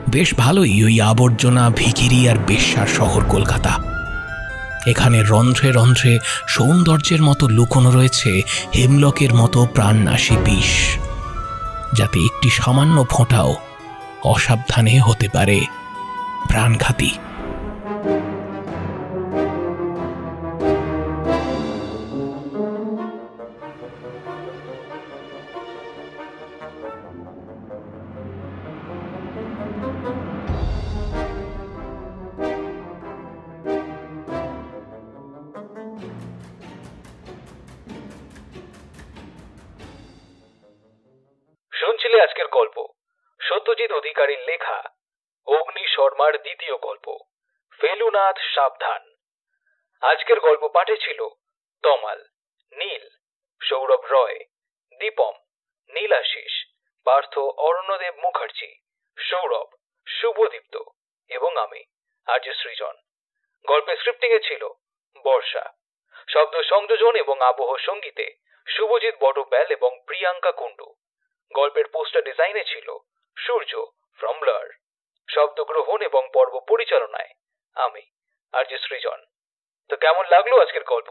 বেশ ভালোই ওই আবর্জনা, ভিখিরি আর বেশ্যার শহর কলকাতা। এখানে রন্ধ্রে রন্ধ্রে সৌন্দর্যের মতো লুকোনো রয়েছে হেমলকের মতো প্রাণনাশী বিষ, যাতে একটি সামান্য ফোঁটাও অসাবধানে হতে পারে প্রাণঘাতী। শুনছিলে আজকের গল্প সত্যজিৎ অধিকারীর লেখা অগ্নি শর্মার দ্বিতীয় গল্প ফেলুনাথ সাবধান। আজকের গল্প পাঠে ছিল তমাল, নীল, সৌরভ রয়, দীপম, নীলাশিস, পার্থ অরণ্যদেব মুখার্জি, সৌরভ, শুভদীপ্ত এবং আমি আরজে সৃজন। গল্পের স্ক্রিপ্টিংয়ে ছিল বর্ষা। শব্দ সংযোজন এবং আবহ সঙ্গীতে শুভজিৎ বটব্যাল এবং প্রিয়াঙ্কা কুণ্ডু। গল্পের পোস্টার ডিজাইনে ছিল সূর্য ফ্রম ব্লার। শব্দগ্রহণ এবং পর্ব পরিচালনায় আমি আরজে সৃজন। তো কেমন লাগলো আজকের গল্প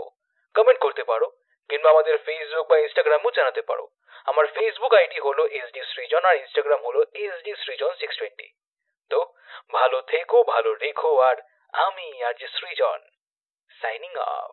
কমেন্ট করতে পারো, কিংবা আমাদের ফেসবুক বা ইনস্টাগ্রামও জানাতে পারো। আমার ফেসবুক আইডি হলো SD সৃজন আর ইনস্টাগ্রাম হলো SD সৃজন 620। তো ভালো থেকো, ভালো রেখো, আর আমি আরজে সৃজন সাইনিং অফ।